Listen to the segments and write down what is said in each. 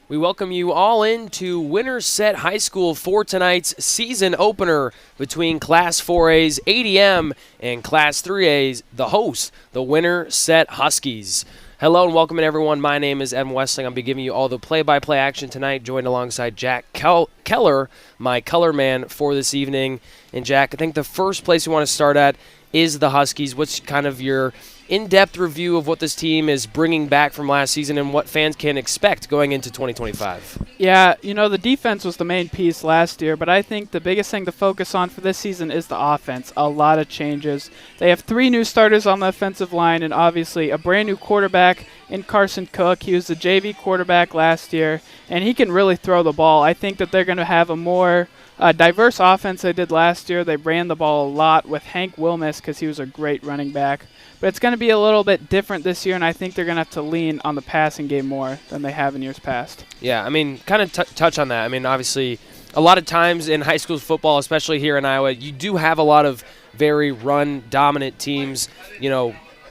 We welcome you all into Winterset High School for tonight's season opener between Class 4A's ADM and Class 3A's, the hosts, the Winterset Huskies. Hello and welcome in, everyone. My name is Evan Westling. I'll be giving you all the play-by-play action tonight, joined alongside Jack Keller, my color man for this evening. And Jack, I think the first place we want to start at is the Huskies. What's kind of your in-depth review of what this team is bringing back from last season and what fans can expect going into 2025? Yeah, the defense was the main piece last year, but I think the biggest thing to focus on for this season is the offense. A lot of changes. They have 3 new starters on the offensive line and obviously a brand new quarterback in Carson Cook. He was the JV quarterback last year, and he can really throw the ball. I think that they're going to have a more diverse offense they did last year. They ran the ball a lot with Hank Wilmus because he was a great running back. But it's going to be a little bit different this year, and I think they're going to have to lean on the passing game more than they have in years past. Yeah, I mean, kind of touch on that. I mean, obviously, a lot of times in high school football, especially here in Iowa, you do have a lot of very run-dominant teams.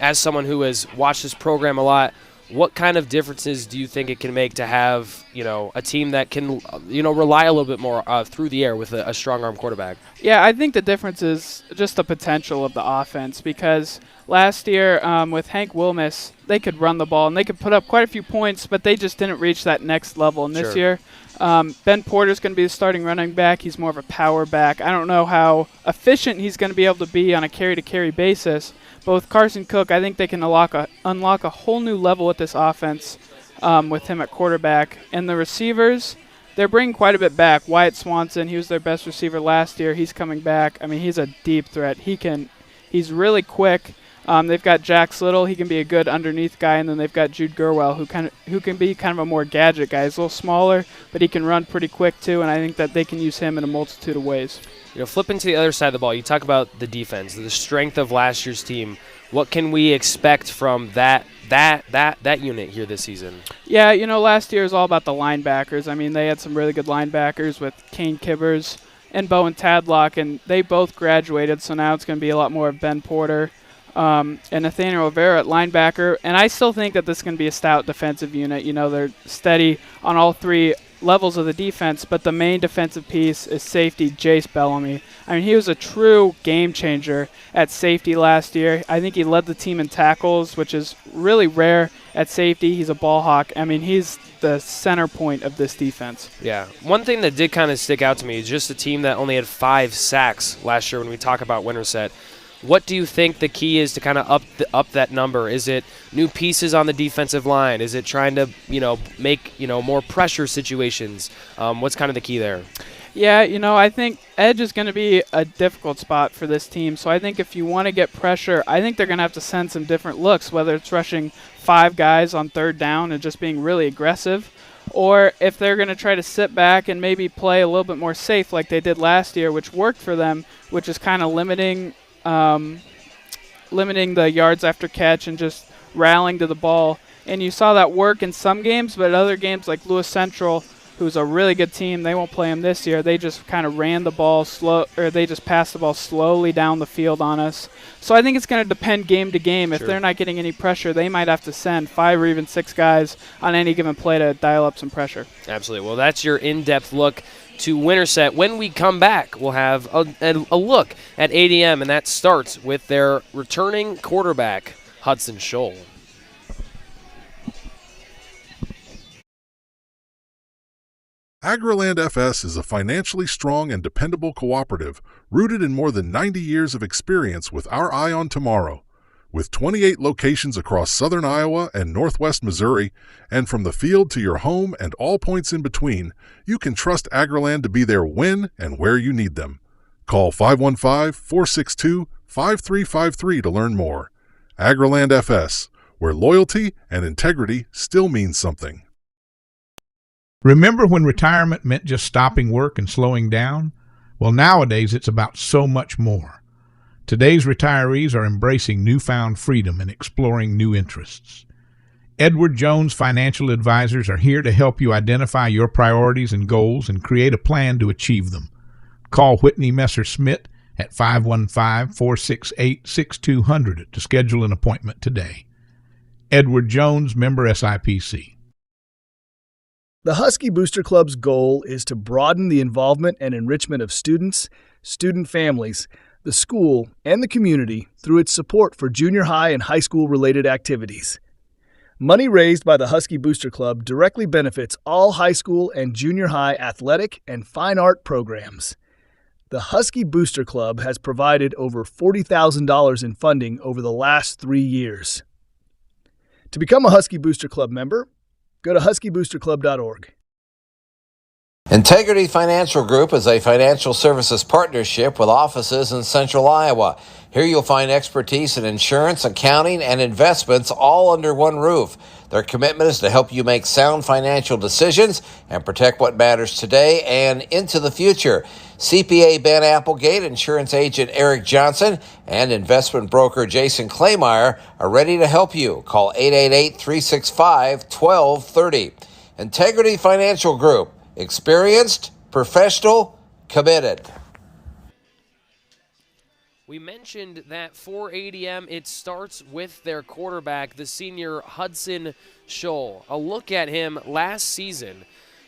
As someone who has watched this program a lot, what kind of differences do you think it can make to have, a team that can, rely a little bit more through the air with a strong-arm quarterback? Yeah, I think the difference is just the potential of the offense because last year with Hank Wilmus, they could run the ball and they could put up quite a few points, but they just didn't reach that next level. And this year, Ben Porter's going to be the starting running back. He's more of a power back. I don't know how efficient he's going to be able to be on a carry-to-carry basis. But with Carson Cook, I think they can unlock a whole new level with this offense with him at quarterback. And the receivers, they're bringing quite a bit back. Wyatt Swanson, he was their best receiver last year. He's coming back. I mean, he's a deep threat. He's really quick. They've got Jax Little. He can be a good underneath guy. And then they've got Jude Gurwell, who can be kind of a more gadget guy. He's a little smaller, but he can run pretty quick too. And I think that they can use him in a multitude of ways. Flipping to the other side of the ball, you talk about the defense, the strength of last year's team. What can we expect from that unit here this season? Yeah, last year was all about the linebackers. I mean, they had some really good linebackers with Kane Kibbers and Bowen Tadlock, and they both graduated, so now it's going to be a lot more of Ben Porter and Nathaniel Rivera at linebacker. And I still think that this is going to be a stout defensive unit. They're steady on all 3 levels of the defense, but the main defensive piece is safety Jace Bellamy. I mean, he was a true game changer at safety last year. I think he led the team in tackles, which is really rare at safety. He's a ball hawk. I mean, he's the center point of this defense. Yeah. One thing that did kind of stick out to me is just a team that only had 5 sacks last year when we talk about Winterset. What do you think the key is to kind of up that number? Is it new pieces on the defensive line? Is it trying to, make, more pressure situations? What's kind of the key there? Yeah, I think edge is going to be a difficult spot for this team. So I think if you want to get pressure, I think they're going to have to send some different looks, whether it's rushing 5 guys on 3rd down and just being really aggressive, or if they're going to try to sit back and maybe play a little bit more safe like they did last year, which worked for them, which is kind of limiting the yards after catch and just rallying to the ball. And you saw that work in some games, but other games like Lewis Central, who's a really good team, they won't play them this year. They just kind of ran the ball they just passed the ball slowly down the field on us. So I think it's going to depend game to game. If they're not getting any pressure, they might have to send 5 or even 6 guys on any given play to dial up some pressure. Absolutely. Well, that's your in-depth look to Winterset. When we come back, we'll have a look at ADM, and that starts with their returning quarterback, Hudson Scholl. AgriLand FS is a financially strong and dependable cooperative rooted in more than 90 years of experience with our eye on tomorrow. With 28 locations across southern Iowa and northwest Missouri, and from the field to your home and all points in between, you can trust AgriLand to be there when and where you need them. Call 515-462-5353 to learn more. AgriLand FS, where loyalty and integrity still means something. Remember when retirement meant just stopping work and slowing down? Well, nowadays it's about so much more. Today's retirees are embracing newfound freedom and exploring new interests. Edward Jones Financial Advisors are here to help you identify your priorities and goals and create a plan to achieve them. Call Whitney Messer-Smith at 515-468-6200 to schedule an appointment today. Edward Jones, member SIPC. The Husky Booster Club's goal is to broaden the involvement and enrichment of students, student families, the school, and the community through its support for junior high and high school-related activities. Money raised by the Husky Booster Club directly benefits all high school and junior high athletic and fine art programs. The Husky Booster Club has provided over $40,000 in funding over the last 3 years. To become a Husky Booster Club member, go to huskyboosterclub.org. Integrity Financial Group is a financial services partnership with offices in Central Iowa. Here you'll find expertise in insurance, accounting, and investments all under one roof. Their commitment is to help you make sound financial decisions and protect what matters today and into the future. CPA Ben Applegate, insurance agent Eric Johnson, and investment broker Jason Claymeyer are ready to help you. Call 888-365-1230. Integrity Financial Group. Experienced, professional, committed. We mentioned that for ADM, it starts with their quarterback, the senior Hudson Scholl. A look at him last season.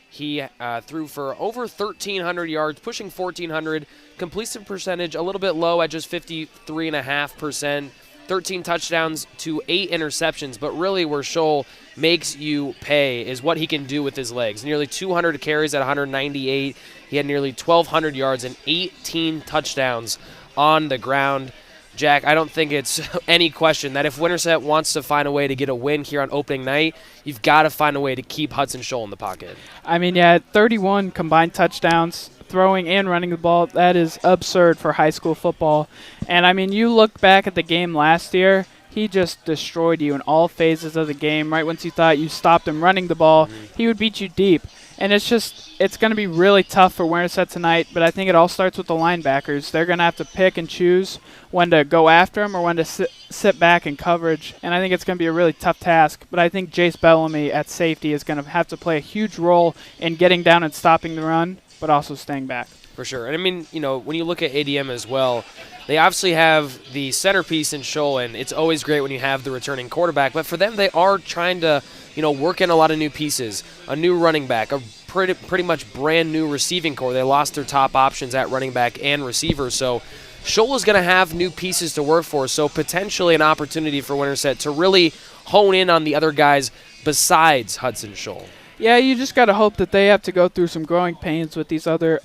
He threw for over 1,300 yards, pushing 1,400. Completion percentage a little bit low at just 53.5%. 13 touchdowns to 8 interceptions, but really where Scholl makes you pay is what he can do with his legs. Nearly 200 carries at 198. He had nearly 1,200 yards and 18 touchdowns on the ground. Jack, I don't think it's any question that if Winterset wants to find a way to get a win here on opening night, you've got to find a way to keep Hudson Scholl in the pocket. I mean, yeah, 31 combined touchdowns, throwing and running the ball. That is absurd for high school football. And, I mean, you look back at the game last year, he just destroyed you in all phases of the game. Right once you thought you stopped him running the ball, he would beat you deep. And it's going to be really tough for Winterset tonight, but I think it all starts with the linebackers. They're going to have to pick and choose when to go after him or when to sit back in coverage, and I think it's going to be a really tough task. But I think Jace Bellamy at safety is going to have to play a huge role in getting down and stopping the run, but also staying back. For sure. And, I mean, when you look at ADM as well, they obviously have the centerpiece in Scholl, and it's always great when you have the returning quarterback. But for them, they are trying to, work in a lot of new pieces, a new running back, a pretty much brand new receiving core. They lost their top options at running back and receiver. So Scholl is going to have new pieces to work for. So potentially an opportunity for Winterset to really hone in on the other guys besides Hudson Scholl. Yeah, you just got to hope that they have to go through some growing pains with these other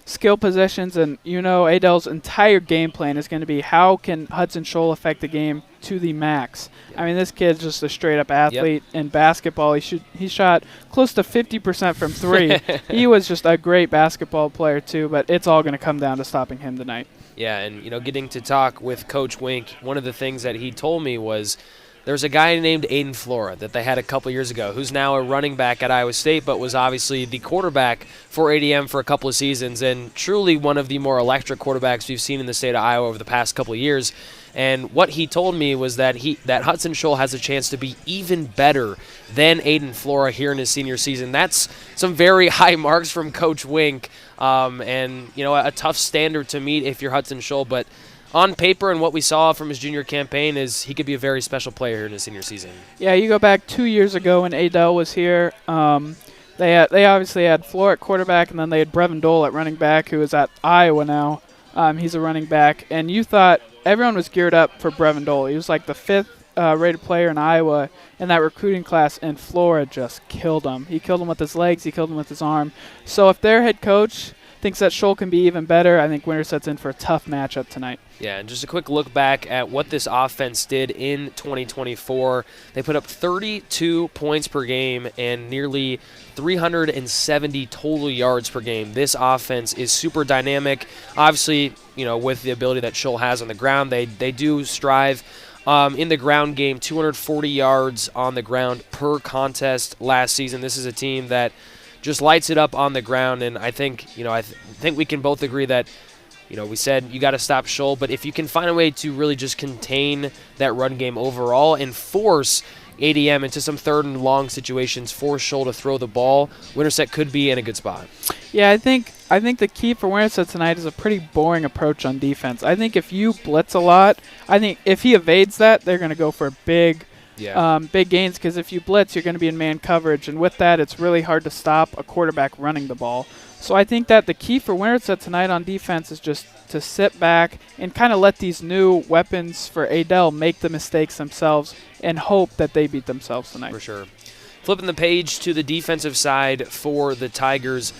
skill positions. And, Adele's entire game plan is going to be how can Hudson Scholl affect the game to the max. I mean, this kid's just a straight-up athlete in basketball. He shot close to 50% from three. He was just a great basketball player, too, but it's all going to come down to stopping him tonight. Yeah, and, getting to talk with Coach Wink, one of the things that he told me was there's a guy named Aiden Flora that they had a couple years ago who's now a running back at Iowa State but was obviously the quarterback for ADM for a couple of seasons and truly one of the more electric quarterbacks we've seen in the state of Iowa over the past couple of years. And what he told me was that Hudson Scholl has a chance to be even better than Aiden Flora here in his senior season. That's some very high marks from Coach Wink and, a tough standard to meet if you're Hudson Scholl. But on paper and what we saw from his junior campaign is he could be a very special player here in his senior season. Yeah, you go back 2 years ago when Adele was here. They obviously had Flora at quarterback, and then they had Brevin Dole at running back, who is at Iowa now. He's a running back. And you thought everyone was geared up for Brevin Dole. He was like the 5th rated player in Iowa in that recruiting class, and Flora just killed him. He killed him with his legs. He killed him with his arm. So if their head coach thinks that Scholl can be even better, I think Winterset's in for a tough matchup tonight. Yeah, and just a quick look back at what this offense did in 2024. They put up 32 points per game and nearly 370 total yards per game. This offense is super dynamic. Obviously, with the ability that Scholl has on the ground, they do strive in the ground game, 240 yards on the ground per contest last season. This is a team that just lights it up on the ground, and I think, I think we can both agree that, we said you got to stop Scholl, but if you can find a way to really just contain that run game overall and force ADM into some third and long situations for Scholl to throw the ball, Winterset could be in a good spot. Yeah, I think the key for Winterset tonight is a pretty boring approach on defense. I think if you blitz a lot, I think if he evades that, they're going to go for a big big gains, because if you blitz, you're going to be in man coverage, and with that, it's really hard to stop a quarterback running the ball. So I think that the key for Winterset tonight on defense is just to sit back and kind of let these new weapons for Adel make the mistakes themselves and hope that they beat themselves tonight. For sure. Flipping the page to the defensive side for the Tigers,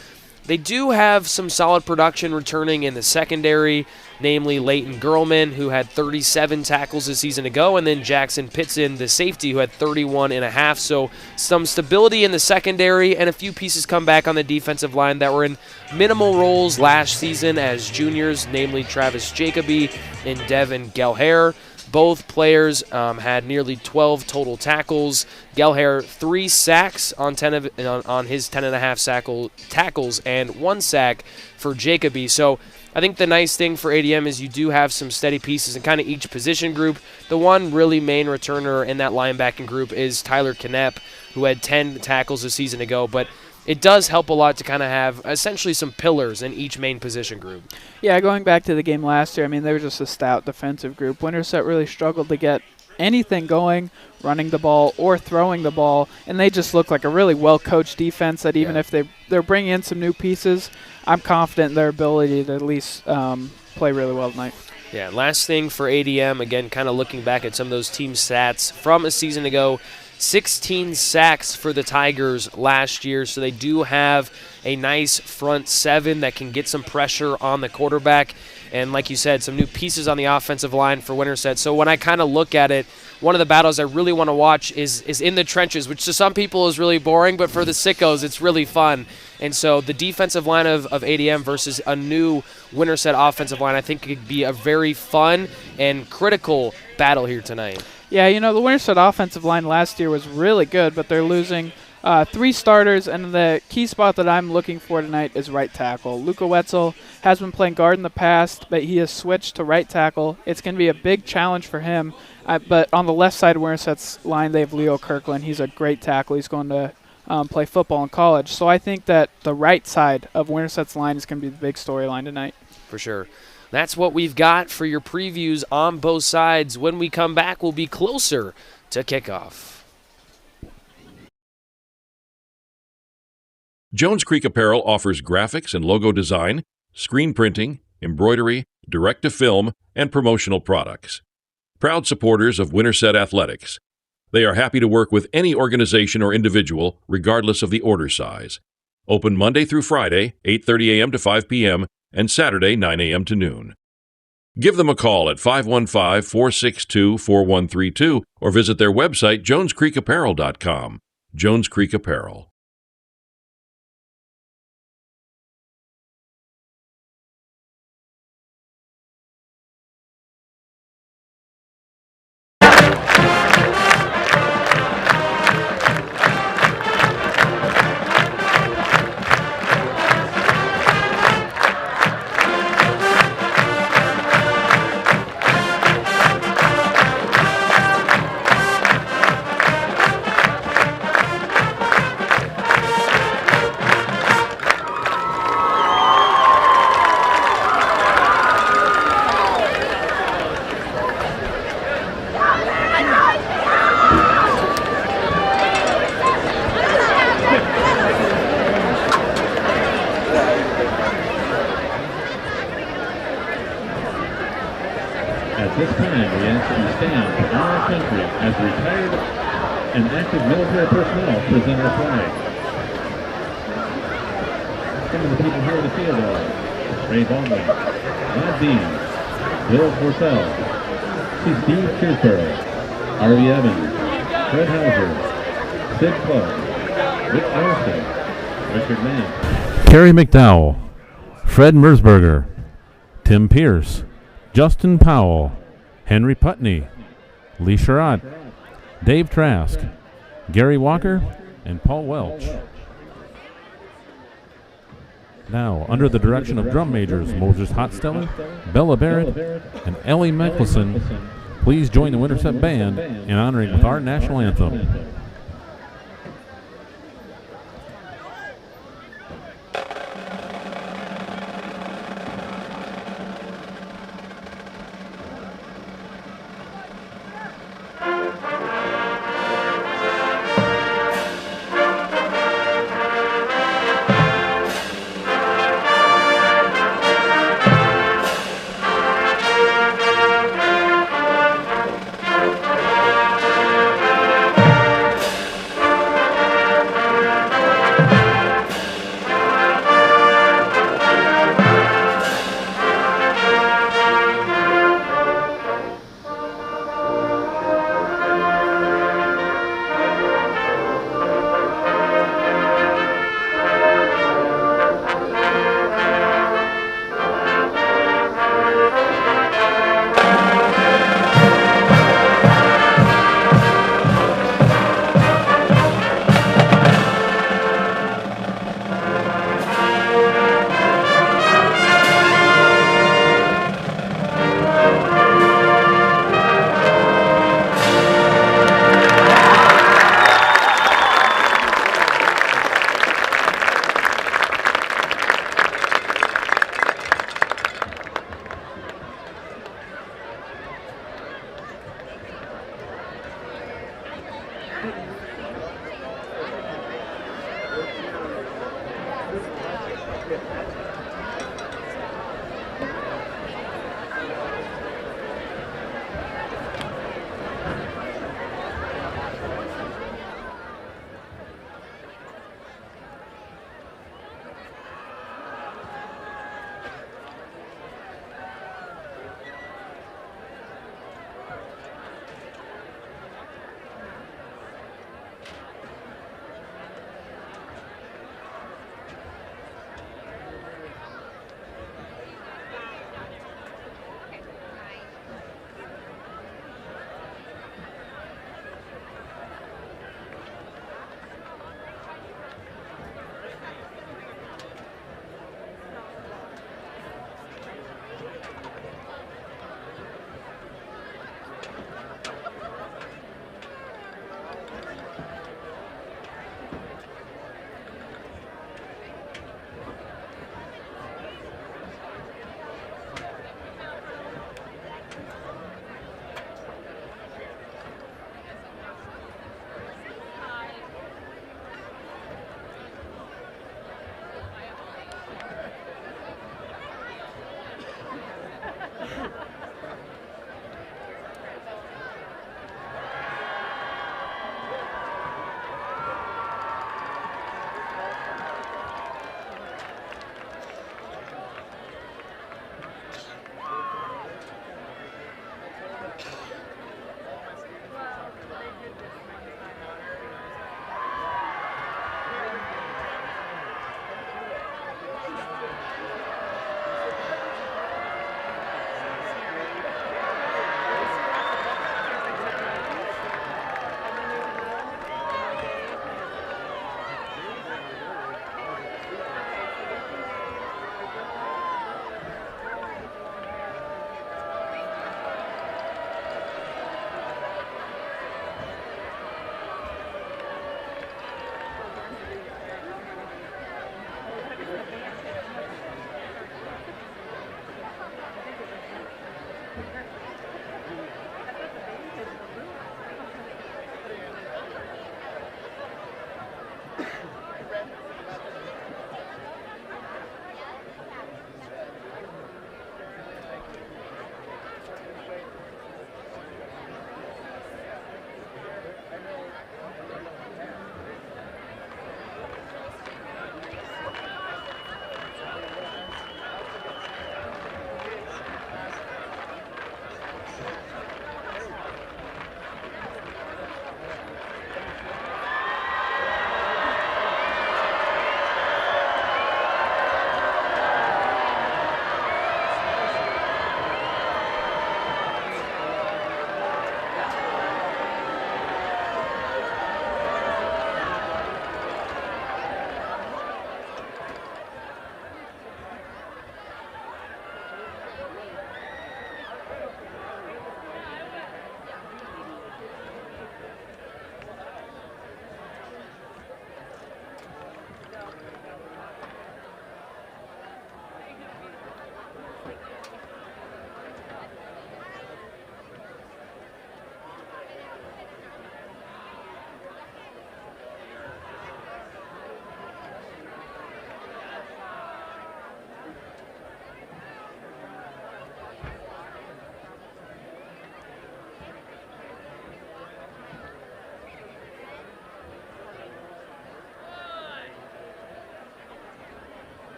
they do have some solid production returning in the secondary, namely Leighton Gurlman, who had 37 tackles a season ago, and then Jackson Pitson, the safety, who had 31 and a half. So some stability in the secondary, and a few pieces come back on the defensive line that were in minimal roles last season as juniors, namely Travis Jacoby and Devin Gelhair. Both players had nearly 12 total tackles. Gelhair 3 sacks on his 10.5 tackles, and 1 sack for Jacoby. So I think the nice thing for ADM is you do have some steady pieces in kind of each position group. The one really main returner in that linebacking group is Tyler Knepp, who had 10 tackles a season ago, but it does help a lot to kind of have essentially some pillars in each main position group. Yeah, going back to the game last year, I mean, they were just a stout defensive group. Winterset really struggled to get anything going, running the ball or throwing the ball, and they just look like a really well-coached defense that even if they're bringing in some new pieces, I'm confident in their ability to at least play really well tonight. Yeah, last thing for ADM, again, kind of looking back at some of those team stats from a season ago, 16 sacks for the Tigers last year, so they do have a nice front seven that can get some pressure on the quarterback. And like you said, some new pieces on the offensive line for Winterset. So when I kind of look at it, one of the battles I really want to watch is in the trenches, which to some people is really boring, but for the sickos, it's really fun. And so the defensive line of ADM versus a new Winterset offensive line, I think could be a very fun and critical battle here tonight. Yeah, you know, the Winterset offensive line last year was really good, but they're losing 3 starters, and the key spot that I'm looking for tonight is right tackle. Luca Wetzel has been playing guard in the past, but he has switched to right tackle. It's going to be a big challenge for him, but on the left side of Winterset's line, they have Leo Kirkland. He's a great tackle. He's going to play football in college. So I think that the right side of Winterset's line is going to be the big storyline tonight. For sure. That's what we've got for your previews on both sides. When we come back, we'll be closer to kickoff. Jones Creek Apparel offers graphics and logo design, screen printing, embroidery, direct-to-film, and promotional products. Proud supporters of Winterset Athletics. They are happy to work with any organization or individual, regardless of the order size. Open Monday through Friday, 8:30 a.m. to 5 p.m., and Saturday, 9 a.m. to noon. Give them a call at 515-462-4132 or visit their website, jonescreekapparel.com. Jones Creek Apparel. At this time, we ask that you stand for our country as retired and active military personnel present our flag. Some of the people here in the field are Ray Baldwin, Rod Dean, Bill Fortell, Steve Truesborough, Harvey Evans, Fred Hauser, Sid Clark, Rick Austin, Richard Mann, Kerry McDowell, Fred Mersberger, Tim Pierce, Justin Powell, Henry Putney, Lee Sherrod, Dave Trask, Gary Walker, and Paul Welch. Now, under the direction of drum majors Moses Hotsteller, Bella Barrett, and Ellie Mickelson, please join the Winterset Band in honoring with our national anthem.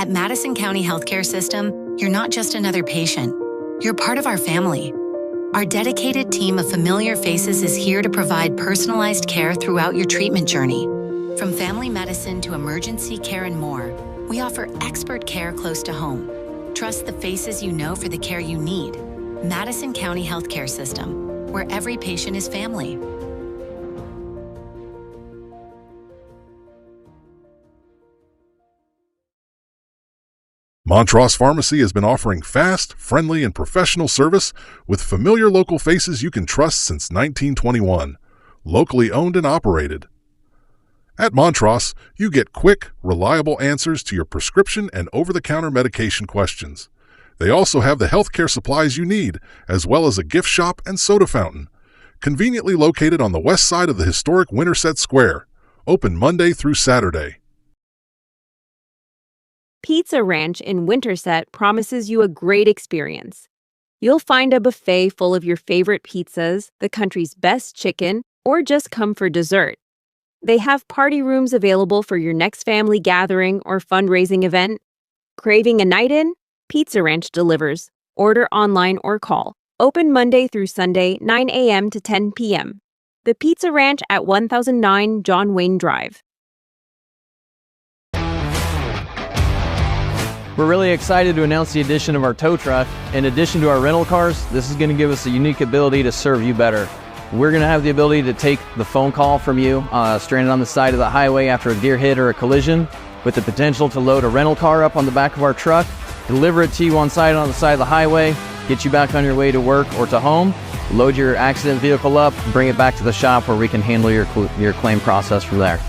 At Madison County Healthcare System, you're not just another patient. You're part of our family. Our dedicated team of familiar faces is here to provide personalized care throughout your treatment journey. From family medicine to emergency care and more, we offer expert care close to home. Trust the faces you know for the care you need. Madison County Healthcare System, where every patient is family. Montross Pharmacy has been offering fast, friendly, and professional service with familiar local faces you can trust since 1921. Locally owned and operated. At Montross, you get quick, reliable answers to your prescription and over-the-counter medication questions. They also have the healthcare supplies you need, as well as a gift shop and soda fountain. Conveniently located on the west side of the historic Winterset Square. Open Monday through Saturday. Pizza Ranch in Winterset promises you a great experience. You'll find a buffet full of your favorite pizzas, the country's best chicken, or just come for dessert. They have party rooms available for your next family gathering or fundraising event. Craving a night in? Pizza Ranch delivers. Order online or call. Open Monday through Sunday, 9 a.m. to 10 p.m. The Pizza Ranch at 1009 John Wayne Drive. We're really excited to announce the addition of our tow truck. In addition to our rental cars, this is going to give us a unique ability to serve you better. We're going to have the ability to take the phone call from you stranded on the side of the highway after a deer hit or a collision, with the potential to load a rental car up on the back of our truck, deliver it to you on the side of the highway, get you back on your way to work or to home, load your accident vehicle up, bring it back to the shop where we can handle your claim process from there.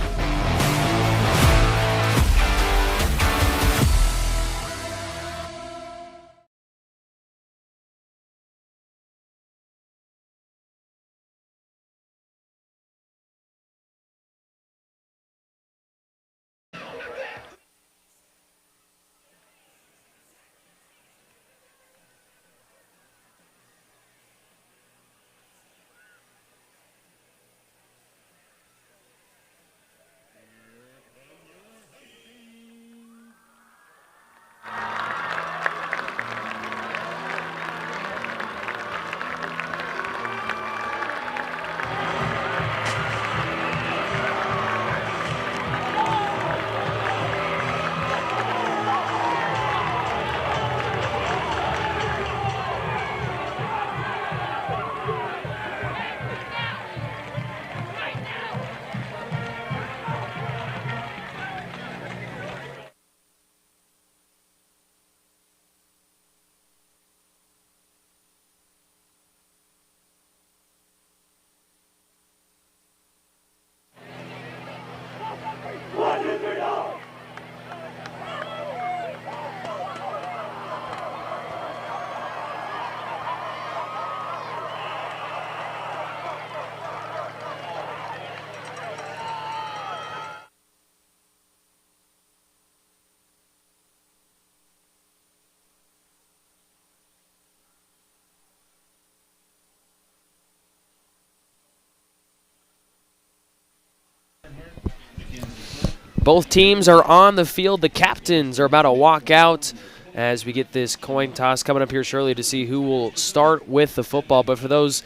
Both teams are on the field. The captains are about to walk out as we get this coin toss coming up here shortly to see who will start with the football. But for those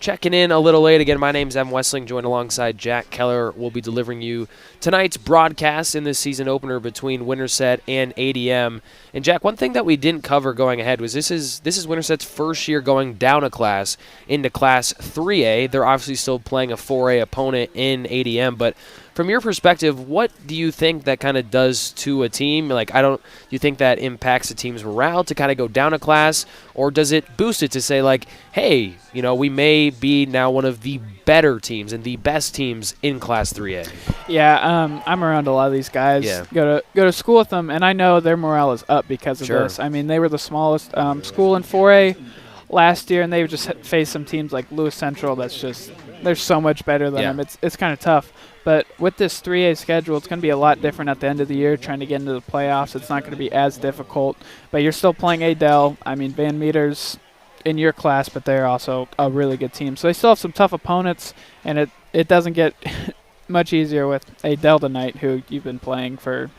checking in a little late, again, my name's Evan Wessling, joined alongside Jack Keller. We'll be delivering you tonight's broadcast in this season opener between Winterset and ADM. And Jack, one thing that we didn't cover going ahead was this is Winterset's first year going down a class into Class 3A. They're obviously still playing a 4A opponent in ADM, but from your perspective, what do you think that kind of does to a team? Like, do you think that impacts a team's morale to kind of go down a class, or does it boost it to say, like, hey, we may be now one of the better teams and the best teams in Class 3A? Yeah, I'm around a lot of these guys. Yeah. Go to school with them, and I know their morale is up because of Sure. this. I mean, they were the smallest school in 4A last year, and they just faced some teams like Lewis Central they're so much better than them. It's kind of tough. But with this 3A schedule, it's going to be a lot different at the end of the year, trying to get into the playoffs. It's not going to be as difficult. But you're still playing Adel. I mean, Van Meter's in your class, but they're also a really good team. So they still have some tough opponents, and it doesn't get much easier with Adel tonight, who you've been playing for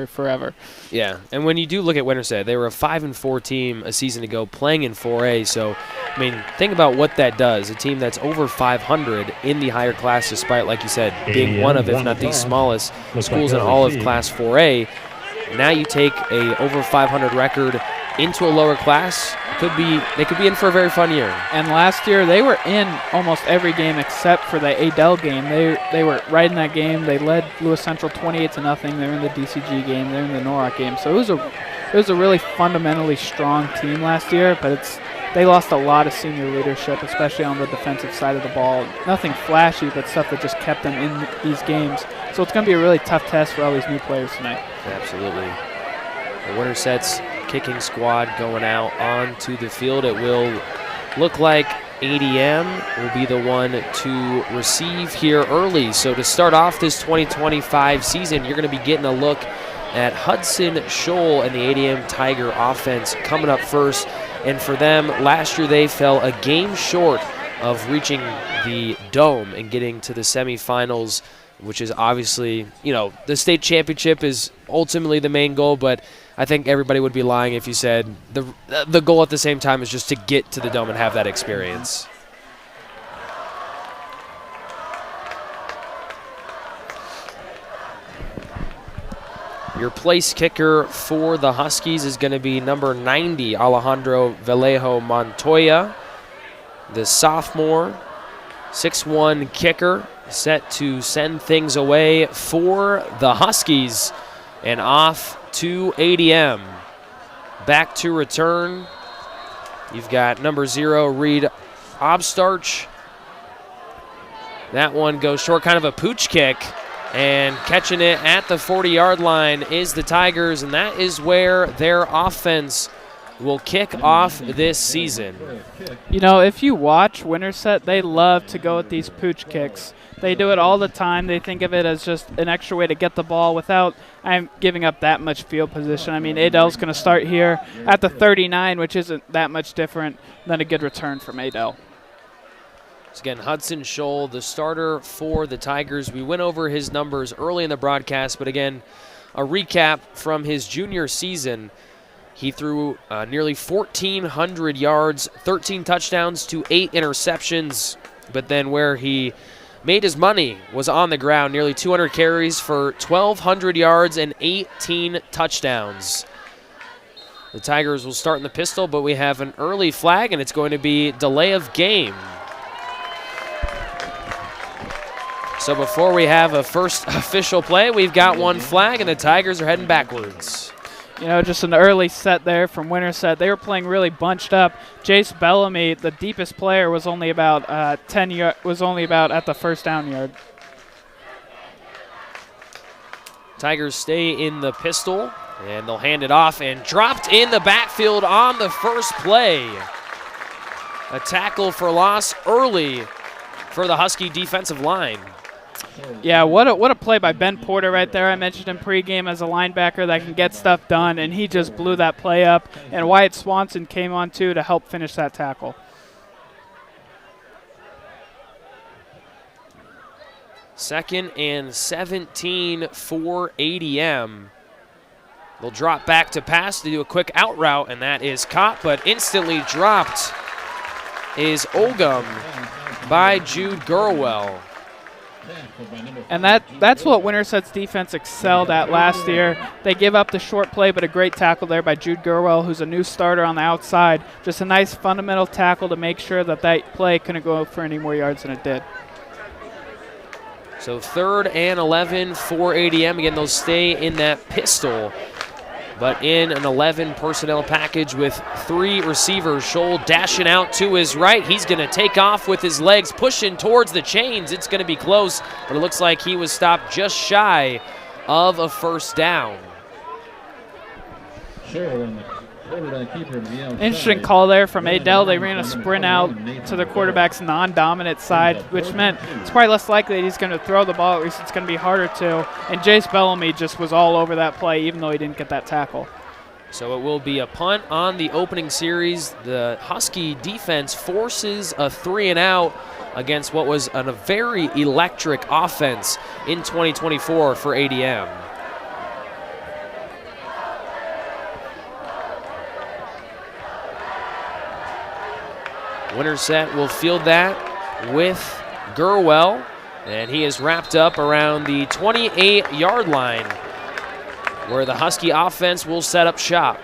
forever. Yeah, and when you do look at Winterset, they were a 5-4 team a season ago playing in 4A. So, I mean, think about what that does. A team that's over 500 in the higher class, despite, like you said, being one of, if not the smallest schools in all of Class 4A. Now you take a over 500 record into a lower class, they could be in for a very fun year. And last year they were in almost every game except for the Adel game. They were right in that game. They led Lewis Central 28-0. They were in the DCG game. They were in the Norwalk game. So it was a really fundamentally strong team last year, but they lost a lot of senior leadership, especially on the defensive side of the ball. Nothing flashy, but stuff that just kept them in these games. So it's going to be a really tough test for all these new players tonight. Absolutely. The Winterset's kicking squad going out onto the field. It will look like ADM will be the one to receive here early. So to start off this 2025 season, you're going to be getting a look at Hudson Scholl and the ADM Tiger offense coming up first. And for them, last year they fell a game short of reaching the Dome and getting to the semifinals, which is obviously, the state championship is ultimately the main goal, but I think everybody would be lying if you said the goal at the same time is just to get to the Dome and have that experience. Your place kicker for the Huskies is going to be number 90, Alejandro Vallejo Montoya, the sophomore, 6'1" kicker, set to send things away for the Huskies. And off to ADM. Back to return. You've got number 0, Reed Obstarch. That one goes short, kind of a pooch kick. And catching it at the 40-yard line is the Tigers, and that is where their offense will kick off this season. If you watch Winterset, they love to go with these pooch kicks. They do it all the time. They think of it as just an extra way to get the ball without giving up that much field position. I mean, Adel's going to start here at the 39, which isn't that much different than a good return from Adel. So again, Hudson Scholl, the starter for the Tigers. We went over his numbers early in the broadcast, but again, a recap from his junior season. He threw nearly 1,400 yards, 13 touchdowns to 8 interceptions, but then where he made his money was on the ground, nearly 200 carries for 1,200 yards and 18 touchdowns. The Tigers will start in the pistol, but we have an early flag, and it's going to be delay of game. So before we have a first official play, we've got one flag, and the Tigers are heading backwards. Just an early set there from Winterset. They were playing really bunched up. Jace Bellamy, the deepest player, was only about at the first down yard. Tigers stay in the pistol, and they'll hand it off, and dropped in the backfield on the first play. A tackle for loss early for the Husky defensive line. Yeah, what a play by Ben Porter right there. I mentioned him pregame as a linebacker that can get stuff done, and he just blew that play up. And Wyatt Swanson came on, too, to help finish that tackle. Second and 17 for ADM. They'll drop back to pass to do a quick out route, and that is caught, but instantly dropped is Ogum by Jude Gurwell. And that's what Winterset's defense excelled at last year. They give up the short play, but a great tackle there by Jude Gurwell, who's a new starter on the outside. Just a nice fundamental tackle to make sure that play couldn't go for any more yards than it did. So 3rd and 11 for ADM. Again, they'll stay in that pistol, but in an 11 personnel package with 3 receivers. Scholl dashing out to his right. He's going to take off with his legs, pushing towards the chains. It's going to be close, but it looks like he was stopped just shy of a first down. Interesting call there from Adel. They ran a sprint out to the quarterback's non-dominant side, which meant it's probably less likely that he's going to throw the ball. At least it's going to be harder to. And Jace Bellamy just was all over that play, even though he didn't get that tackle. So it will be a punt on the opening series. The Husky defense forces a 3-and-out against what was a very electric offense in 2024 for ADM. Winterset will field that with Gurwell, and he is wrapped up around the 28-yard line where the Husky offense will set up shop.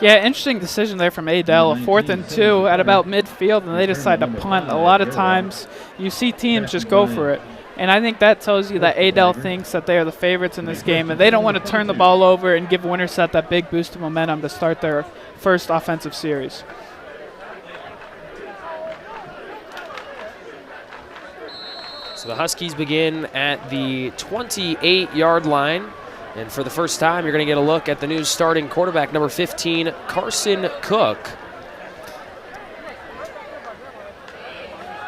Yeah, interesting decision there from Adel. A 4th and 2 at about midfield, and they decide to punt. A lot of times you see teams just go for it. And I think that tells you that Adel thinks that they are the favorites in this game, and they don't want to turn the ball over and give Winterset that big boost of momentum to start their first offensive series. So the Huskies begin at the 28-yard line. And for the first time, you're going to get a look at the new starting quarterback, number 15, Carson Cook.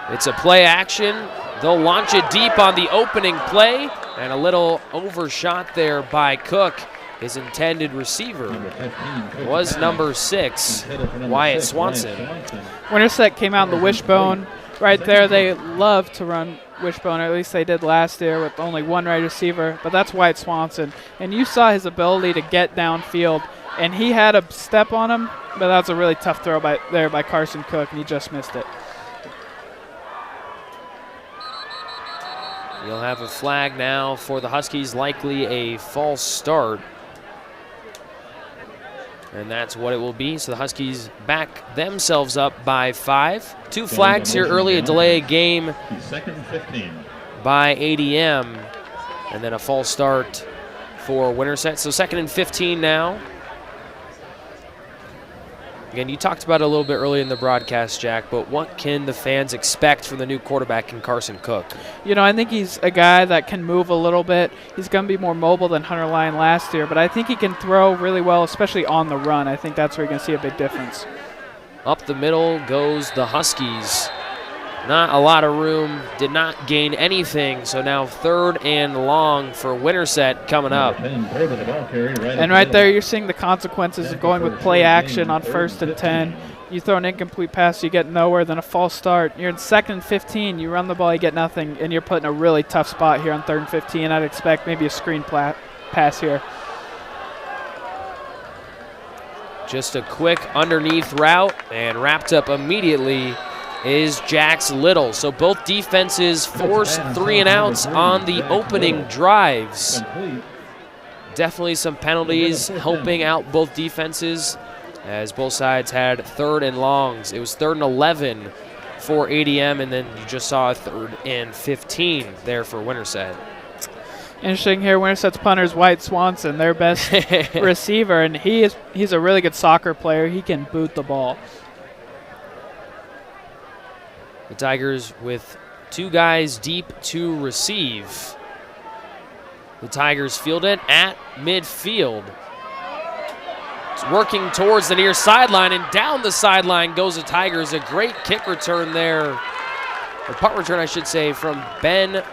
It's a play action. They'll launch it deep on the opening play, and a little overshot there by Cook. His intended receiver was number 6, Wyatt Swanson. Winterset came out in the wishbone. Right there, they love to run wishbone, or at least they did last year with only one wide receiver, but that's Wyatt Swanson. And you saw his ability to get downfield, and he had a step on him, but that was a really tough throw by Carson Cook, and he just missed it. You'll have a flag now for the Huskies, likely a false start. And that's what it will be. So the Huskies back themselves up by 5. 2 flags here early, a delay of game by ADM. And then a false start for Winterset. So 2nd and 15 now. Again, you talked about it a little bit early in the broadcast, Jack, but what can the fans expect from the new quarterback in Carson Cook? You know, I think he's a guy that can move a little bit. He's going to be more mobile than Hunter Lyon last year, but I think he can throw really well, especially on the run. I think that's where you're going to see a big difference. Up the middle goes the Huskies. Not a lot of room, did not gain anything, so now 3rd and long for Winterset coming up. And right there, you're seeing the consequences of going with play action on 1st and 10. You throw an incomplete pass, you get nowhere, then a false start. You're in 2nd and 15, you run the ball, you get nothing, and you're put in a really tough spot here on 3rd and 15. I'd expect maybe a screen pass here. Just a quick underneath route, and wrapped up immediately is Jax Little. So both defenses forced 3 and outs on the opening drives. Definitely some penalties helping out both defenses, as both sides had 3rd and longs. It was 3rd and 11 for ADM, and then you just saw a 3rd and 15 there for Winterset. Interesting here, Winterset's punter is Wyatt Swanson, their best receiver, and he's a really good soccer player. He can boot the ball. The Tigers with 2 guys deep to receive. The Tigers field it at midfield. It's working towards the near sideline, and down the sideline goes the Tigers. A great kick return there, or punt return, I should say, from Ben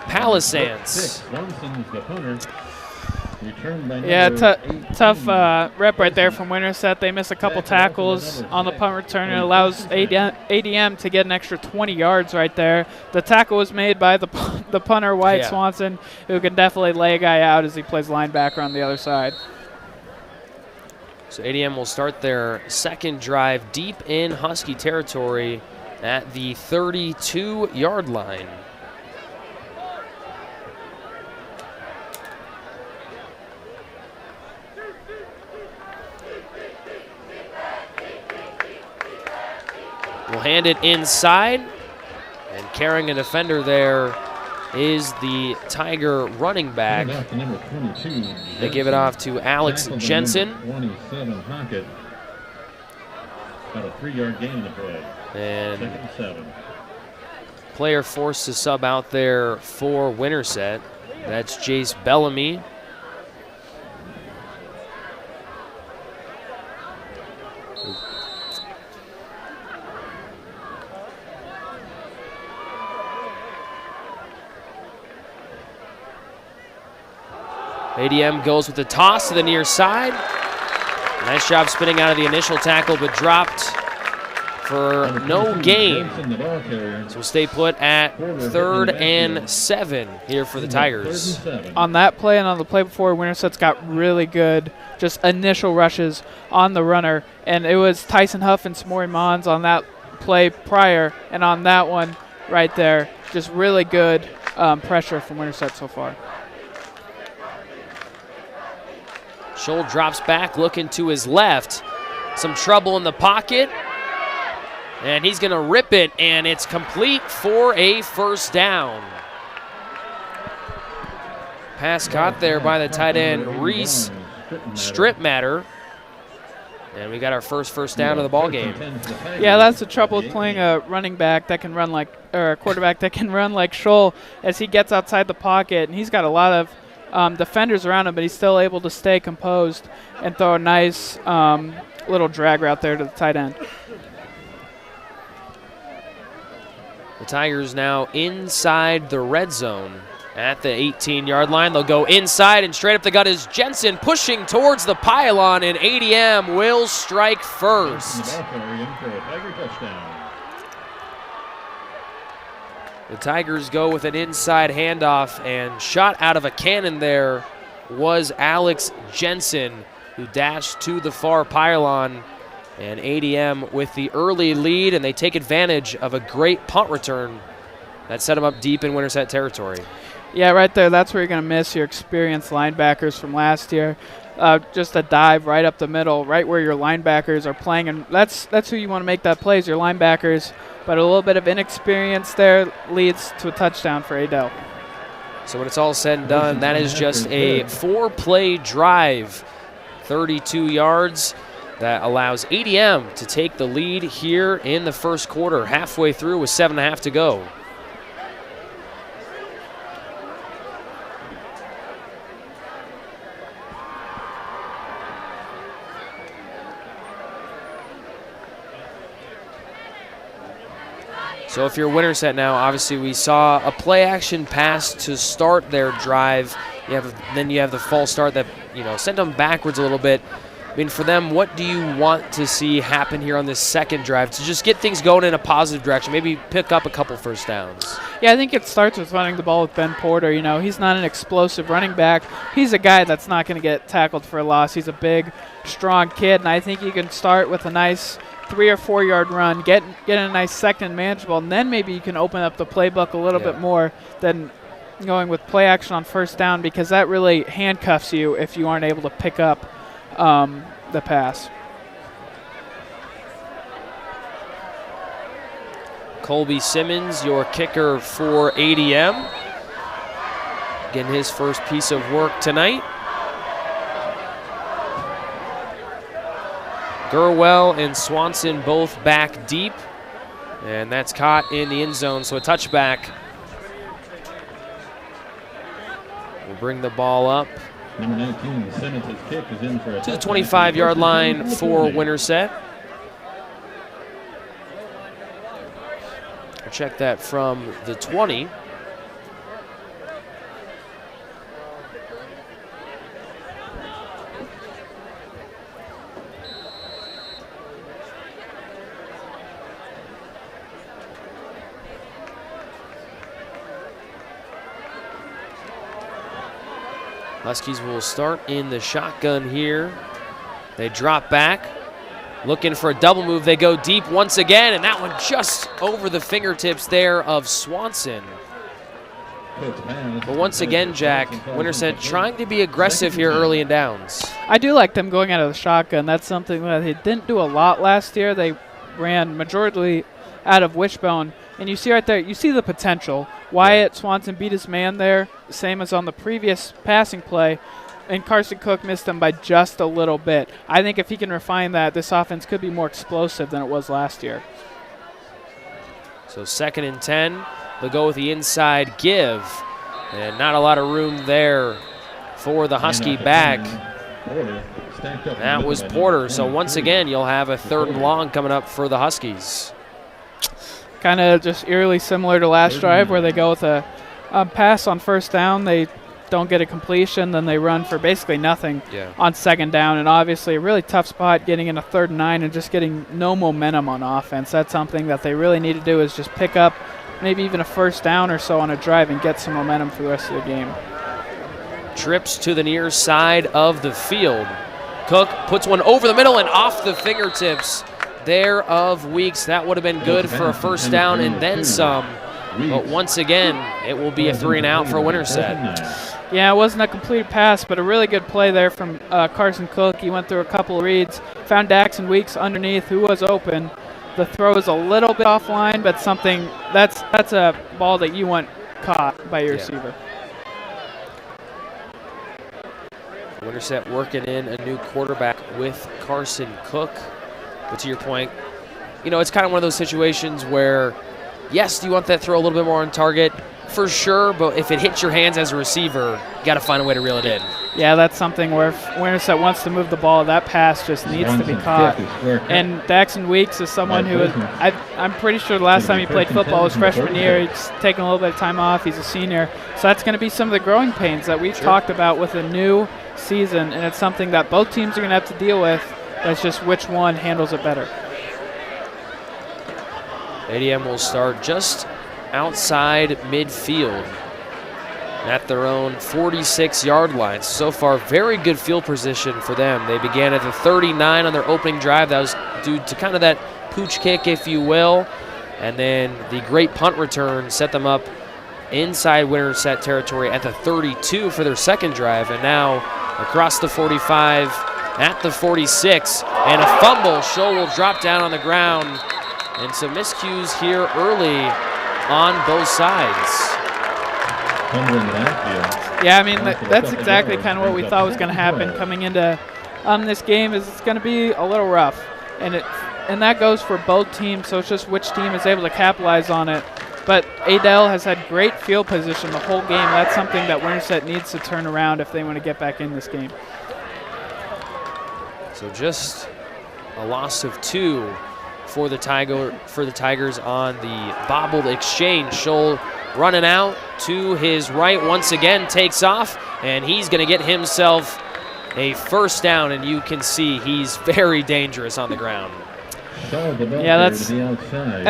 Palisance. Yeah, tough rep right there from Winterset. They miss a couple tackles on the punt return. It allows ADM to get an extra 20 yards right there. The tackle was made by the punter, Wyatt Swanson, who can definitely lay a guy out as he plays linebacker on the other side. So ADM will start their 2nd drive deep in Husky territory at the 32-yard line. We'll hand it inside, and carrying a defender there is the Tiger running back. They give it off to Alex Jensen. 27 Hockett. About a 3-yard gain in the play. And 2nd and 7. Player forced to sub out there for Winterset. That's Jace Bellamy. ADM goes with the toss to the near side. Nice job spinning out of the initial tackle, but dropped for no gain. So we'll stay put at 3rd and 7 here for the Tigers. On that play and on the play before, Winterset's got really good just initial rushes on the runner. And it was Tyson Huff and Samori Mons on that play prior, and on that one right there, just really good pressure from Winterset so far. Scholl drops back, looking to his left. some trouble in the pocket. And he's going to rip it, and it's complete for a first down. Pass caught there by the tight end, Reese Stripmatter. And we got our first down of the ball game. Yeah, that's the trouble with playing a running back that can run like, or a quarterback that can run like Scholl as he gets outside the pocket. And he's got a lot of defenders around him, but he's still able to stay composed and throw a nice little drag route there to the tight end. The Tigers now inside the red zone at the 18-yard line. They'll go inside, and straight up the gut is Jensen pushing towards the pylon, and ADM will strike first. The Tigers go with an inside handoff, and shot out of a cannon there was Alex Jensen, who dashed to the far pylon. And ADM with the early lead, and they take advantage of a great punt return that set them up deep in Winterset territory. Yeah, right there, that's where you're going to miss your experienced linebackers from last year. Just a dive right up the middle, right where your linebackers are playing, and that's who you want to make that play is your linebackers. But a little bit of inexperience there leads to a touchdown for Adel. So when it's all said and done, that is just a 4-play drive, 32 yards. That allows ADM to take the lead here in the first quarter, halfway through with 7.5 to go. So if you're Winterset now, obviously we saw a play-action pass to start their drive. Then you have the false start that sent them backwards a little bit. I mean, for them, what do you want to see happen here on this second drive to just get things going in a positive direction, maybe pick up a couple first downs? Yeah, I think it starts with running the ball with Ben Porter. He's not an explosive running back. He's a guy that's not going to get tackled for a loss. He's a big, strong kid, and I think you can start with a nice 3 or 4 yard run, get a nice second and manageable, and then maybe you can open up the playbook a little bit more than going with play action on first down, because that really handcuffs you if you aren't able to pick up the pass. Colby Simmons, your kicker for ADM, getting his first piece of work tonight. Gurwell and Swanson both back deep, and that's caught in the end zone, so a touchback. We'll bring the ball up Number 19, Simmons' kick is in for a to the 25-yard line for Winterset. I'll check that from the 20. Huskies will start in the shotgun here. They drop back, looking for a double move. They go deep once again, and that one just over the fingertips there of Swanson. But once again, Jack, Winterset trying to be aggressive here early in downs. I do like them going out of the shotgun. That's something that they didn't do a lot last year. They ran majority out of wishbone. And you see right there, you see the potential. Wyatt Swanson beat his man there, same as on the previous passing play, and Carson Cook missed him by just a little bit. I think if he can refine that, this offense could be more explosive than it was last year. So 2nd and 10, they'll go with the inside give, and not a lot of room there for the Husky back. That was Porter, so once again, you'll have a 3rd and long coming up for the Huskies. Kind of just eerily similar to last drive where they go with a pass on first down. They don't get a completion, then they run for basically nothing on 2nd down. And obviously a really tough spot getting in a 3rd and 9 and just getting no momentum on offense. That's something that they really need to do, is just pick up maybe even a first down or so on a drive and get some momentum for the rest of the game. Trips to the near side of the field. Cook puts one over the middle and off the fingertips there of Weeks. That would have been good for a first down and then some. But once again, it will be a 3 and out for Winterset. Yeah, it wasn't a complete pass, but a really good play there from Carson Cook. He went through a couple of reads, found Daxon Weeks underneath, who was open. The throw is a little bit offline, but that's a ball that you want caught by your receiver. Winterset working in a new quarterback with Carson Cook. But to your point, it's kind of one of those situations where, yes, you want that throw a little bit more on target, for sure, but if it hits your hands as a receiver, you got to find a way to reel it in. Yeah, that's something where if Winterset wants to move the ball, that pass just needs to be caught. And Daxon Weeks is someone who is, I'm pretty sure the last time he played football was freshman year. He's taken a little bit of time off. He's a senior. So that's going to be some of the growing pains that we've talked about with a new season, and it's something that both teams are going to have to deal with. That's just which one handles it better. ADM will start just outside midfield at their own 46-yard line. So far, very good field position for them. They began at the 39 on their opening drive. That was due to kind of that pooch kick, if you will. And then the great punt return set them up inside Winterset territory at the 32 for their second drive. And now across the 45 at the 46. And a fumble. Scholl will drop down on the ground. And some miscues here early on both sides. Yeah, I mean, that's exactly kind of what we thought was going to happen coming into this game. Is it's going to be a little rough, and that goes for both teams. So it's just which team is able to capitalize on it. But Adel has had great field position the whole game. That's something that Winterset needs to turn around if they want to get back in this game. So just a loss of 2 for the Tigers on the bobbled exchange. Scholl running out to his right once again, takes off, and he's going to get himself a first down, and you can see he's very dangerous on the ground. Yeah, that's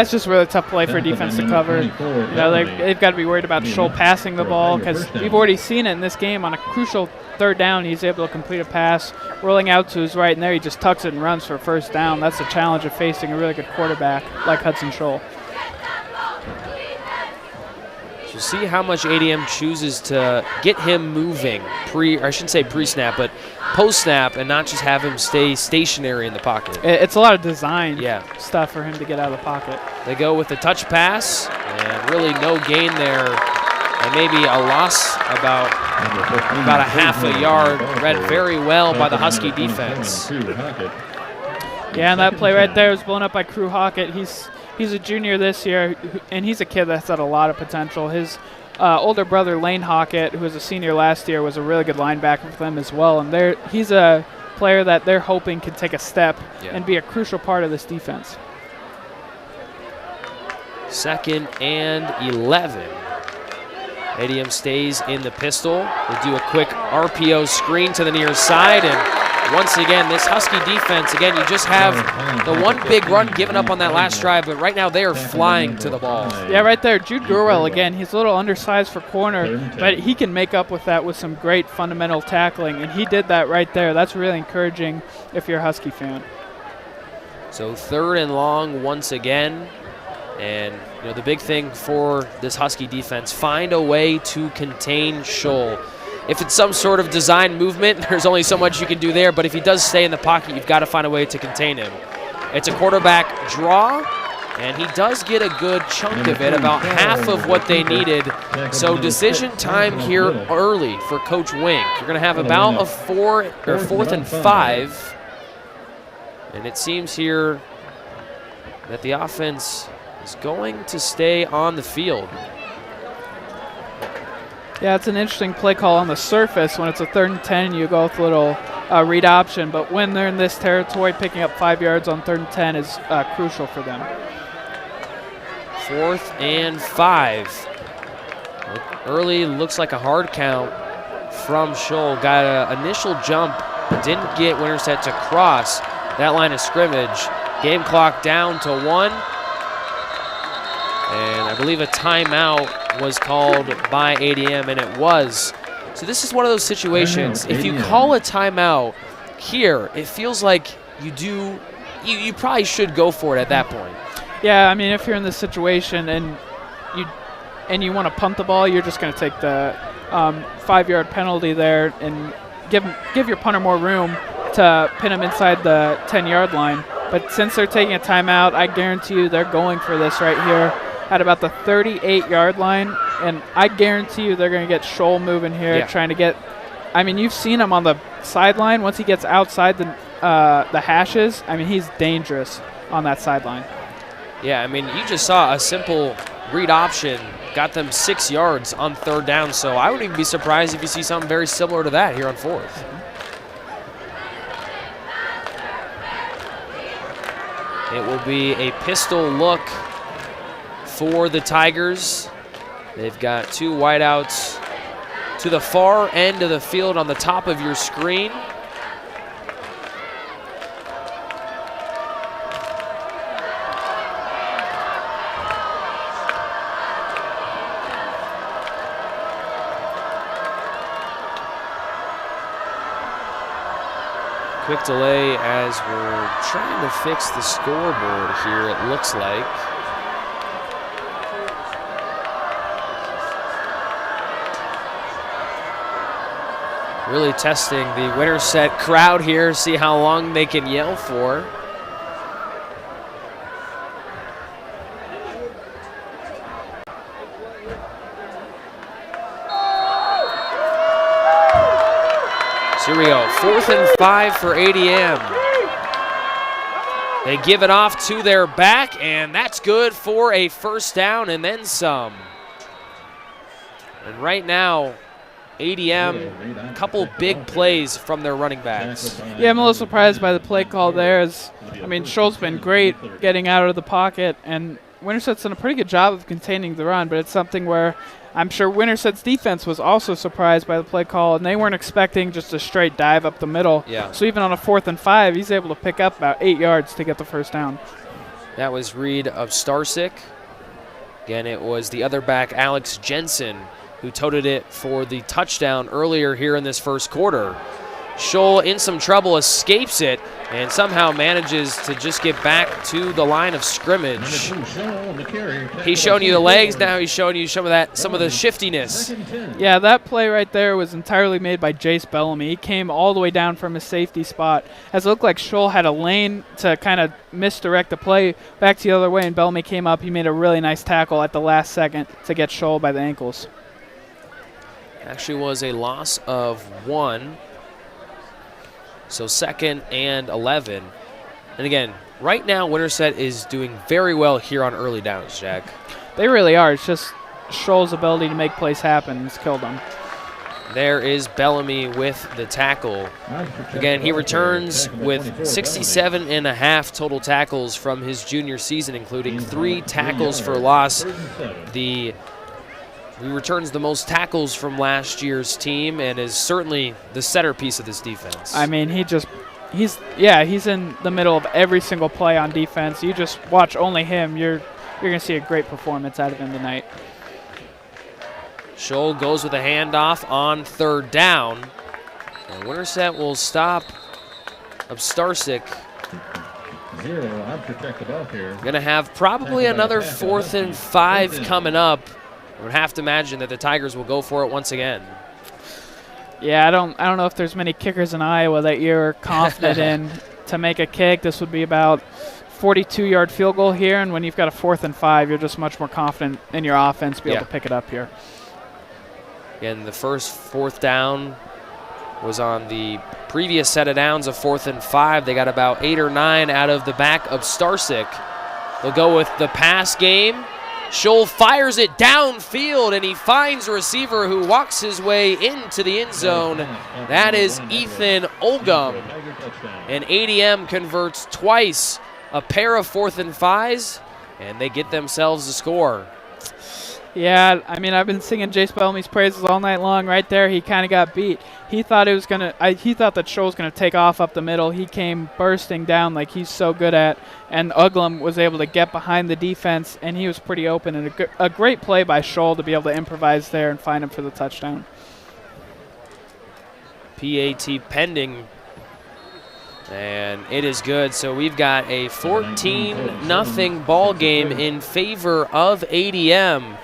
just really tough play for defense to cover. They've got to be worried about Scholl passing the ball, because we've already seen it in this game on a crucial third down. He's able to complete a pass, rolling out to his right, and there he just tucks it and runs for a first down. That's the challenge of facing a really good quarterback like Hudson Scholl. So see how much ADM chooses to get him moving I shouldn't say pre-snap, but post-snap, and not just have him stay stationary in the pocket. It's a lot of design stuff for him to get out of the pocket. They go with the touch pass, and really no gain there, and maybe a loss about a half a yard, read very well by the Husky defense. Yeah, and that play right there was blown up by Crew Hockett. He's a junior this year, and he's a kid that's had a lot of potential. His older brother, Lane Hockett, who was a senior last year, was a really good linebacker for them as well. And he's a player that they're hoping can take a step and be a crucial part of this defense. 2nd and 11. ADM stays in the pistol. They do a quick RPO screen to the near side, and once again, this Husky defense, again, you just have the one big run given up on that last drive, but right now they are flying to the ball. Yeah, right there, Jude Gurwell again. He's a little undersized for corner, but he can make up with that with some great fundamental tackling, and he did that right there. That's really encouraging if you're a Husky fan. So 3rd and long once again, and the big thing for this Husky defense, find a way to contain Scholl. If it's some sort of design movement, there's only so much you can do there, but if he does stay in the pocket, you've got to find a way to contain him. It's a quarterback draw, and he does get a good chunk of it, about half of what they needed. So decision time here early for Coach Wink. You're going to have about a 4th and 5, and it seems here that the offense is going to stay on the field. Yeah, it's an interesting play call on the surface. When it's a 3rd and 10, you go with a little read option. But when they're in this territory, picking up 5 yards on 3rd and 10 is crucial for them. 4th and 5. Early looks like a hard count from Scholl. Got an initial jump, but didn't get Winterset to cross that line of scrimmage. Game clock down to 1. And I believe a timeout was called by ADM, and it was. So this is one of those situations. If you call a timeout here, it feels like you probably should go for it at that point. Yeah, I mean, if you're in this situation and you want to punt the ball, you're just going to take the 5-yard penalty there and give your punter more room to pin them inside the 10-yard line. But since they're taking a timeout, I guarantee you they're going for this right here at about the 38-yard line. And I guarantee you they're going to get Scholl moving here, trying to get – I mean, you've seen him on the sideline. Once he gets outside the hashes, I mean, he's dangerous on that sideline. Yeah, I mean, you just saw a simple read option, got them 6 yards on 3rd down, so I wouldn't even be surprised if you see something very similar to that here on 4th. It will be a pistol look for the Tigers. They've got 2 wideouts to the far end of the field on the top of your screen. Quick delay as we're trying to fix the scoreboard here, it looks like. Really testing the Winterset crowd here, see how long they can yell for. So here we go, 4th and 5 for ADM. They give it off to their back, and that's good for a 1st down and then some. And right now, ADM, a couple big plays from their running backs. Yeah, I'm a little surprised by the play call there. I mean, Scholl's been great getting out of the pocket, and Winterset's done a pretty good job of containing the run, but it's something where I'm sure Winterset's defense was also surprised by the play call, and they weren't expecting just a straight dive up the middle. Yeah. So even on a 4th and 5, he's able to pick up about 8 yards to get the 1st down. That was Reed of Starsick. Again, it was the other back, Alex Jensen, who toted it for the touchdown earlier here in this 1st quarter. Scholl in some trouble, escapes it, and somehow manages to just get back to the line of scrimmage. He's showing you the legs, now he's showing you some of the shiftiness. Yeah, that play right there was entirely made by Jace Bellamy. He came all the way down from his safety spot, as it looked like Scholl had a lane to kind of misdirect the play back to the other way, and Bellamy came up. He made a really nice tackle at the last second to get Scholl by the ankles. Actually was a loss of 1. So 2nd and 11. And again, right now Winterset is doing very well here on early downs, Jack. They really are. It's just Scholl's ability to make plays happen has killed them. There is Bellamy with the tackle. Again, he returns with 67 and a half total tackles from his junior season, including 3 tackles for loss. He returns the most tackles from last year's team and is certainly the centerpiece of this defense. I mean, he's in the middle of every single play on defense. You just watch only him. You're going to see a great performance out of him tonight. Scholl goes with a handoff on 3rd down. And Winterset will stop Starsick. Going to have probably another 4th and 5 coming up. I would have to imagine that the Tigers will go for it once again. Yeah, I don't know if there's many kickers in Iowa that you're confident in to make a kick. This would be about 42-yard field goal here, and when you've got a 4th and 5, you're just much more confident in your offense to be able to pick it up here. Again, the first 4th down was on the previous set of downs of 4th and 5. They got about 8 or 9 out of the back of Starsick. They'll go with the pass game. Scholl fires it downfield, and he finds a receiver who walks his way into the end zone. That is Ethan Olgum. And ADM converts twice, a pair of 4th and 5s, and they get themselves a score. Yeah, I mean, I've been singing Jace Bellamy's praises all night long. Right there, he kind of got beat. He thought that Scholl was gonna take off up the middle. He came bursting down like he's so good at, and Uglum was able to get behind the defense, and he was pretty open. And a great play by Scholl to be able to improvise there and find him for the touchdown. PAT pending, and it is good. So we've got a 14-0 ball game in favor of ADM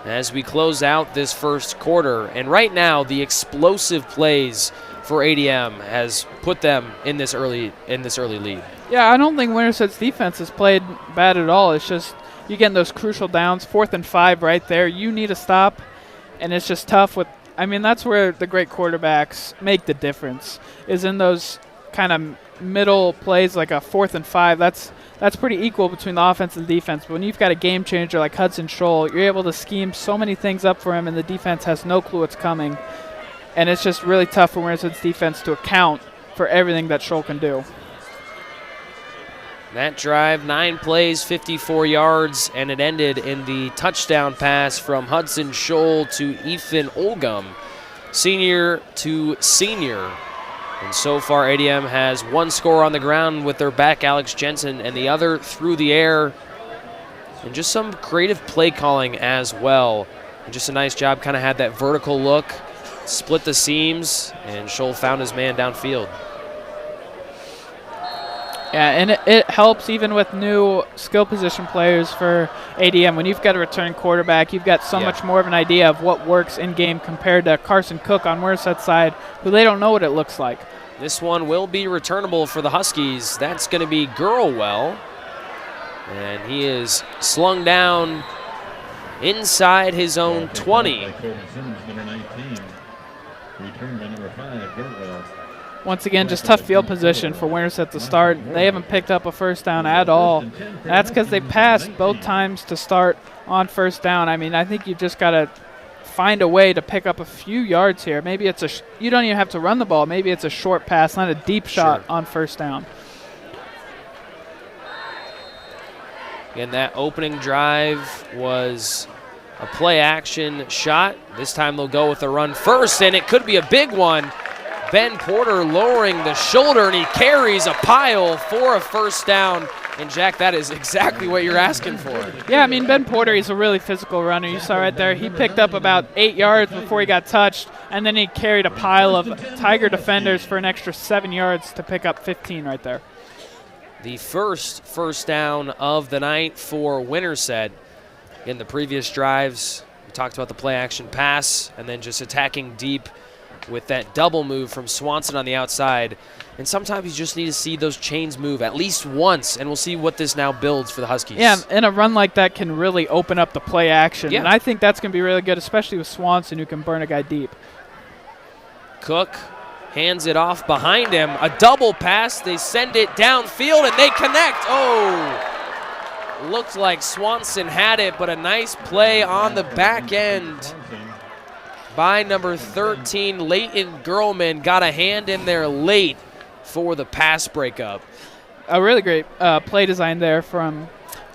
as we close out this 1st quarter. And right now, the explosive plays for ADM has put them in this early lead. Yeah, I don't think Winterset's defense has played bad at all. It's just you getting those crucial downs, 4th and 5 right there. You need a stop, and it's just tough with. I mean, that's where the great quarterbacks make the difference. Is in those kind of middle plays, like a 4th and 5. That's pretty equal between the offense and the defense. But when you've got a game changer like Hudson Scholl, you're able to scheme so many things up for him, and the defense has no clue what's coming. And it's just really tough for Winterset's defense to account for everything that Scholl can do. That drive, 9 plays, 54 yards, and it ended in the touchdown pass from Hudson Scholl to Ethan Olgum, senior to senior. And so far, ADM has 1 score on the ground with their back, Alex Jensen, and the other through the air. And just some creative play calling as well. And just a nice job, kind of had that vertical look, split the seams, and Scholl found his man downfield. Yeah, and it helps even with new skill position players for ADM. When you've got a return quarterback, you've got so much more of an idea of what works in-game compared to Carson Cook on Winterset's side, who they don't know what it looks like. This one will be returnable for the Huskies. That's going to be Gurlwell. And he is slung down inside his own 20. Once again, just tough field position for Winterset to start. They haven't picked up a first down at all. That's because they passed both times to start on first down. I mean, I think you just got to find a way to pick up a few yards here. Maybe it's you don't even have to run the ball. Maybe it's a short pass, not a deep shot on first down. And that opening drive was a play action shot. This time they'll go with the run first, and it could be a big one. Ben Porter lowering the shoulder, and he carries a pile for a first down. And, Jack, that is exactly what you're asking for. Yeah, I mean, Ben Porter, he's a really physical runner. You saw right there. He picked up about 8 yards before he got touched, and then he carried a pile of Tiger defenders for an extra 7 yards to pick up 15 right there. The first down of the night for Winterset. In the previous drives, we talked about the play-action pass and then just attacking deep with that double move from Swanson on the outside. And sometimes you just need to see those chains move at least once, and we'll see what this now builds for the Huskies. Yeah, and a run like that can really open up the play action. Yeah. And I think that's going to be really good, especially with Swanson, who can burn a guy deep. Cook hands it off behind him. A double pass. They send it downfield, and they connect. Oh! Looked like Swanson had it, but a nice play on the back end by number 13, Leighton Gurlman. Got a hand in there late for the pass breakup. A really great play design there from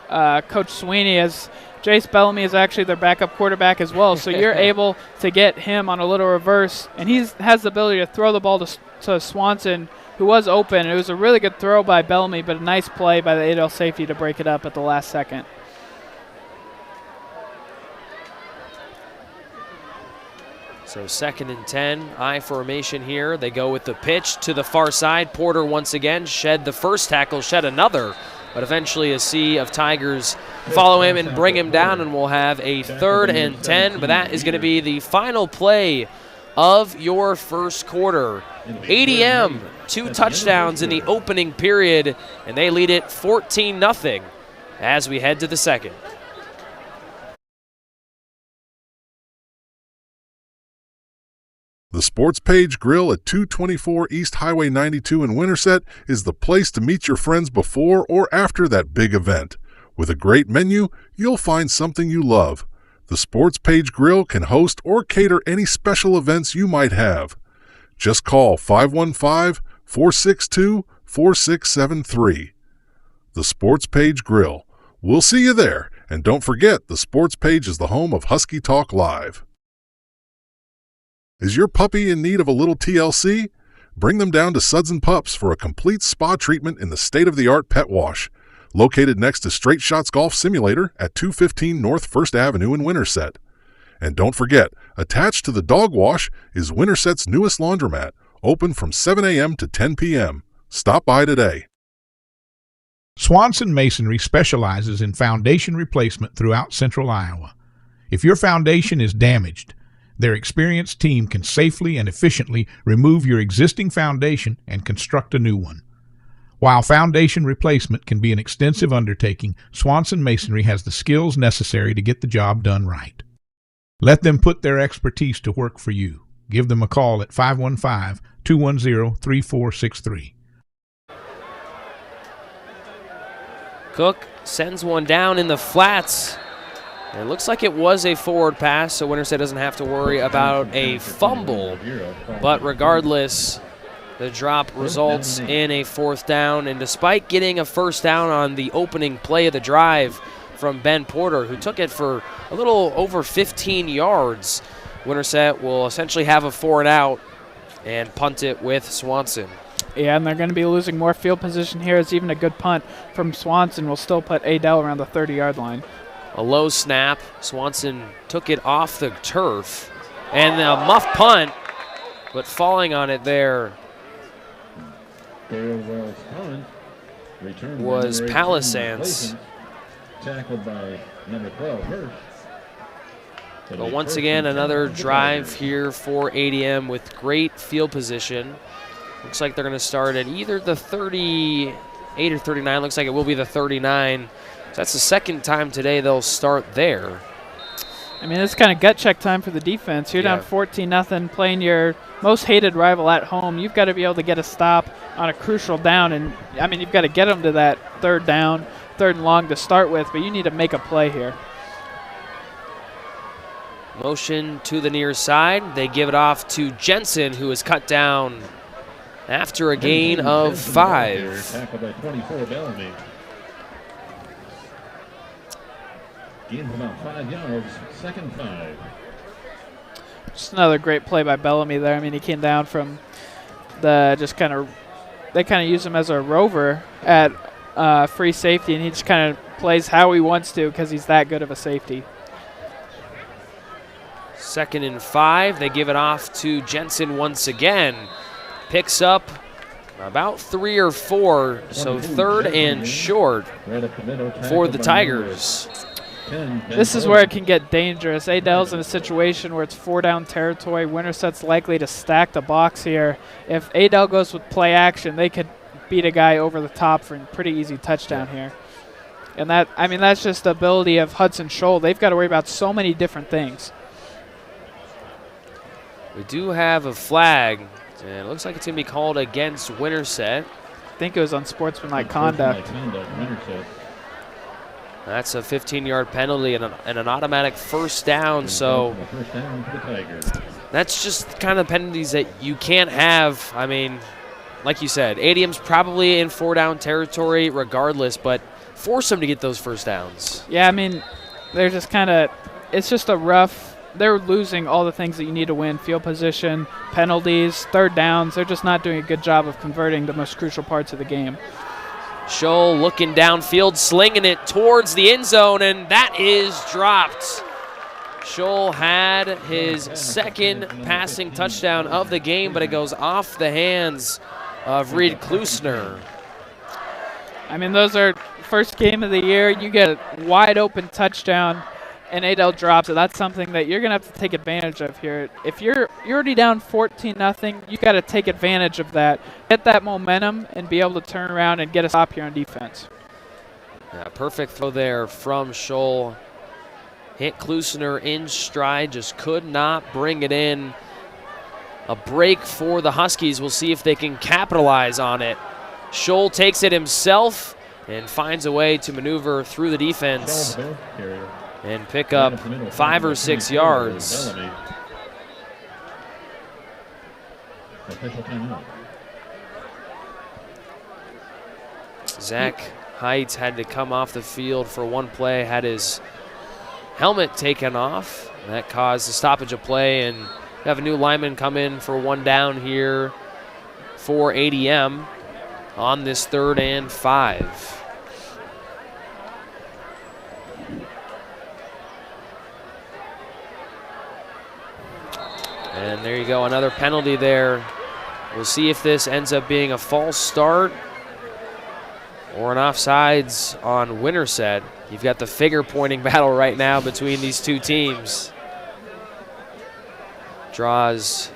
Coach Sweeney, as Jace Bellamy is actually their backup quarterback as well. So you're able to get him on a little reverse, and he has the ability to throw the ball to Swanson, who was open. It was a really good throw by Bellamy, but a nice play by the ADL safety to break it up at the last second. So 2nd and 10, I formation here. They go with the pitch to the far side. Porter once again shed the first tackle, shed another, but eventually a sea of Tigers follow him and bring him down, and we'll have a 3rd and 10, but that is going to be the final play of your first quarter. ADM, 2 touchdowns in the opening period, and they lead it 14-0 as we head to the second. The Sports Page Grill at 224 East Highway 92 in Winterset is the place to meet your friends before or after that big event. With a great menu, you'll find something you love. The Sports Page Grill can host or cater any special events you might have. Just call 515-462-4673. The Sports Page Grill. We'll see you there, and don't forget the Sports Page is the home of Husky Talk Live. Is your puppy in need of a little TLC? Bring them down to Suds and Pups for a complete spa treatment in the state-of-the-art pet wash. Located next to Straight Shots Golf Simulator at 215 North 1st Avenue in Winterset. And don't forget, attached to the dog wash is Winterset's newest laundromat, open from 7 a.m. to 10 p.m. Stop by today. Swanson Masonry specializes in foundation replacement throughout central Iowa. If your foundation is damaged, Their experienced team can safely and efficiently remove your existing foundation and construct a new one. While foundation replacement can be an extensive undertaking, Swanson Masonry has the skills necessary to get the job done right. Let them put their expertise to work for you. Give them a call at 515-210-3463. Cook sends one down in the flats. And it looks like it was a forward pass, so Winterset doesn't have to worry about a fumble. But regardless, the drop results in a 4th down. And despite getting a 1st down on the opening play of the drive from Ben Porter, who took it for a little over 15 yards, Winterset will essentially have a 4 and out and punt it with Swanson. Yeah, and they're going to be losing more field position here, as even a good punt from Swanson will still put Adel around the 30-yard line. A low snap. Swanson took it off the turf. And a muff punt, but falling on it there was Palisades. Tackled by number 12, Hirsch. But once again, another drive here for ADM with great field position. Looks like they're going to start at either the 38 or 39. Looks like it will be the 39. So that's the second time today they'll start there. I mean, it's kind of gut check time for the defense. You're down 14-0, playing your most hated rival at home. You've got to be able to get a stop on a crucial down. And, I mean, you've got to get them to that 3rd down, 3rd and long to start with, but you need to make a play here. Motion to the near side. They give it off to Jensen, who is cut down after a gain of 5. Tackled by 24, Bellamy. Gain of about 5 yards, 2nd 5. Just another great play by Bellamy there. I mean, he came down from the they kind of use him as a rover at free safety, and he just kind of plays how he wants to because he's that good of a safety. 2nd and 5. They give it off to Jensen once again. Picks up about 3 or 4, so 3rd and short for the Tigers. This is where it can get dangerous. Adel's in a situation where it's 4-down territory. Winterset's likely to stack the box here. If Adel goes with play action, they could beat a guy over the top for a pretty easy touchdown here. And that, I mean, that's just the ability of Hudson Scholl. They've got to worry about so many different things. We do have a flag, and it looks like it's going to be called against Winterset. I think it was unsportsmanlike conduct. That's a 15-yard penalty and an automatic 1st down, so that's just kind of penalties that you can't have. I mean, like you said, ADM's probably in 4-down territory regardless, but force them to get those 1st downs. Yeah, I mean, they're just kind of – it's just a rough – they're losing all the things that you need to win, field position, penalties, 3rd downs. They're just not doing a good job of converting the most crucial parts of the game. Scholl looking downfield, slinging it towards the end zone, and that is dropped. Scholl had his 2nd passing touchdown of the game, but it goes off the hands of Reed Klusner. I mean, those are first game of the year. You get a wide open touchdown, and Adel drops it. That's something that you're going to have to take advantage of here. If you're already down 14-0, you got to take advantage of that. Get that momentum and be able to turn around and get a stop here on defense. Yeah, perfect throw there from Scholl. Hit Klusner in stride, just could not bring it in. A break for the Huskies. We'll see if they can capitalize on it. Scholl takes it himself and finds a way to maneuver through the defense and pick up 5 or 6 yards. Zach Heights had to come off the field for one play, had his helmet taken off. That caused the stoppage of play, and have a new lineman come in for 1 down here for ADM on this 3rd and 5. And there you go, another penalty there. We'll see if this ends up being a false start or an offsides on Winterset. You've got the finger-pointing battle right now between these two teams. draws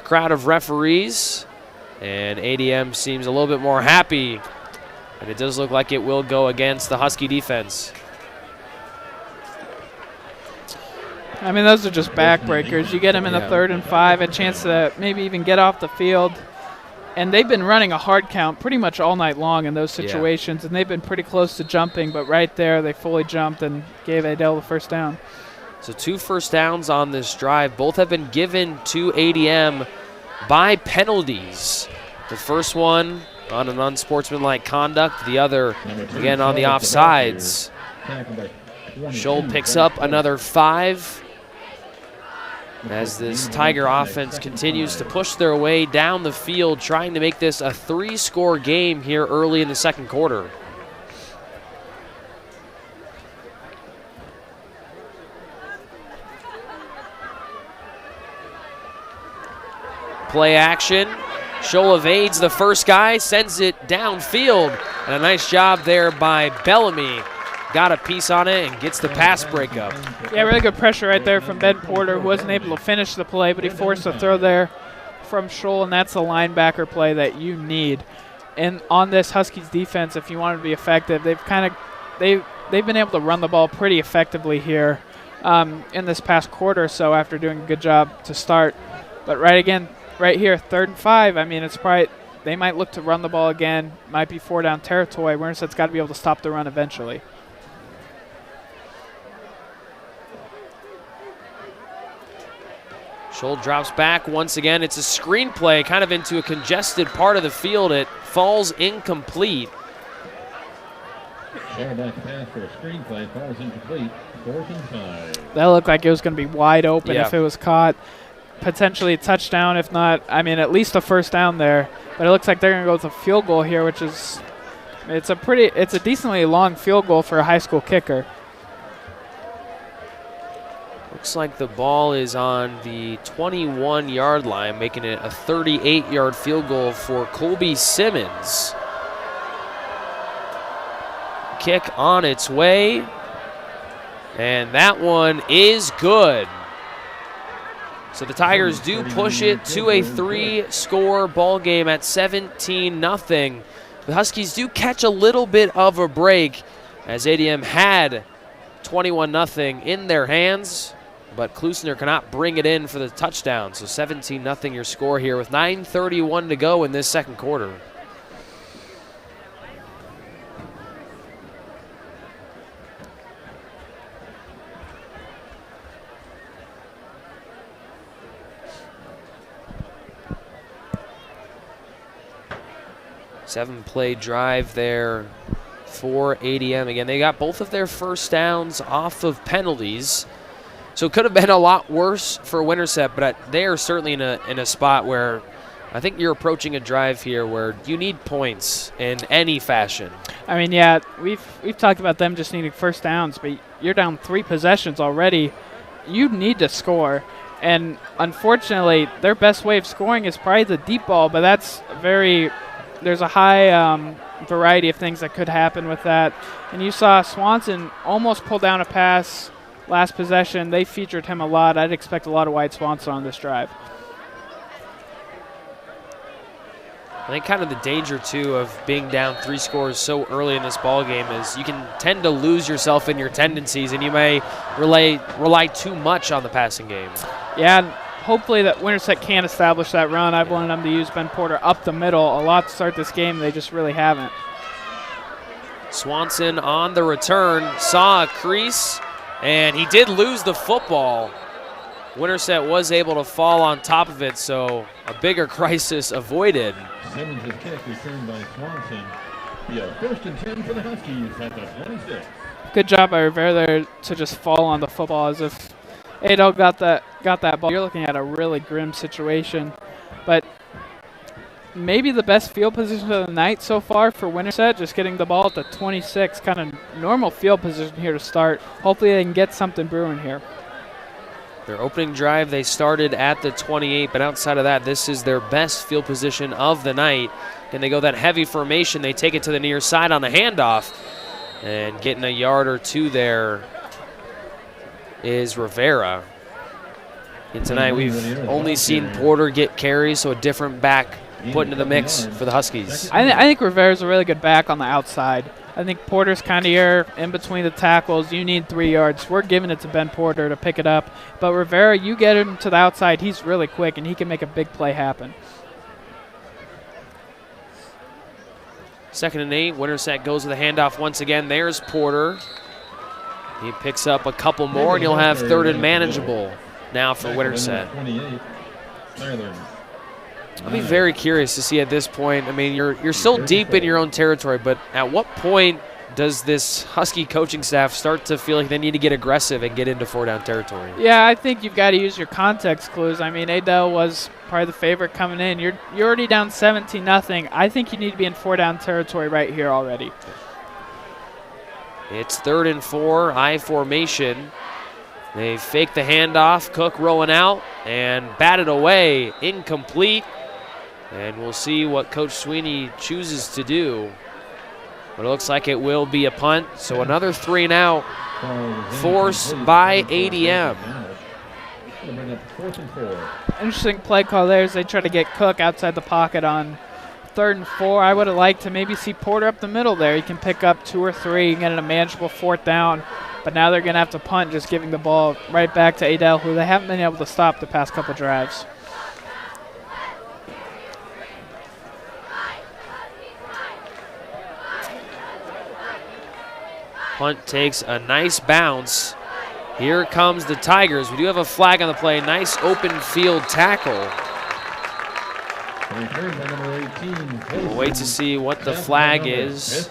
a crowd of referees, and ADM seems a little bit more happy, and it does look like it will go against the Husky defense. I mean, those are just backbreakers. You get them in the 3rd and 5, a chance to maybe even get off the field. And they've been running a hard count pretty much all night long in those situations, and they've been pretty close to jumping, but right there they fully jumped and gave Adele the first down. So 2 first downs on this drive. Both have been given to ADM by penalties. The first one on an unsportsmanlike conduct, the other, again, on the offsides. Scholl picks up another 5 as this Tiger offense continues to push their way down the field, trying to make this a 3-score game here early in the second quarter. Play action. Scholl evades the first guy, sends it downfield, and a nice job there by Bellamy. Got a piece on it and gets the pass breakup. Yeah, really good pressure right there from Ben Porter, who wasn't able to finish the play, but he forced a throw there from Scholl, and that's a linebacker play that you need. And on this Huskies defense, if you want to be effective, they've been able to run the ball pretty effectively here in this past quarter or so after doing a good job to start. But right here, 3rd and 5, I mean, it's probably they might look to run the ball again. Might be 4-down territory. Winterset's got to be able to stop the run eventually. Scholl drops back once again. It's a screen play kind of into a congested part of the field. It falls incomplete. Back pass for a screen play, falls incomplete. 4th and 5. That looked like it was going to be wide open if it was caught. Potentially a touchdown, if not, I mean, at least a first down there. But it looks like they're going to go with a field goal here, which is, it's a decently long field goal for a high school kicker. Looks like the ball is on the 21-yard line, making it a 38-yard field goal for Colby Simmons. Kick on its way, and that one is good. So the Tigers do push it to a 3-score ball game at 17-0. The Huskies do catch a little bit of a break as ADM had 21-0 in their hands, but Klusner cannot bring it in for the touchdown. So 17-0 your score here with 9:31 to go in this second quarter. Seven-play drive there for ADM. Again, they got both of their first downs off of penalties. So it could have been a lot worse for Winterset, but they are certainly in a spot where I think you're approaching a drive here where you need points in any fashion. I mean, yeah, we've talked about them just needing first downs, but you're down 3 possessions already. You need to score. And unfortunately, their best way of scoring is probably the deep ball, but there's a high variety of things that could happen with that. And you saw Swanson almost pull down a pass last possession. They featured him a lot. I'd expect a lot of White Swanson on this drive. I think kind of the danger, too, of being down 3 scores so early in this ball game is you can tend to lose yourself in your tendencies, and you may rely too much on the passing game. Yeah, and hopefully that Winterset can establish that run. I've wanted them to use Ben Porter up the middle a lot to start this game. They just really haven't. Swanson on the return, saw a crease, and he did lose the football. Winterset was able to fall on top of it, so a bigger crisis avoided. Simmons' kick returned by Swanson. Yeah, 1st and 10 for the Huskies at the 26. Good job by Rivera there to just fall on the football as if Adel got that ball. You're looking at a really grim situation, but maybe the best field position of the night so far for Winterset, just getting the ball at the 26, kind of normal field position here to start. Hopefully they can get something brewing here. Their opening drive, they started at the 28, but outside of that, this is their best field position of the night. And they go that heavy formation. They take it to the near side on the handoff, and getting a yard or two there is Rivera. And tonight we've only seen Porter get carries, so a different back put into the mix for the Huskies. I think Rivera's a really good back on the outside. I think Porter's kind of here in between the tackles. You need 3 yards. We're giving it to Ben Porter to pick it up. But Rivera, you get him to the outside, he's really quick, and he can make a big play happen. 2nd and 8. Winterset goes with the handoff once again. There's Porter. He picks up a couple more, and he'll have 3rd and manageable now for Winterset. I'll be very curious to see at this point. I mean, you're still deep in your own territory, but at what point does this Husky coaching staff start to feel like they need to get aggressive and get into 4-down territory? Yeah, I think you've got to use your context clues. I mean, Adel was probably the favorite coming in. You're already down 17-0. I think you need to be in 4-down territory right here already. It's 3rd and 4, I formation. They fake the handoff. Cook rolling out and batted away, incomplete. And we'll see what Coach Sweeney chooses to do. But it looks like it will be a punt. So another 3 and out forced by ADM. Interesting play call there as they try to get Cook outside the pocket on 3rd and 4. I would have liked to maybe see Porter up the middle there. He can pick up 2 or 3 and get a manageable 4th down. But now they're going to have to punt, just giving the ball right back to Adel, who they haven't been able to stop the past couple drives. Punt takes a nice bounce. Here comes the Tigers. We do have a flag on the play. Nice open field tackle. We'll wait to see what the flag is.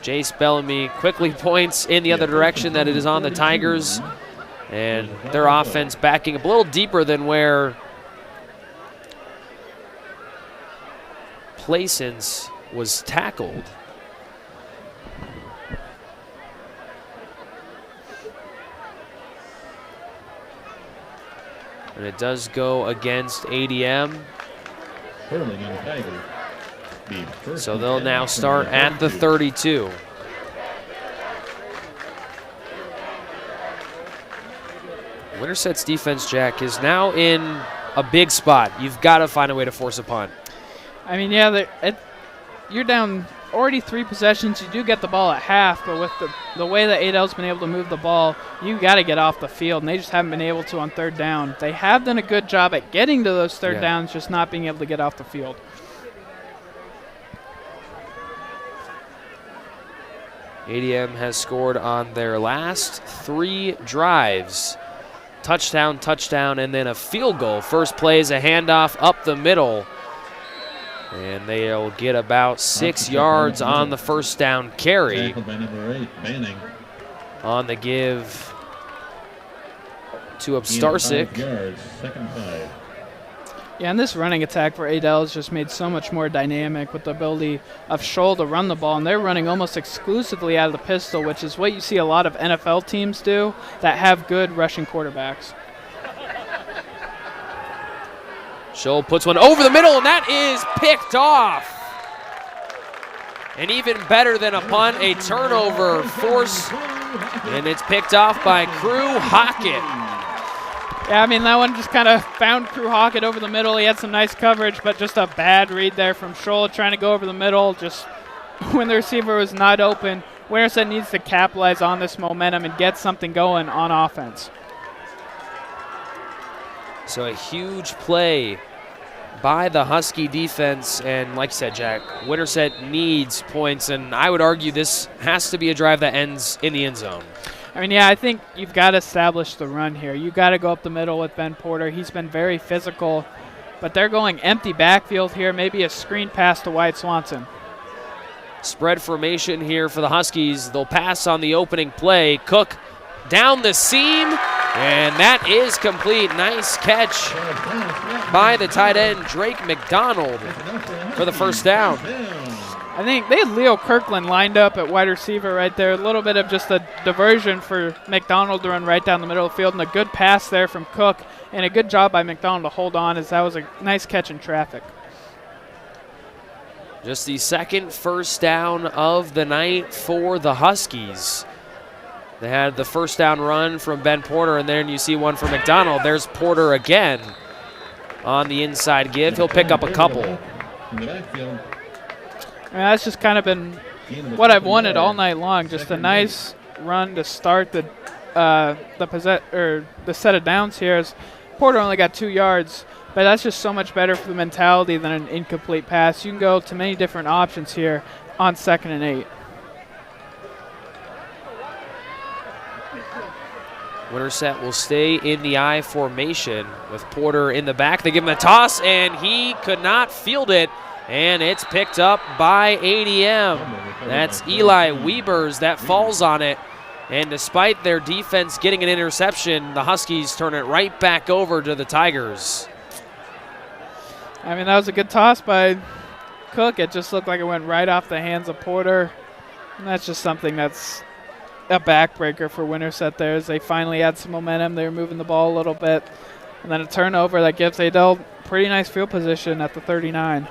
Jace Bellamy quickly points in the other direction that it is on the Tigers. And their offense backing up a little deeper than where Plaisance was tackled. And it does go against ADM. So they'll now start at the 32. Winterset's defense, Jack, is now in a big spot. You've got to find a way to force a punt. I mean, yeah, you're down already 3 possessions. You do get the ball at half, but with the way that Adel's been able to move the ball, you got to get off the field, and they just haven't been able to on 3rd down. They have done a good job at getting to those 3rd downs, just not being able to get off the field. ADM has scored on their last 3 drives. Touchdown, touchdown, and then a field goal. First play is a handoff up the middle. And they'll get about 6 yards on the 1st down carry. On the give to Upstarsic. Yeah, and this running attack for Adel has just made so much more dynamic with the ability of Scholl to run the ball, and they're running almost exclusively out of the pistol, which is what you see a lot of NFL teams do that have good rushing quarterbacks. Scholl puts one over the middle, and that is picked off. And even better than a punt, a turnover force, and it's picked off by Crew Hockett. Yeah, I mean, that one just kind of found Crew Hockett over the middle. He had some nice coverage, but just a bad read there from Scholl trying to go over the middle. Just when the receiver was not open, Winterset needs to capitalize on this momentum and get something going on offense. So a huge play by the Husky defense, and like you said, Jack, Winterset needs points, and I would argue this has to be a drive that ends in the end zone. I mean, yeah, I think you've got to establish the run here. You've got to go up the middle with Ben Porter. He's been very physical, but they're going empty backfield here, maybe a screen pass to Wyatt Swanson. Spread formation here for the Huskies. They'll pass on the opening play. Cook down the seam, and that is complete. Nice catch by the tight end, Drake McDonald, for the 1st down. I think they had Leo Kirkland lined up at wide receiver right there. A little bit of just a diversion for McDonald to run right down the middle of the field, and a good pass there from Cook, and a good job by McDonald to hold on, as that was a nice catch in traffic. Just the 2nd 1st down of the night for the Huskies. They had the first down run from Ben Porter, and then you see one from McDonald. There's Porter again on the inside give. He'll pick up a couple. And that's just kind of been what I've wanted all night long. Just a nice run to start the set of downs here. As Porter only got 2 yards, but that's just so much better for the mentality than an incomplete pass. You can go to many different options here on 2nd and 8. Winterset will stay in the I formation with Porter in the back. They give him a toss, and he could not field it, and it's picked up by ADM. That's Eli Wiebers that falls on it, and despite their defense getting an interception, the Huskies turn it right back over to the Tigers. I mean, that was a good toss by Cook. It just looked like it went right off the hands of Porter, and that's just something that's a backbreaker for Winterset there as they finally had some momentum. They were moving the ball a little bit. And then a turnover that gives Adel pretty nice field position at the 39.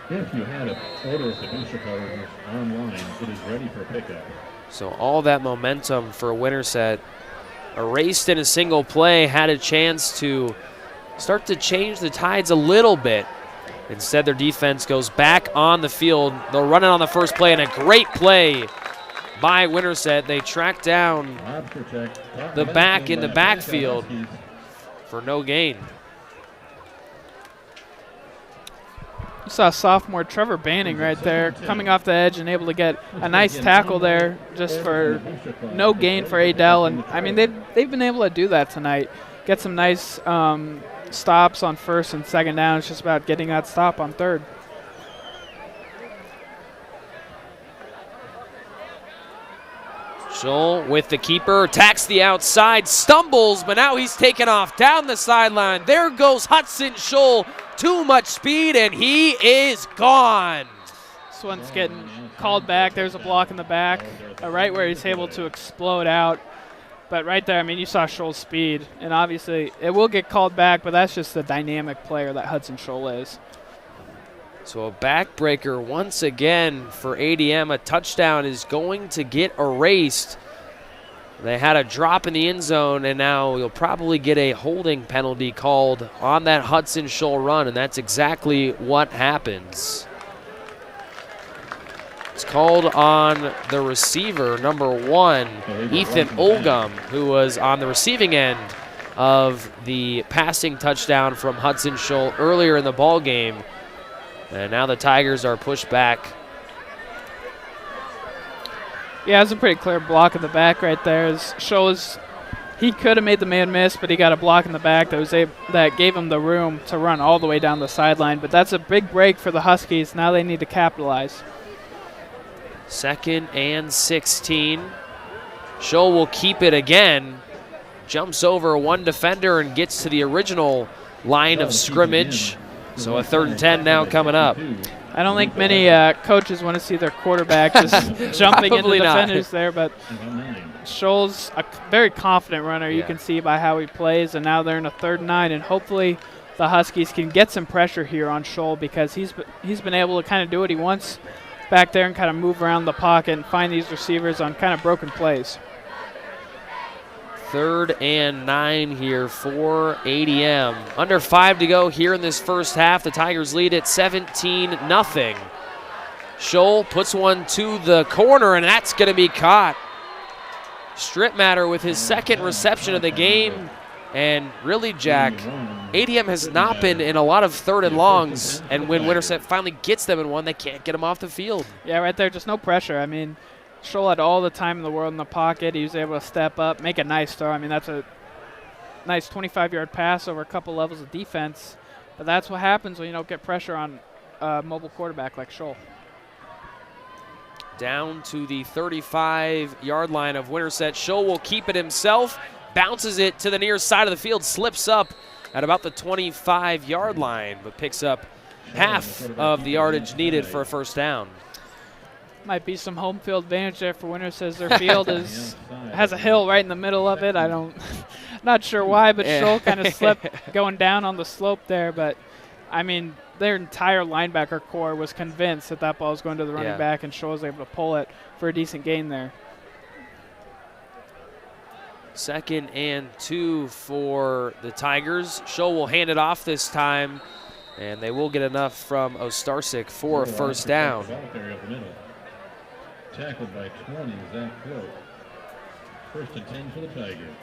If you had an order of signature cards online, it is ready for pickup. So all that momentum for Winterset erased in a single play, had a chance to start to change the tides a little bit. Instead, their defense goes back on the field. They'll run it on the first play, and a great play by Winterset. They track down the back in the backfield for no gain. You saw sophomore Trevor Banning right there coming off the edge and able to get a nice tackle there just for no gain for Adel. And, I mean, they've been able to do that tonight. Get some nice stops on 1st and 2nd down. It's just about getting that stop on 3rd. Scholl with the keeper, attacks the outside, stumbles, but now he's taken off down the sideline. There goes Hudson Scholl. Too much speed, and he is gone. This one's getting called back. There's a block in the back, right where he's able to explode out. But right there, I mean, you saw Scholl's speed, and obviously it will get called back, but that's just the dynamic player that Hudson Scholl is. So a backbreaker once again for ADM. A touchdown is going to get erased. They had a drop in the end zone, and now you'll probably get a holding penalty called on that Hudson Scholl run, and that's exactly what happens. It's called on the receiver, number 1, Ethan Olgum, who was on the receiving end of the passing touchdown from Hudson Scholl earlier in the ball game. And now the Tigers are pushed back. Yeah, it was a pretty clear block in the back right there. As shows he could have made the man miss, but he got a block in the back that gave him the room to run all the way down the sideline. But that's a big break for the Huskies. Now they need to capitalize. 2nd and 16. Scholl will keep it again. Jumps over one defender and gets to the original line of scrimmage. So a 3rd and 10 now coming up. I don't think many coaches want to see their quarterback just jumping into defenders there, but Scholl's a very confident runner. You can see by how he plays, and now they're in a 3rd and 9, and hopefully the Huskies can get some pressure here on Scholl because he's been able to kind of do what he wants back there and kind of move around the pocket and find these receivers on kind of broken plays. 3rd and 9 here for ADM. Under 5 to go here in this first half. The Tigers lead at 17-0. Scholl puts one to the corner, and that's going to be caught. Strittmatter with his 2nd reception of the game. And really, Jack, ADM has not been in a lot of 3rd and longs, and when Winterset finally gets them in one, they can't get them off the field. Yeah, right there, just no pressure. I mean, Scholl had all the time in the world in the pocket. He was able to step up, make a nice throw. I mean, that's a nice 25-yard pass over a couple levels of defense. But that's what happens when you don't get pressure on a mobile quarterback like Scholl. Down to the 35-yard line of Winterset. Scholl will keep it himself, bounces it to the near side of the field, slips up at about the 25-yard line, but picks up half of the yardage needed for a 1st down. Might be some home field advantage there for Winterset. Their field has a hill right in the middle of it. Not sure why, but Scholl kind of slipped going down on the slope there. But, I mean, their entire linebacker core was convinced that ball was going to the running back, and Scholl was able to pull it for a decent gain there. 2nd and 2 for the Tigers. Scholl will hand it off this time, and they will get enough from Ostarsik for a first down. Tackled by 20, Zach Float. 1st and 10 for the Tigers.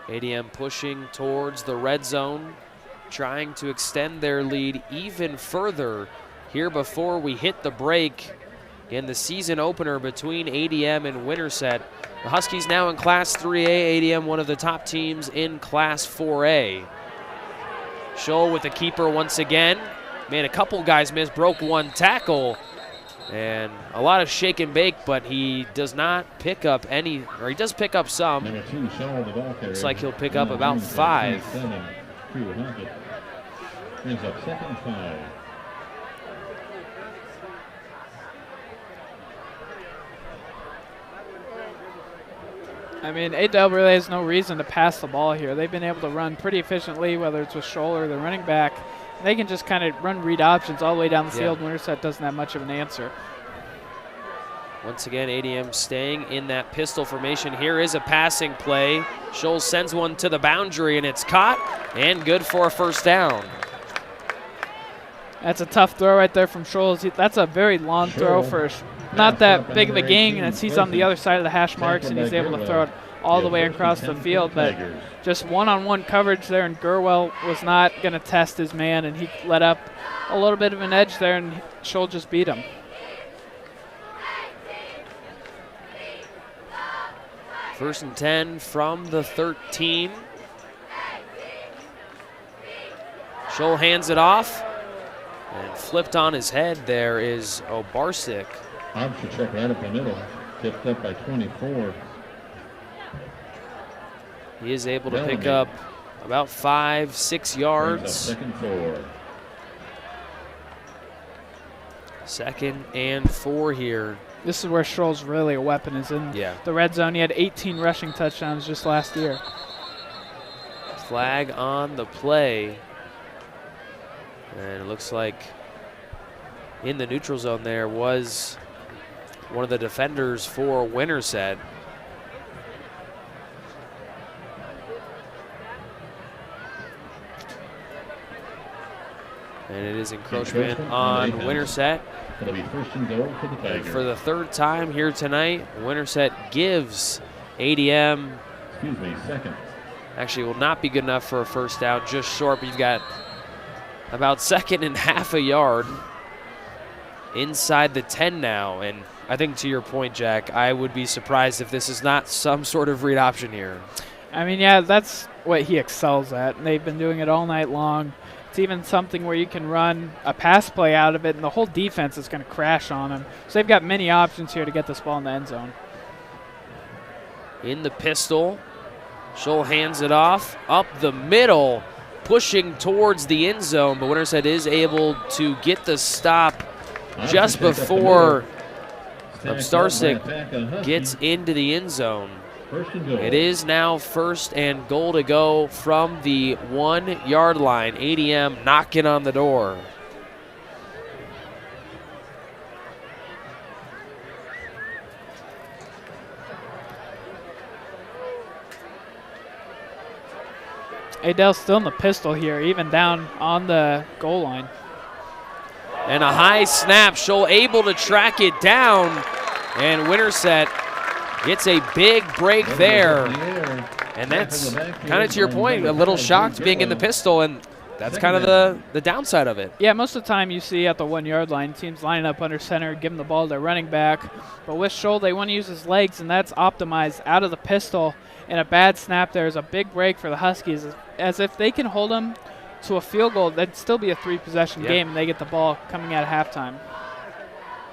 ADM pushing towards the red zone, trying to extend their lead even further here before we hit the break in the season opener between ADM and Winterset. The Huskies now in Class 3A, ADM one of the top teams in Class 4A. Scholl with the keeper once again. Man, a couple guys missed, broke one tackle, and a lot of shake and bake, but he does not pick up any, or he does pick up some. Number 2, Scholl, the ball carrier. Looks like he'll pick up about 5. Brings up 2nd and 5. I mean, ADL really has no reason to pass the ball here. They've been able to run pretty efficiently, whether it's with Scholl or the running back. They can just kind of run read options all the way down the field. Winterset doesn't have much of an answer. Once again, ADM staying in that pistol formation. Here is a passing play. Scholl sends one to the boundary, and it's caught and good for a first down. That's a tough throw right there from Scholl. That's a very long throw for not that big of a gain, and he's on the other side of the hash marks, and he's able to throw it all the way across the field. But just one-on-one coverage there, and Gurwell was not going to test his man, and he let up a little bit of an edge there, and Scholl just beat him. First and 10 from the 13. Scholl hands it off, and flipped on his head there is Ostarsik. Armstrong check right up the middle, tipped up by 24. He is able to pick up about 5-6 yards. 2nd and 4. 2nd and 4 here. This is where Scholl's really a weapon, is in the red zone. He had 18 rushing touchdowns just last year. Flag on the play. And it looks like in the neutral zone there was one of the defenders for Winterset. And it is encroachment on Winterset. It'll be 1st and goal for the Tigers. For the 3rd time here tonight, Winterset gives ADM. 2nd. Actually, will not be good enough for a first down, just short. But you've got about 2nd and half a yard inside the 10 now. And I think to your point, Jack, I would be surprised if this is not some sort of read option here. I mean, yeah, that's what he excels at, and they've been doing it all night long. It's even something where you can run a pass play out of it, and the whole defense is going to crash on him. So they've got many options here to get this ball in the end zone. In the pistol, Scholl hands it off, up the middle, pushing towards the end zone, but Winterset is able to get the stop just before Ostarsik gets into the end zone. It is now 1st and goal to go from the 1 yard line. ADM knocking on the door. Adele's still in the pistol here, even down on the goal line. And a high snap. Scholl able to track it down, and Winterset gets a big break there. And that's kind of to your point, a little shocked being in the pistol, and that's kind of the downside of it. Yeah, most of the time you see at the 1 yard line, teams lining up under center, giving the ball to their running back. But with Scholl, they want to use his legs, and that's optimized out of the pistol. And a bad snap there is a big break for the Huskies, as if they can hold them to a field goal, that'd still be a 3-possession game, and they get the ball coming out of halftime.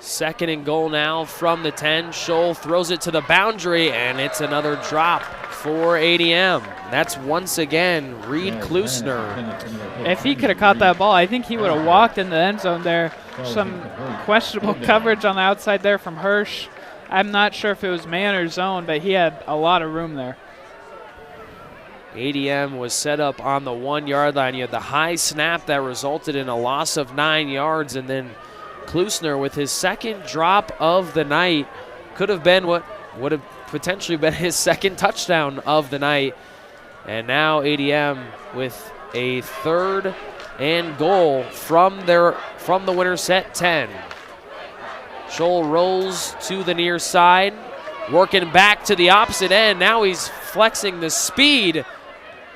2nd and goal now from the 10. Scholl throws it to the boundary, and it's another drop for ADM. That's once again Reed Klusner. If he could have caught that ball, I think he would have walked in the end zone there. Some questionable coverage on the outside there from Hirsch. I'm not sure if it was man or zone, but he had a lot of room there. ADM was set up on the 1 yard line. You had the high snap that resulted in a loss of 9 yards, and then Klusner with his second drop of the night. Could have been what would have potentially been his second touchdown of the night. And now ADM with a 3rd and goal from the Winterset 10. Scholl rolls to the near side, working back to the opposite end. Now he's flexing the speed,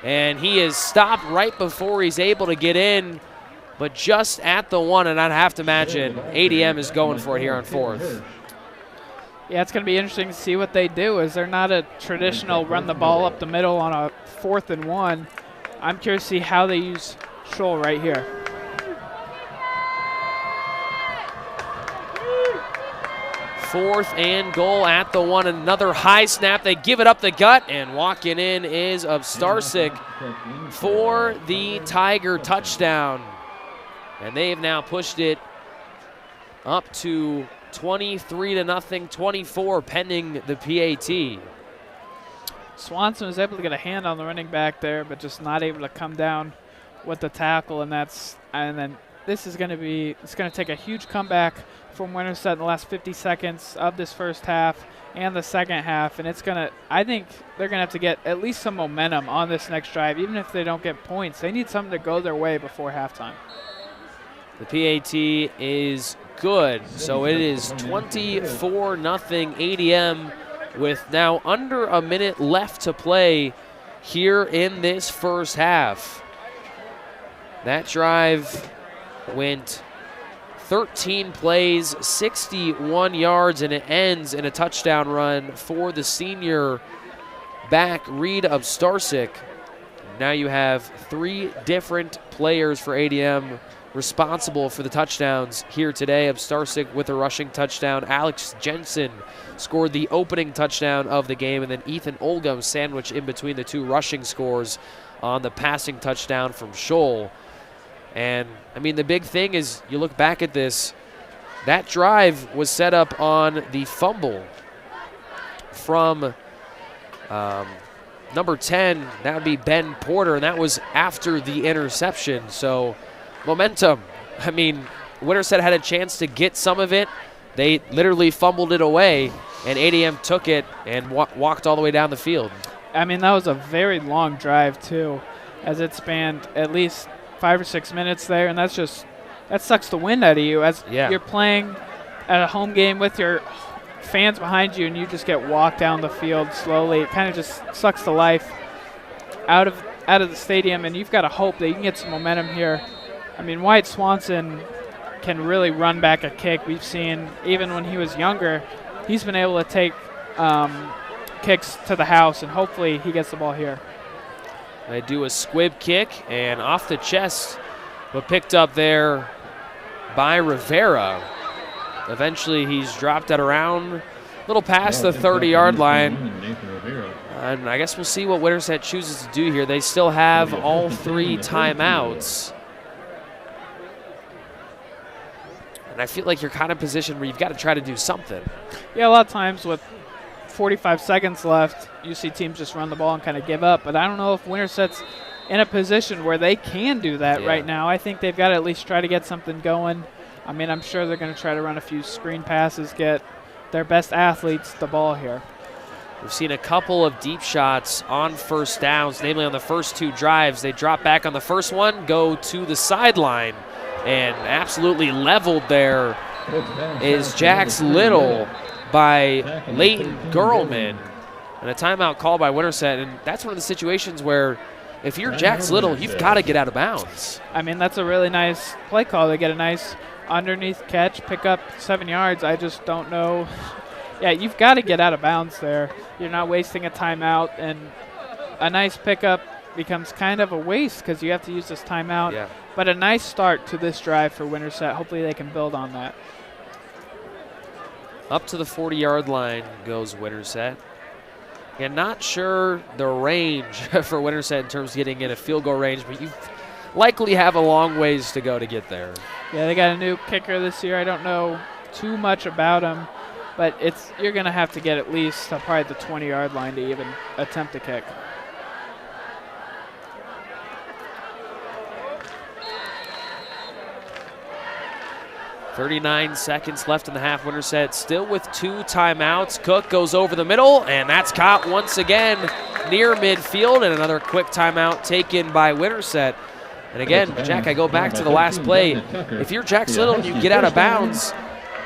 and he is stopped right before he's able to get in, but just at the 1, and I'd have to imagine ADM is going for it here on 4th. Yeah, it's going to be interesting to see what they do, as they're not a traditional run the ball up the middle on a 4th and 1. I'm curious to see how they use Scholl right here. Fourth and goal at the 1. Another high snap. They give it up the gut, and walking in is Obstarsik for the Tiger touchdown. And they've now pushed it up to 23-0, 24 pending the PAT. Swanson was able to get a hand on the running back there, but just not able to come down with the tackle, and then this is going to be, it's going to take a huge comeback from Winterset in the last 50 seconds of this first half and the second half, and it's going to, I think they're going to have to get at least some momentum on this next drive. Even if they don't get points, they need something to go their way before halftime. The PAT is good, so it is 24-0 ADM with now under a minute left to play here in this first half. That drive went 13 plays, 61 yards, and it ends in a touchdown run for the senior back, Reed Obstarsik. Now you have 3 different players for ADM responsible for the touchdowns here today. Obstarsik with a rushing touchdown. Alex Jensen scored the opening touchdown of the game, and then Ethan Olgum sandwiched in between the 2 rushing scores on the passing touchdown from Scholl. And, I mean, the big thing is you look back at this, that drive was set up on the fumble from number 10. That would be Ben Porter, and that was after the interception. So, momentum. I mean, Winterset had a chance to get some of it. They literally fumbled it away, and ADM took it and walked all the way down the field. I mean, that was a very long drive, too, as it spanned at least 5 or 6 minutes there, and that sucks the wind out of you as you're playing at a home game with your fans behind you, and you just get walked down the field slowly. It kind of just sucks the life out of the stadium, and you've got to hope that you can get some momentum here. I mean, Wyatt Swanson can really run back a kick. We've seen, even when he was younger, he's been able to take kicks to the house, and hopefully he gets the ball here. They do a squib kick, and off the chest, but picked up there by Rivera. Eventually, he's dropped at around a little past the 30-yard line. And I guess we'll see what Winterset chooses to do here. They still have all 3 timeouts. And I feel like you're kind of positioned where you've got to try to do something. Yeah, a lot of times with 45 seconds left, you see teams just run the ball and kind of give up. But I don't know if Winterset's in a position where they can do that right now. I think they've got to at least try to get something going. I mean, I'm sure they're going to try to run a few screen passes, get their best athletes the ball here. We've seen a couple of deep shots on first downs, namely on the first 2 drives. They drop back on the first one, go to the sideline, and absolutely leveled there is Jax Little by Leighton Gurlman. And a timeout called by Winterset, and that's one of the situations where if you're Jax Little, you've got to get out of bounds. I mean, that's a really nice play call. They get a nice underneath catch, pick up 7 yards. I just don't know. Yeah, you've got to get out of bounds there. You're not wasting a timeout, and a nice pickup becomes kind of a waste because you have to use this timeout. Yeah. But a nice start to this drive for Winterset. Hopefully they can build on that. Up to the 40-yard line goes Winterset. And not sure the range for Winterset in terms of getting in a field goal range, but you likely have a long ways to go to get there. Yeah, they got a new kicker this year. I don't know too much about him, but you're going to have to get at least probably the 20-yard line to even attempt a kick. 39 seconds left in the half. Winterset still with 2 timeouts. Cook goes over the middle, and that's caught once again near midfield, and another quick timeout taken by Winterset. And again, Jack, I go back to the last play. If you're Jack Slittle and you get out of bounds,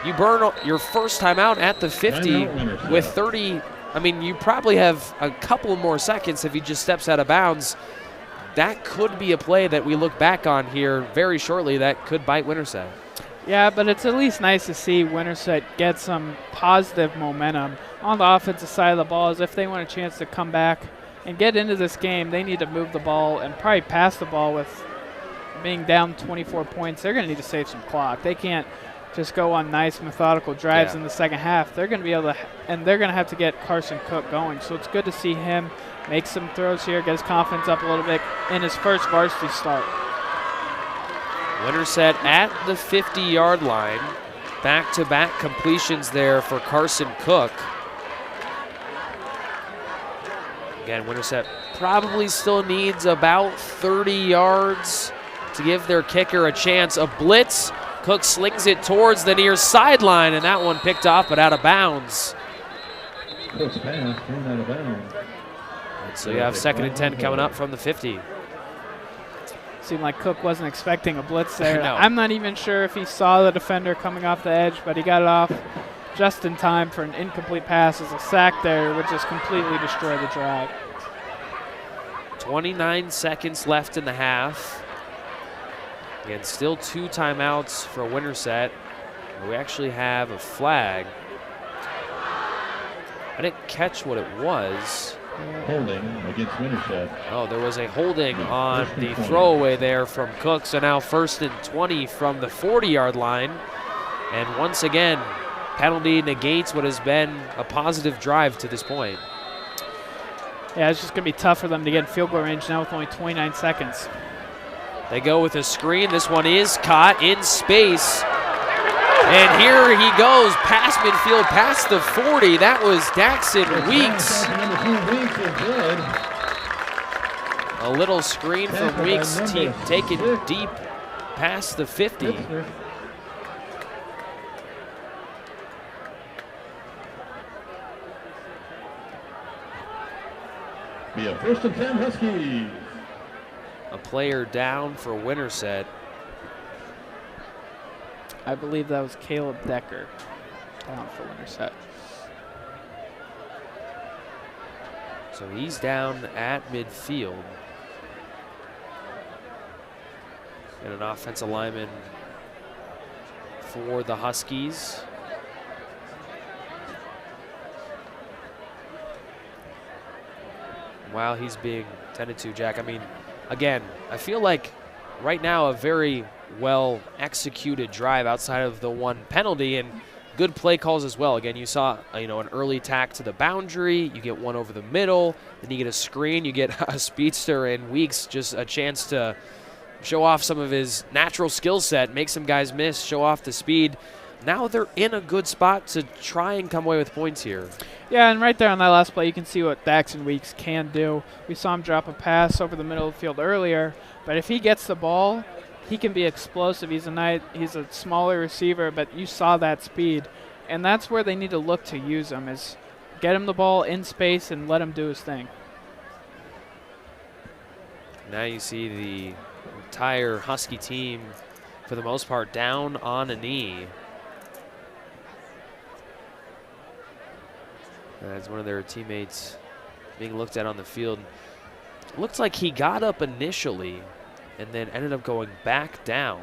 you burn your first timeout at the 50 with 30. I mean, you probably have a couple more seconds if he just steps out of bounds. That could be a play that we look back on here very shortly that could bite Winterset. Yeah, but it's at least nice to see Winterset get some positive momentum on the offensive side of the ball, as if they want a chance to come back and get into this game. They need to move the ball and probably pass the ball. With being down 24 points, they're going to need to save some clock. They can't just go on nice methodical drives in the second half. They're going to be able to, and they're going to have to get Carson Cook going. So it's good to see him make some throws here, get his confidence up a little bit in his first varsity start. Winterset at the 50-yard line. Back-to-back completions there for Carson Cook. Again, Winterset probably still needs about 30 yards to give their kicker a chance. A blitz. Cook slings it towards the near sideline, and that one picked off but out of bounds. Cook's pass thrown out of bounds. And so you have 2nd and 10 coming up from the 50. Seemed like Cook wasn't expecting a blitz there. No. I'm not even sure if he saw the defender coming off the edge, but he got it off just in time for an incomplete pass, as a sack there would just completely destroy the drive. 29 seconds left in the half. Again, still 2 timeouts for Winterset. We actually have a flag. I didn't catch what it was. Holding against Winterset. Oh, there was a holding on the throwaway there from Cook. So now 1st and 20 from the 40-yard line. And once again, penalty negates what has been a positive drive to this point. Yeah, it's just going to be tough for them to get in field goal range now with only 29 seconds. They go with a screen. This one is caught in space. And here he goes, past midfield, past the 40. That was Daxon Weeks. A little screen from Weeks, taken deep past the 50. Be a 1st and 10 Huskies. A player down for Winterset. I believe that was Caleb Decker down for Winterset. So he's down at midfield. And an offensive lineman for the Huskies. While he's being tended to, Jack, I mean, again, I feel like right now a very well executed drive outside of the one penalty, and good play calls as well. Again, you saw an early tack to the boundary, you get one over the middle, then you get a screen, you get a speedster, and Weeks just a chance to show off some of his natural skill set, make some guys miss, show off the speed. Now they're in a good spot to try and come away with points here. Yeah, and right there on that last play, you can see what Daxon Weeks can do. We saw him drop a pass over the middle of the field earlier, but if he gets the ball, he can be explosive. He's a smaller receiver, but you saw that speed. And that's where they need to look to use him, is get him the ball in space and let him do his thing. Now you see the entire Husky team, for the most part, down on a knee. As one of their teammates being looked at on the field. It looks like he got up initially and then ended up going back down.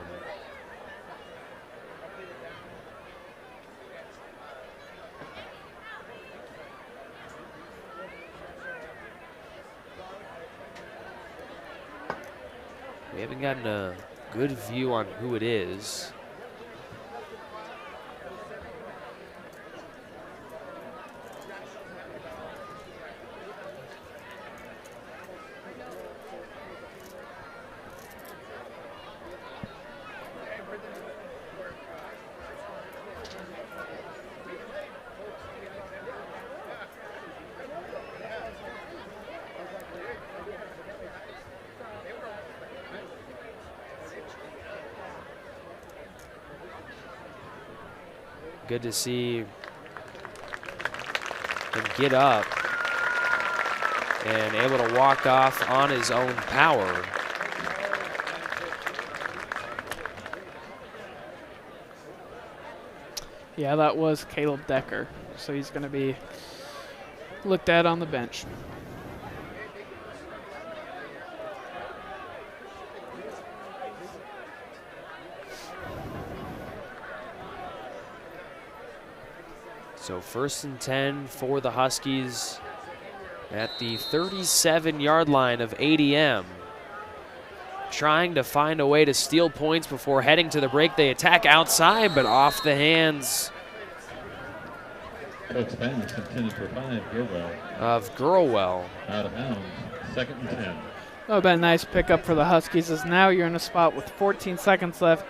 We haven't gotten a good view on who it is. good to see him get up and able to walk off on his own power. Yeah, that was Caleb Decker, so he's going to be looked at on the bench. So 1st and 10 for the Huskies at the 37-yard line of ADM. Trying to find a way to steal points before heading to the break. They attack outside, but off the hands Coach Fenn intended for 5, Gilwell. Of Gurwell. Out of bounds, 2nd and 10. That would have been a nice pickup for the Huskies, as now you're in a spot with 14 seconds left.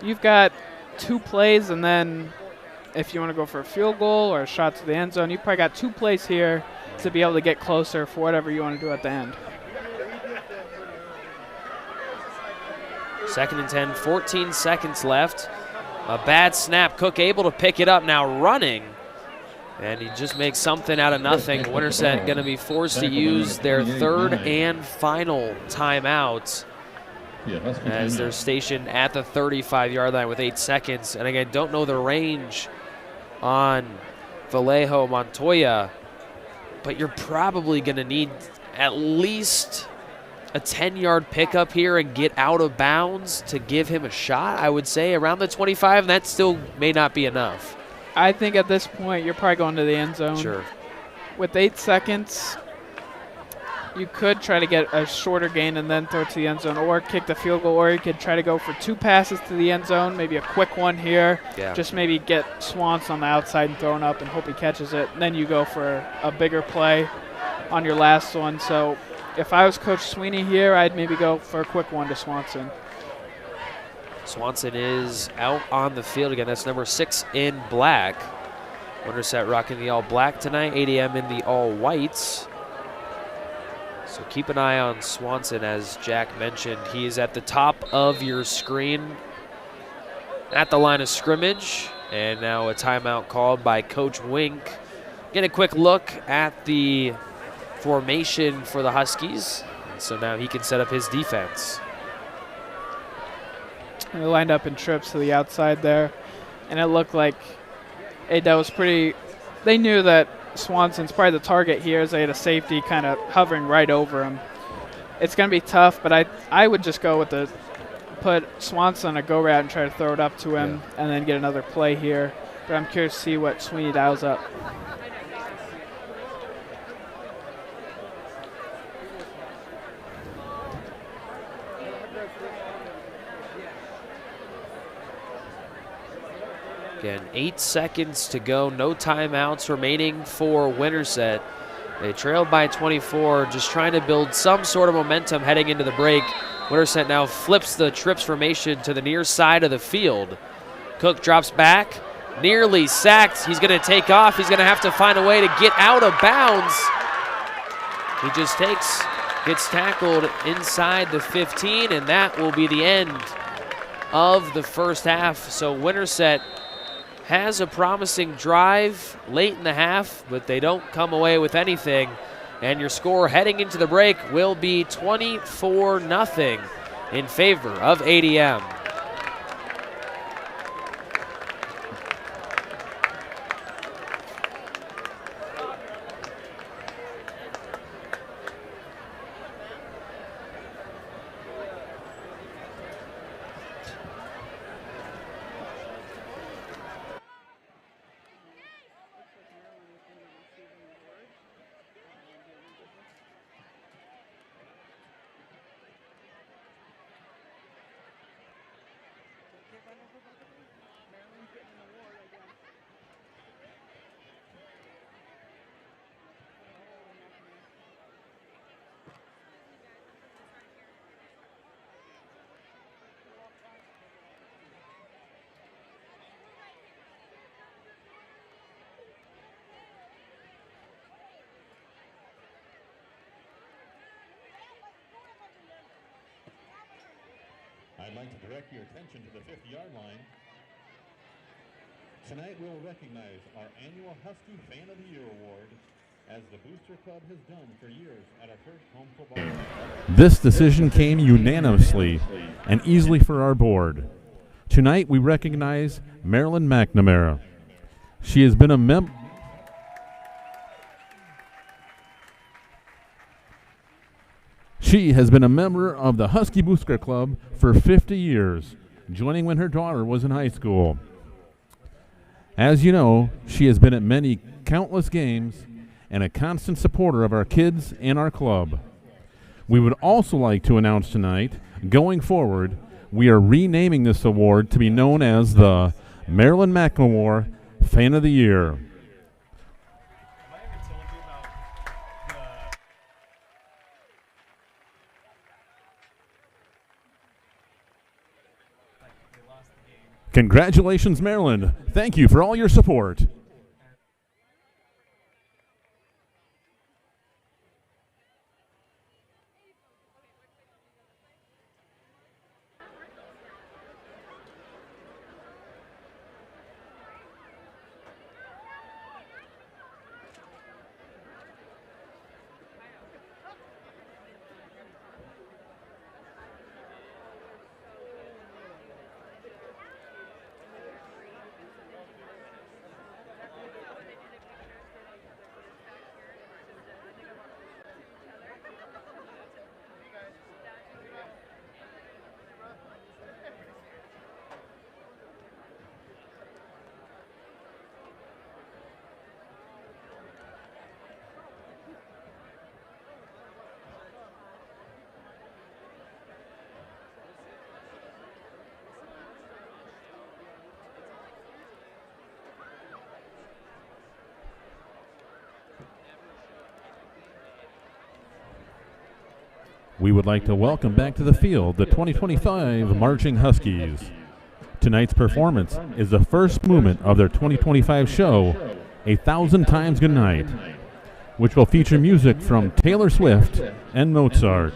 You've got 2 plays, and then if you want to go for a field goal or a shot to the end zone, you probably got 2 plays here to be able to get closer for whatever you want to do at the end. 2nd and 10, 14 seconds left. A bad snap. Cook able to pick it up now running. And he just makes something out of nothing. Winterset going to be forced to use their 3rd and final timeout as they're stationed at the 35-yard line with 8 seconds. And again, don't know the range on Vallejo Montoya, but you're probably going to need at least a 10-yard pickup here and get out of bounds to give him a shot, I would say, around the 25, and that still may not be enough. I think at this point you're probably going to the end zone. Sure. With 8 seconds, you could try to get a shorter gain and then throw it to the end zone, or kick the field goal, or you could try to go for 2 passes to the end zone, maybe a quick one here. Yeah. Just maybe get Swanson on the outside and throw it up and hope he catches it. And then you go for a bigger play on your last one. So if I was Coach Sweeney here, I'd maybe go for a quick one to Swanson. Swanson is out on the field again. That's number 6 in black. Winterset rocking the all black tonight. ADM in the all whites. So keep an eye on Swanson, as Jack mentioned. He is at the top of your screen at the line of scrimmage. And now a timeout called by Coach Wink. Get a quick look at the formation for the Huskies. And so now he can set up his defense. And they lined up in trips to the outside there, and it looked like that was pretty. They knew that Swanson's probably the target here, as they had a safety kind of hovering right over him. It's going to be tough, but I would just go with put Swanson on a go route and try to throw it up to him, and then get another play here. But I'm curious to see what Sweeney dials up. Again, 8 seconds to go, no timeouts remaining for Winterset. They trailed by 24, just trying to build some sort of momentum heading into the break. Winterset now flips the trips formation to the near side of the field. Cook drops back, nearly sacked. He's going to take off. He's going to have to find a way to get out of bounds. He just gets tackled inside the 15, and that will be the end of the first half. So Winterset has a promising drive late in the half, but they don't come away with anything. And your score heading into the break will be 24-0 in favor of ADM. I'd like to direct your attention to the 50-yard line. Tonight we will recognize our annual Husky Fan of the Year Award, as the Booster Club has done for years at our first home football game. This decision came unanimously and easily for our board. Tonight we recognize Marilyn McNamara. She has been a member of the Husky Booster Club for 50 years, joining when her daughter was in high school. As you know, she has been at many countless games and a constant supporter of our kids and our club. We would also like to announce tonight, going forward, we are renaming this award to be known as the Marilyn McNamara Fan of the Year. Congratulations, Maryland. Thank you for all your support. We would like to welcome back to the field the 2025 Marching Huskies. Tonight's performance is the first movement of their 2025 show, 1,000 Times Goodnight, which will feature music from Taylor Swift and Mozart.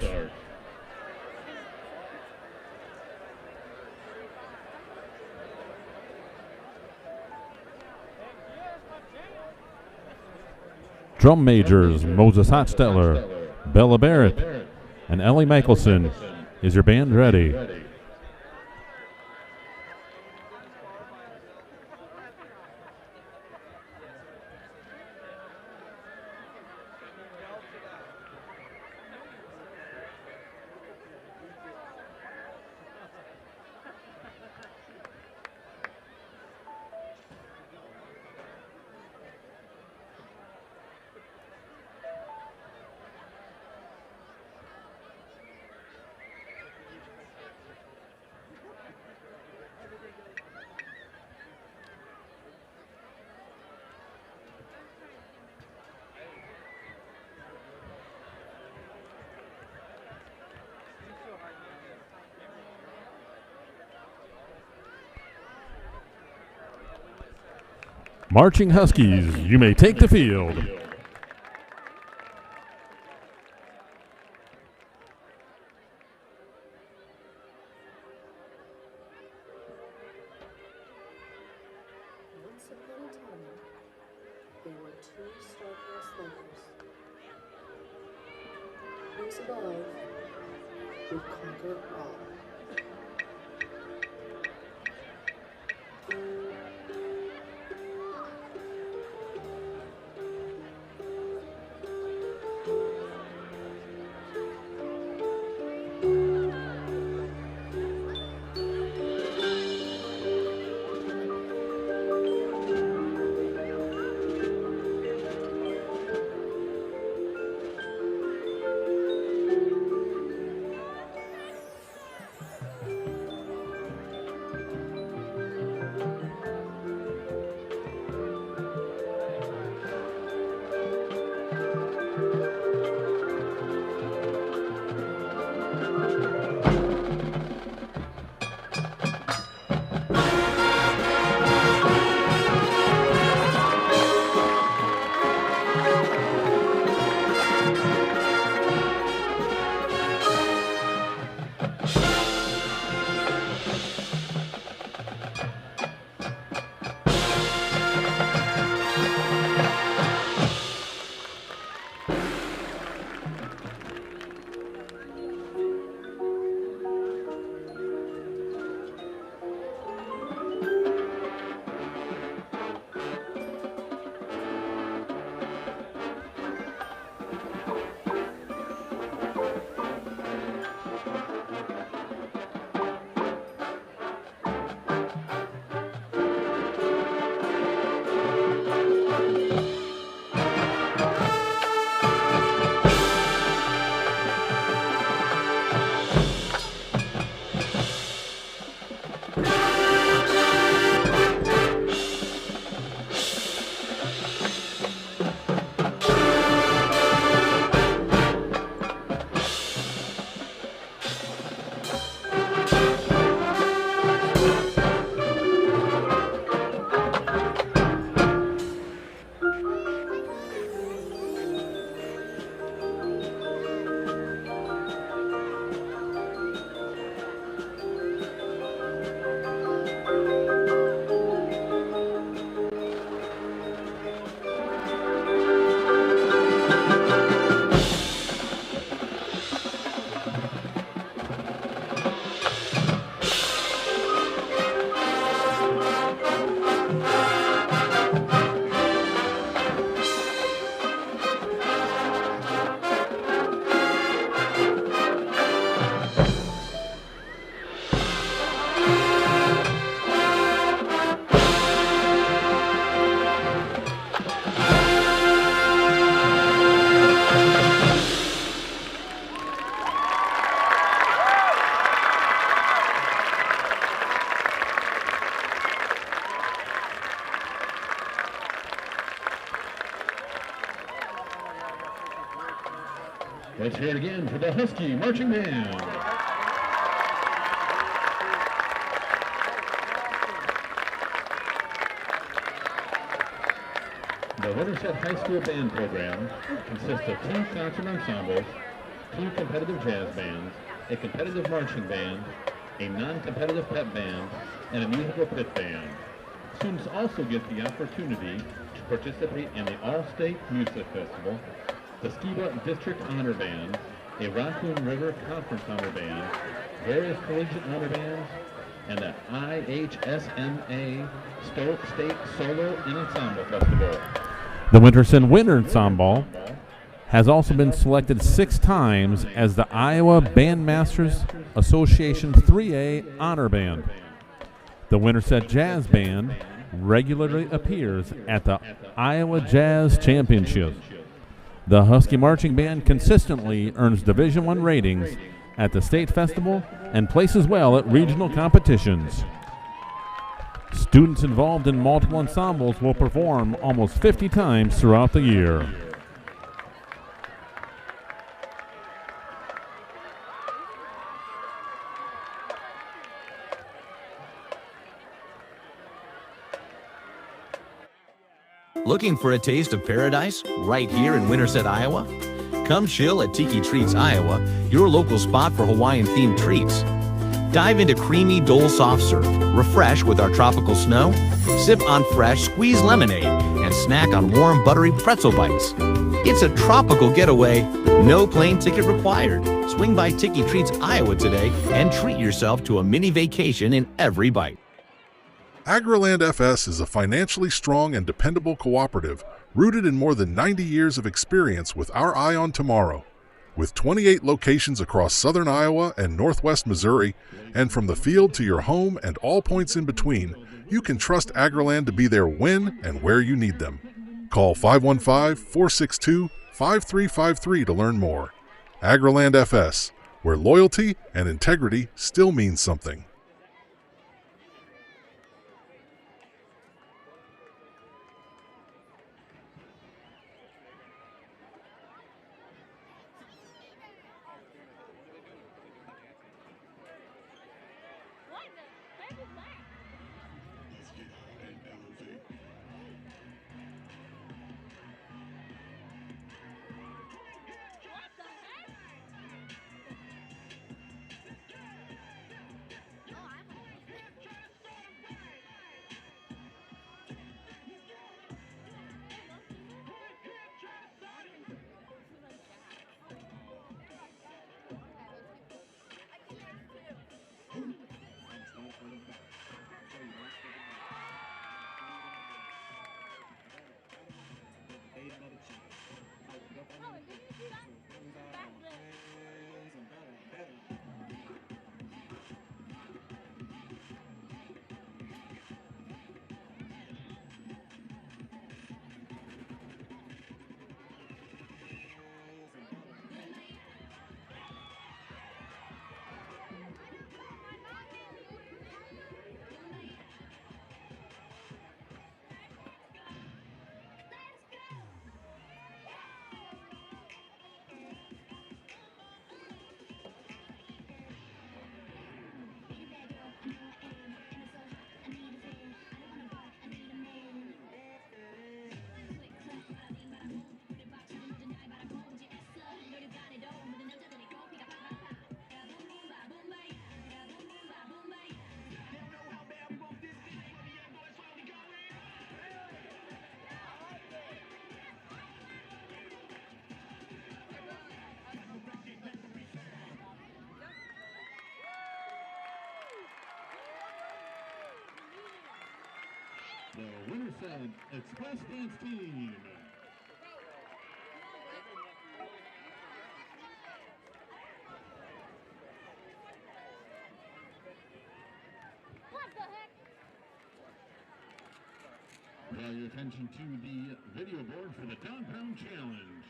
Drum majors Moses Hotstetler, Bella Barrett, and Ellie Michelson. Is your band ready? Marching Huskies, you may take the field. Once upon a time, there were two star-crossed lovers. Who's above will conquer all. Let's hear it again for the Husky Marching Band. The Winterset High School Band Program consists of 2 concert ensembles, 2 competitive jazz bands, a competitive marching band, a non-competitive pep band, and a musical pit band. Students also get the opportunity to participate in the All-State Music Festival, the Skiba District Honor Band, a Raccoon River Conference Honor Band, various collegiate honor bands, and the IHSMA Stoke State Solo and Ensemble Festival. The Winterset Winter Ensemble has also been selected 6 times as the Iowa Bandmasters Association's 3A Honor Band. The Winterset Jazz Band regularly appears at the Iowa Jazz Championships. The Husky Marching Band consistently earns Division I ratings at the state festival and places well at regional competitions. Students involved in multiple ensembles will perform almost 50 times throughout the year. Looking for a taste of paradise right here in Winterset, Iowa? Come chill at Tiki Treats Iowa, your local spot for Hawaiian-themed treats. Dive into creamy Dole soft serve, refresh with our tropical snow, sip on fresh squeezed lemonade, and snack on warm buttery pretzel bites. It's a tropical getaway, no plane ticket required. Swing by Tiki Treats Iowa today and treat yourself to a mini vacation in every bite. AgriLand FS is a financially strong and dependable cooperative rooted in more than 90 years of experience with our eye on tomorrow. With 28 locations across southern Iowa and northwest Missouri, and from the field to your home and all points in between, you can trust AgriLand to be there when and where you need them. Call 515-462-5353 to learn more. AgriLand FS, where loyalty and integrity still mean something. The Winterset Express Dance Team. Draw your attention to the video board for the Downtown Challenge.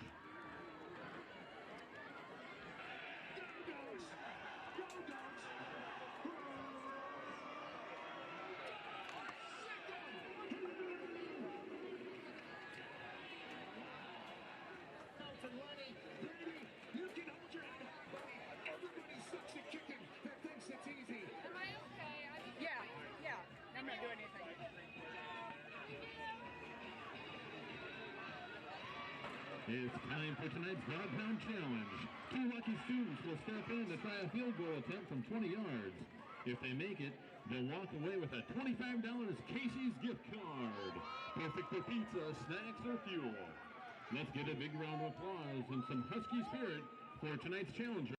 It's time for tonight's Dog Pound Challenge. 2 lucky students will step in to try a field goal attempt from 20 yards. If they make it, they'll walk away with a $25 Casey's gift card. Perfect for pizza, snacks, or fuel. Let's get a big round of applause and some Husky spirit for tonight's challenger.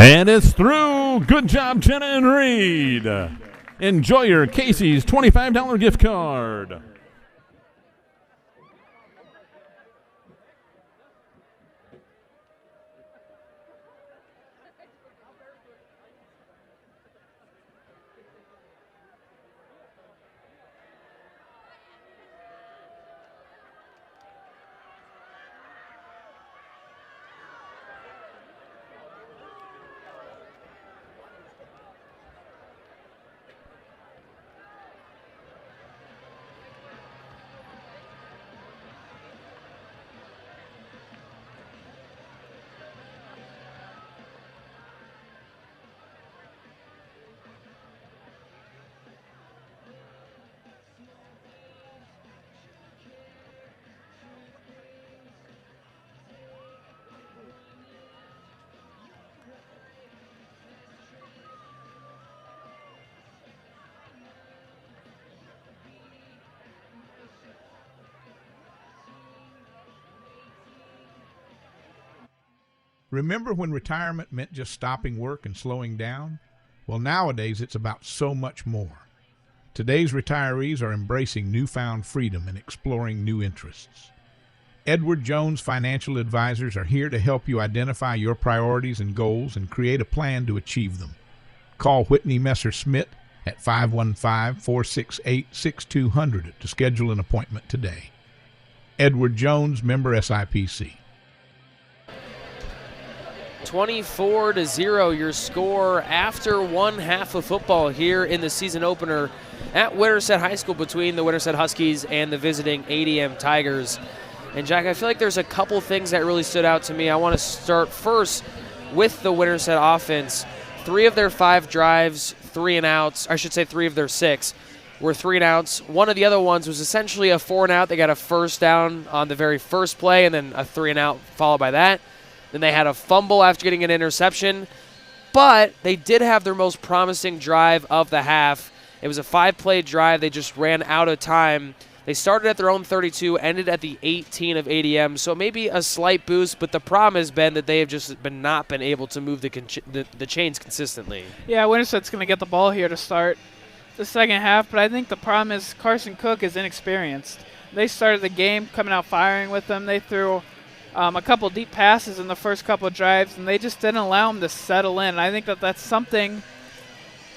And it's through. Good job, Jenna and Reed. Enjoy your Casey's $25 gift card. Remember when retirement meant just stopping work and slowing down? Well, nowadays it's about so much more. Today's retirees are embracing newfound freedom and exploring new interests. Edward Jones Financial Advisors are here to help you identify your priorities and goals and create a plan to achieve them. Call Whitney Messer-Smith at 515-468-6200 to schedule an appointment today. Edward Jones, member SIPC. 24-0 your score after one half of football here in the season opener at Winterset High School between the Winterset Huskies and the visiting ADM Tigers. And Jack, I feel like there's a couple things that really stood out to me. I want to start first with the Winterset offense. 3 of their 5 drives, 3 and outs, I should say 3 of their 6 were 3 and outs. One of the other ones was essentially a 4 and out. They got a first down on the very first play and then a 3 and out followed by that. Then they had a fumble after getting an interception. But they did have their most promising drive of the half. It was a 5-play drive. They just ran out of time. They started at their own 32, ended at the 18 of ADM. So maybe a slight boost, but the problem has been that they have just not been able to move the chains consistently. Yeah, Winterset's going to get the ball here to start the second half, but I think the problem is Carson Cook is inexperienced. They started the game coming out firing with them. They threw a couple deep passes in the first couple of drives, and they just didn't allow them to settle in. And I think that that's something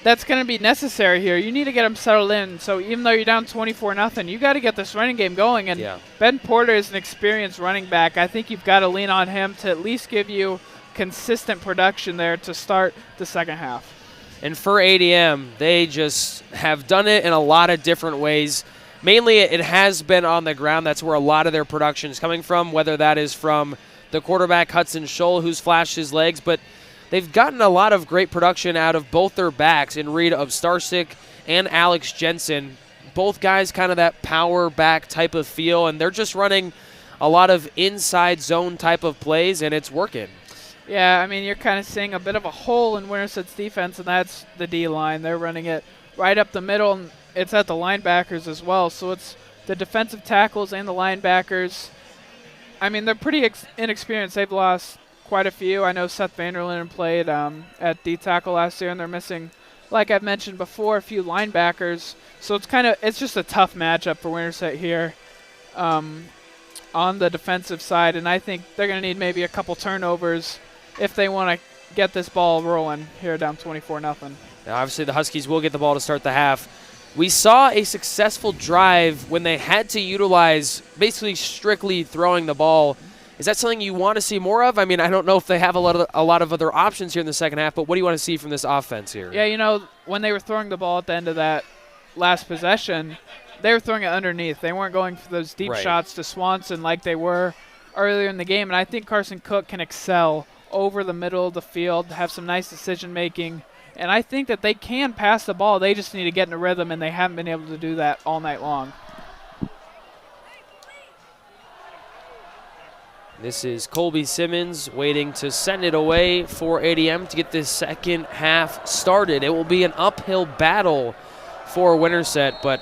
that's going to be necessary here. You need to get them settled in. So even though you're down 24-0, you got to get this running game going. And Ben Porter is an experienced running back. I think you've got to lean on him to at least give you consistent production there to start the second half. And for ADM, they just have done it in a lot of different ways. Mainly, it has been on the ground. That's where a lot of their production is coming from, whether that is from the quarterback, Hudson Scholl, who's flashed his legs. But they've gotten a lot of great production out of both their backs in Reed Obstarsik and Alex Jensen. Both guys kind of that power back type of feel, and they're just running a lot of inside zone type of plays, and it's working. Yeah, I mean, you're kind of seeing a bit of a hole in Winterset's defense, and that's the D-line. They're running it right up the middle, and it's at the linebackers as well. So it's the defensive tackles and the linebackers. I mean, they're pretty inexperienced. They've lost quite a few. I know Seth Vanderlinden played at D-tackle last year, and they're missing, like I've mentioned before, a few linebackers. So it's just a tough matchup for Winterset here on the defensive side, and I think they're going to need maybe a couple turnovers if they want to get this ball rolling here down 24-0. Now, obviously, the Huskies will get the ball to start the half. we saw a successful drive when they had to utilize basically strictly throwing the ball. Is that something you want to see more of? I mean, I don't know if they have a lot of other options here in the second half, but what do you want to see from this offense here? Yeah, you know, when they were throwing the ball at the end of that last possession, they were throwing it underneath. They weren't going for those deep shots to Swanson like they were earlier in the game, and I think Carson Cook can excel over the middle of the field, have some nice decision-making, and I think that they can pass the ball. They just need to get in a rhythm, and they haven't been able to do that all night long. This is Colby Simmons waiting to send it away for ADM to get this second half started. It will be an uphill battle for Winterset, but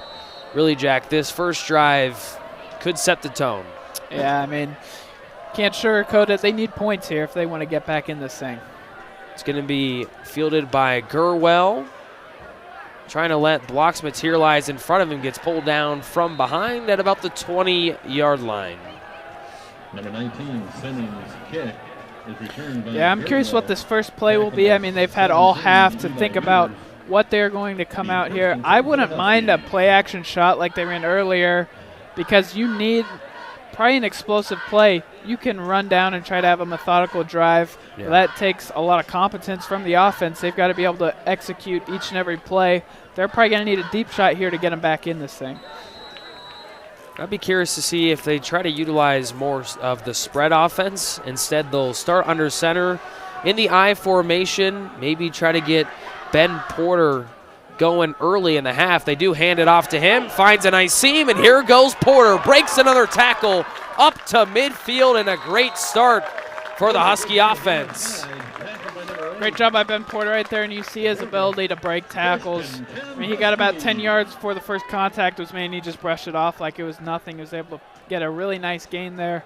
really, Jack, this first drive could set the tone. Yeah, I mean, can't sugarcoat it. They need points here if they want to get back in this thing. It's going to be fielded by Gurwell. Trying to let blocks materialize in front of him. Gets pulled down from behind at about the 20-yard line. Number 19, Simmons' kick is returned by Yeah, I'm curious what this first play will be. I mean, they've had all half to think about what they're going to come out here. I wouldn't mind a play-action shot like they ran earlier because you need probably an explosive play. You can run down and try to have a methodical drive. Yeah. That takes a lot of competence from the offense. They've got to be able to execute each and every play. They're probably going to need a deep shot here to get them back in this thing. I'd be curious to see if they try to utilize more of the spread offense. Instead, they'll start under center in the I formation, maybe try to get Ben Porter going early in the half. They do hand it off to him, finds a nice seam, and here goes Porter. Breaks another tackle up to midfield, and a great start for the Husky offense. Great job by Ben Porter right there, and you see his ability to break tackles. I mean, he got about 10 yards before the first contact was made, and he just brushed it off like it was nothing. He was able to get a really nice gain there,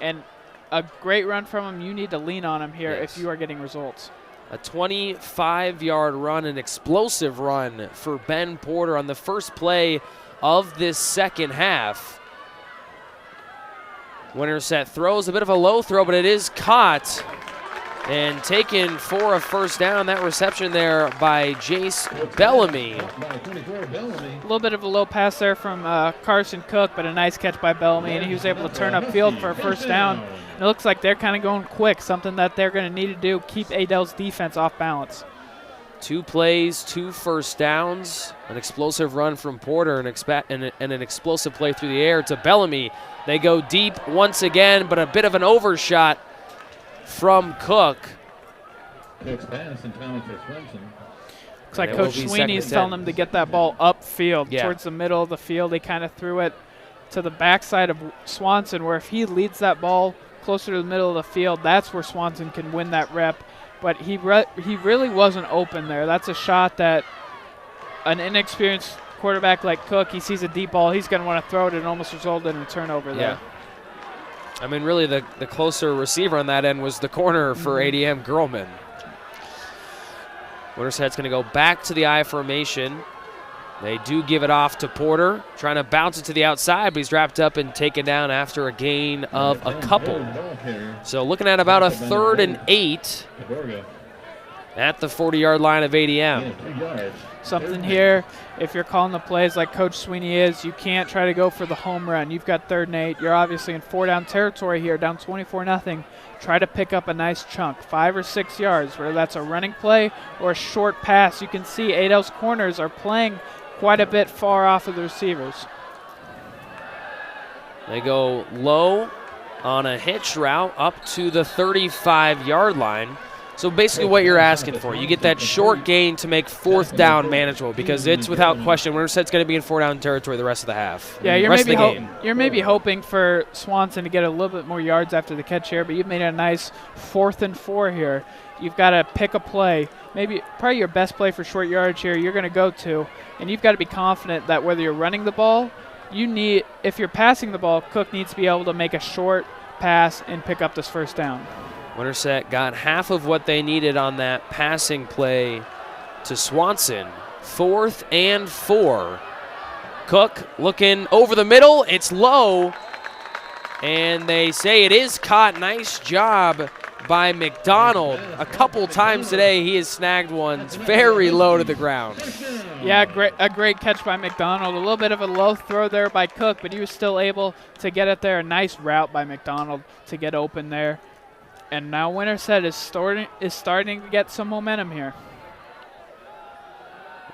and a great run from him. You need to lean on him here if you are getting results. A 25-yard run, an explosive run for Ben Porter on the first play of this second half. Winterset throws a bit of a low throw, but it is caught and taken for a first down. That reception there by Jace Bellamy. A little bit of a low pass there from Carson Cook, but a nice catch by Bellamy, and he was able to turn upfield for a first down. And it looks like they're kind of going quick, something that they're going to need to do, keep Adele's defense off balance. 2 plays, 2 first downs, an explosive run from Porter, and an explosive play through the air to Bellamy. They go deep once again, but a bit of an overshot from Cook. Cook's pass in time for Swenson. Looks like Coach Sweeney's telling them to get that ball upfield towards the middle of the field. They kind of threw it to the backside of Swanson, where if he leads that ball closer to the middle of the field, that's where Swanson can win that rep. But he really wasn't open there. That's a shot that an inexperienced quarterback like Cook, he sees a deep ball, he's going to want to throw it, and almost resulted in a turnover there. I mean, really, the closer receiver on that end was the corner for ADM, Girlman. Winterset's going to go back to the I formation. They do give it off to Porter, trying to bounce it to the outside, but he's wrapped up and taken down after a gain of a couple. So looking at about a 3rd and 8 at the 40-yard line of ADM. Something here, if you're calling the plays like Coach Sweeney is, you can't try to go for the home run. You've got 3rd and 8. You're obviously in 4-down territory here, down 24-0. Try to pick up a nice chunk, 5 or 6 yards, whether that's a running play or a short pass. You can see Adele's corners are playing quite a bit far off of the receivers. They go low on a hitch route up to the 35-yard line. So basically what you're asking for, you get that short gain to make 4th down manageable, because it's without question Winterset's going to be in 4-down territory the rest of the half. Yeah, you're maybe hoping for Swanson to get a little bit more yards after the catch here, but you've made a nice 4th and 4 here. You've got to pick a play, probably your best play for short yardage here you're going to go to, and you've got to be confident that whether you're running the ball, if you're passing the ball, Cook needs to be able to make a short pass and pick up this first down. Winterset got half of what they needed on that passing play to Swanson. 4th and 4. Cook looking over the middle. It's low. And they say it is caught. Nice job by McDonald. A couple times today he has snagged ones very low to the ground. Yeah, a great catch by McDonald. A little bit of a low throw there by Cook, but he was still able to get it there. A nice route by McDonald to get open there. And now Winterset is starting to get some momentum here.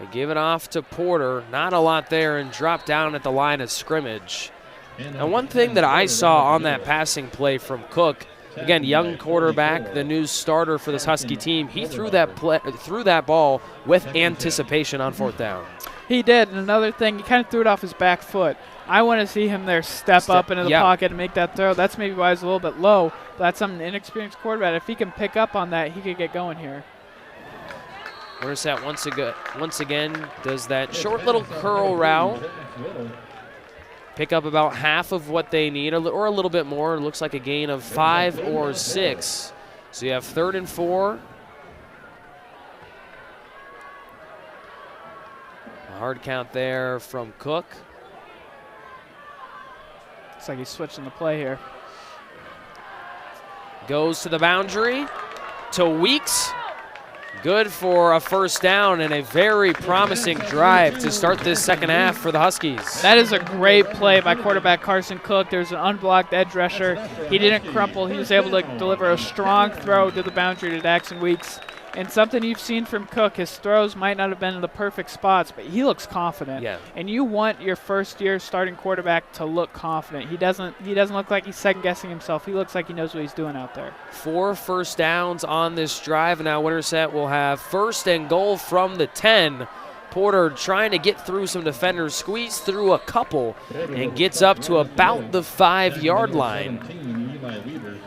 They give it off to Porter. Not a lot there, and drop down at the line of scrimmage. And one thing that I saw on that passing play from Cook, again, young quarterback, the new starter for this Husky team, he threw that ball with anticipation on 4th down. He did. And another thing, he kind of threw it off his back foot. I want to see him there step up into the pocket and make that throw. That's maybe why it's a little bit low. But that's something an inexperienced quarterback. If he can pick up on that, he could get going here. Winterset once again does that short little curl route. Pick up about half of what they need, or a little bit more. It looks like a gain of 5 or 6. So you have 3rd and 4. A hard count there from Cook. Looks like he's switching the play here. Goes to the boundary to Weeks. Good for a 1st down and a very promising drive to start this second half for the Huskies. That is a great play by quarterback Carson Cook. There's an unblocked edge rusher. He didn't crumple. He was able to deliver a strong throw to the boundary to Daxon Weeks. And something you've seen from Cook, his throws might not have been in the perfect spots, but he looks confident. Yeah. And you want your first-year starting quarterback to look confident. He doesn't look like he's second-guessing himself. He looks like he knows what he's doing out there. 4 first downs on this drive, and now Winterset will have 1st and goal from the 10. Porter trying to get through some defenders, squeezed through a couple, and gets up to about the 5-yard line.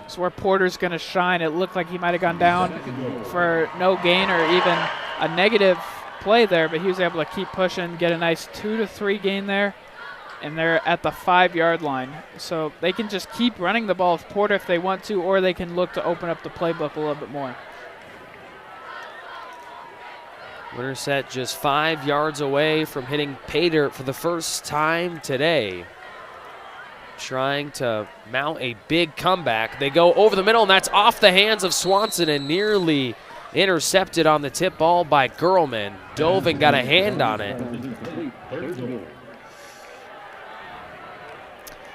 So where Porter's going to shine, it looked like he might have gone down for no gain or even a negative play there, but he was able to keep pushing, get a nice 2 to 3 gain there, and they're at the 5-yard line. So they can just keep running the ball with Porter if they want to, or they can look to open up the playbook a little bit more. Winterset just 5 yards away from hitting pay dirt for the first time today. Trying to mount a big comeback. They go over the middle, and that's off the hands of Swanson and nearly intercepted on the tip ball by Gurlman. Dove and got a hand on it.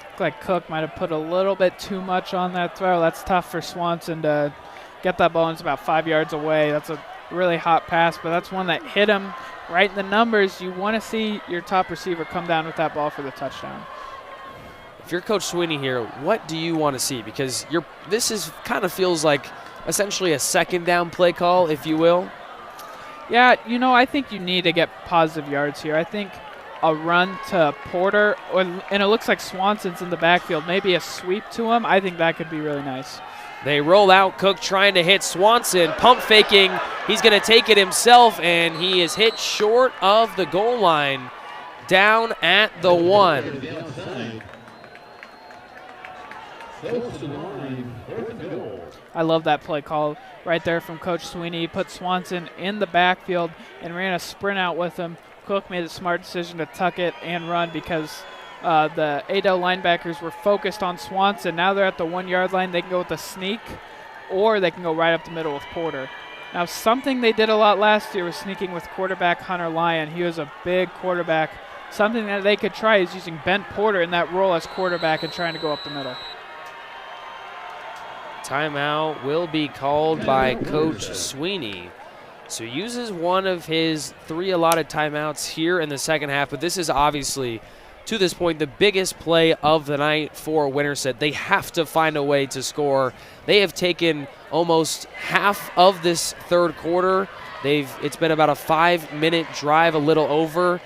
Looked like Cook might have put a little bit too much on that throw. That's tough for Swanson to get that ball. It's about 5 yards away. That's a really hot pass, but that's one that hit him right in the numbers. You want to see your top receiver come down with that ball for the touchdown. If you're Coach Sweeney here, what do you want to see? Because this is kind of feels like essentially a 2nd down play call, if you will. Yeah, I think you need to get positive yards here. I think a run to Porter, and it looks like Swanson's in the backfield, maybe a sweep to him. I think that could be really nice. They roll out, Cook trying to hit Swanson, pump faking. He's going to take it himself, and he is hit short of the goal line, down at the 1. I love that play call right there from Coach Sweeney. He put Swanson in the backfield and ran a sprint out with him. Cook made a smart decision to tuck it and run because the Adel linebackers were focused on Swanson. Now they're at the 1-yard line. They can go with a sneak, or they can go right up the middle with Porter. Now, something they did a lot last year was sneaking with quarterback Hunter Lyon. He was a big quarterback. Something that they could try is using Ben Porter in that role as quarterback and trying to go up the middle. Timeout will be called by Coach Sweeney. So he uses one of his 3 allotted timeouts here in the second half, but this is obviously, to this point, the biggest play of the night for Winterset. They have to find a way to score. They have taken almost half of this third quarter. It's been about a 5-minute drive, a little over.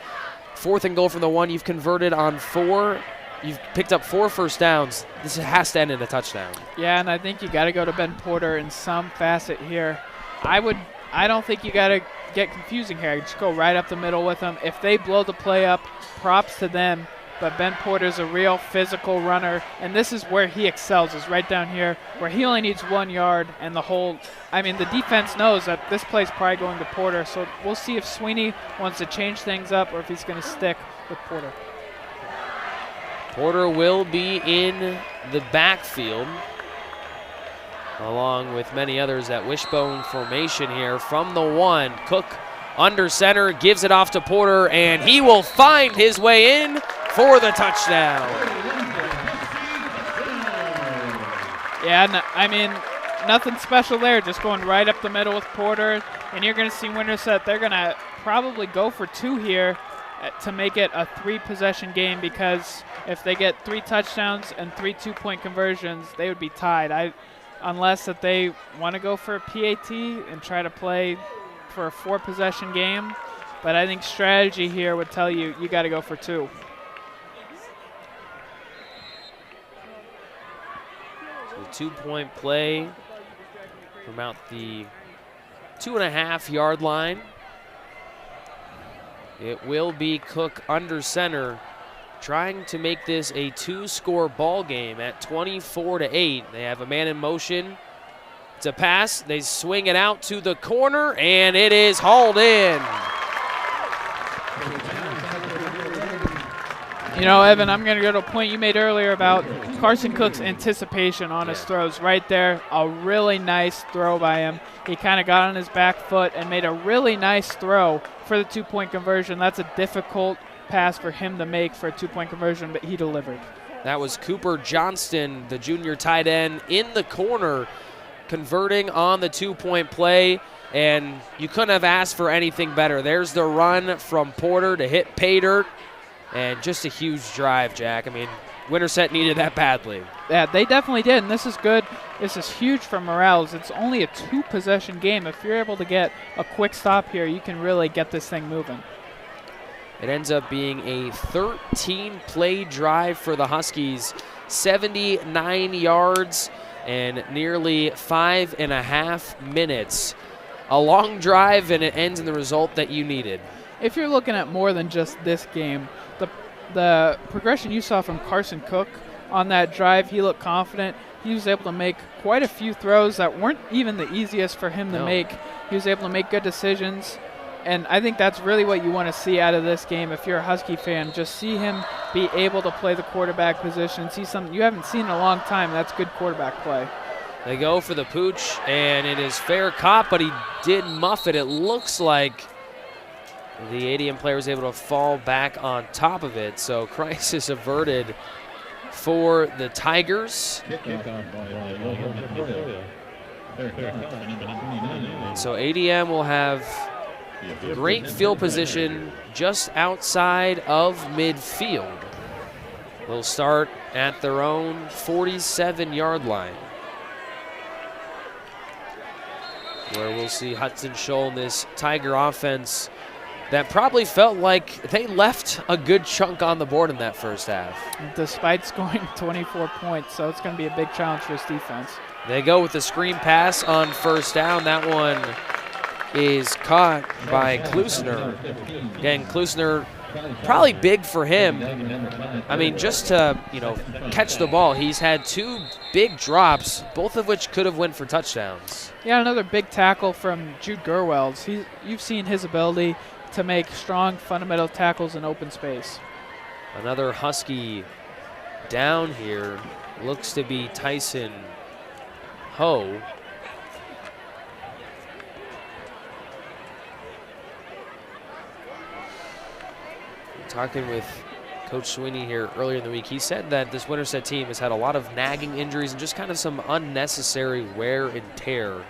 4th and goal from the 1. You've converted on 4. You've picked up 4 first downs. This has to end in a touchdown. Yeah, and I think you got to go to Ben Porter in some facet here. I don't think you got to get confusing here. Just go right up the middle with them. If they blow the play up, props to them. But Ben Porter's a real physical runner, and this is where he excels, is right down here, where he only needs 1 yard, and the defense knows that this play's probably going to Porter, so we'll see if Sweeney wants to change things up or if he's going to stick with Porter. Porter will be in the backfield. along with many others, that wishbone formation here from the 1. Cook under center, gives it off to Porter, and he will find his way in for the touchdown. Yeah, I mean, nothing special there, just going right up the middle with Porter. And you're going to see Winterset, they're going to probably go for 2 here to make it a 3-possession game, because if they get 3 touchdowns and 3 2-point conversions, they would be tied. Unless that they want to go for a PAT and try to play for a 4-possession game. But I think strategy here would tell you got to go for 2. So 2-point play from about the 2.5-yard line. It will be Cook under center, trying to make this a 2-score ball game at 24-8. They have a man in motion. It's a pass. They swing it out to the corner, and it is hauled in. You know, Evan, I'm going to go to a point you made earlier about Carson Cook's anticipation on his throws. Right there, a really nice throw by him. He kind of got on his back foot and made a really nice throw for the 2-point conversion. That's a difficult pass for him to make for a 2-point conversion, but he delivered. That was Cooper Johnston, the junior tight end, in the corner, converting on the 2-point play, and you couldn't have asked for anything better. There's the run from Porter to hit pay dirt, and just a huge drive, Jack. I mean, Winterset needed that badly. Yeah, they definitely did, and this is good. This is huge for morale. It's only a 2-possession game. If you're able to get a quick stop here, you can really get this thing moving. It ends up being a 13-play drive for the Huskies, 79 yards and nearly 5.5 minutes. A long drive, and it ends in the result that you needed. If you're looking at more than just this game, the progression you saw from Carson Cook on that drive, he looked confident. He was able to make quite a few throws that weren't even the easiest for him to make. He was able to make good decisions, and I think that's really what you want to see out of this game. If you're a Husky fan, just see him be able to play the quarterback position, see something you haven't seen in a long time. That's good quarterback play. They go for the pooch, and it is fair caught, but he did muff it. It looks like the ADM player was able to fall back on top of it, so crisis averted for the Tigers. So ADM will have great field position just outside of midfield. They'll start at their own 47-yard line, where we'll see Hudson Scholl in this Tiger offense that probably felt like they left a good chunk on the board in that first half. Despite scoring 24 points, so it's going to be a big challenge for his defense. They go with the screen pass on first down. That one is caught by Klusner. Again, Klusner, probably big for him. I mean, just to, catch the ball. He's had 2 big drops, both of which could have went for touchdowns. Yeah, another big tackle from Jude Gerwells. You've seen his ability to make strong fundamental tackles in open space. Another Husky down here looks to be Tyson Ho. Talking with Coach Sweeney here earlier in the week, he said that this Winterset team has had a lot of nagging injuries and just kind of some unnecessary wear and tear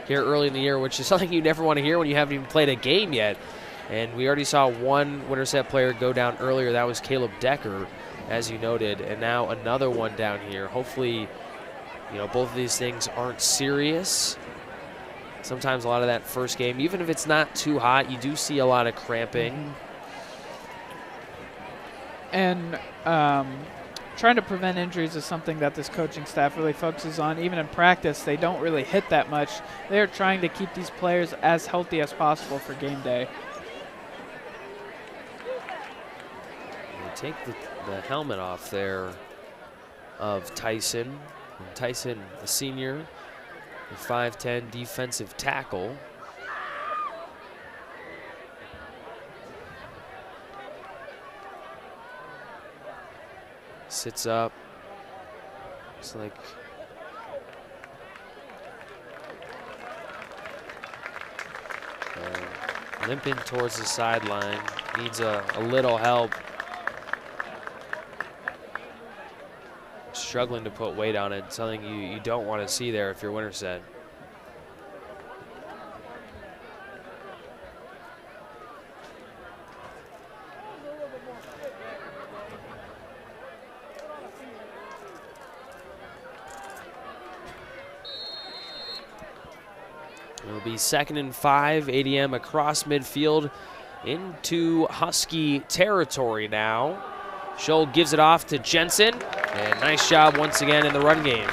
here early in the year, which is something you never want to hear when you haven't even played a game yet. And we already saw one Winterset player go down earlier. That was Caleb Decker, as you noted, and now another one down here. Hopefully, both of these things aren't serious. Sometimes a lot of that first game, even if it's not too hot, you do see a lot of cramping. And trying to prevent injuries is something that this coaching staff really focuses on. Even in practice, they don't really hit that much. They're trying to keep these players as healthy as possible for game day. Take the helmet off there of Tyson. And Tyson, the senior, the 5'10" defensive tackle. Sits up. Looks like Limping towards the sideline. Needs a little help. Struggling to put weight on it. Something you don't want to see there if you're Winterset. It'll be 2nd and 5. ADM across midfield into Husky territory now. Scholl gives it off to Jensen, and nice job once again in the run game.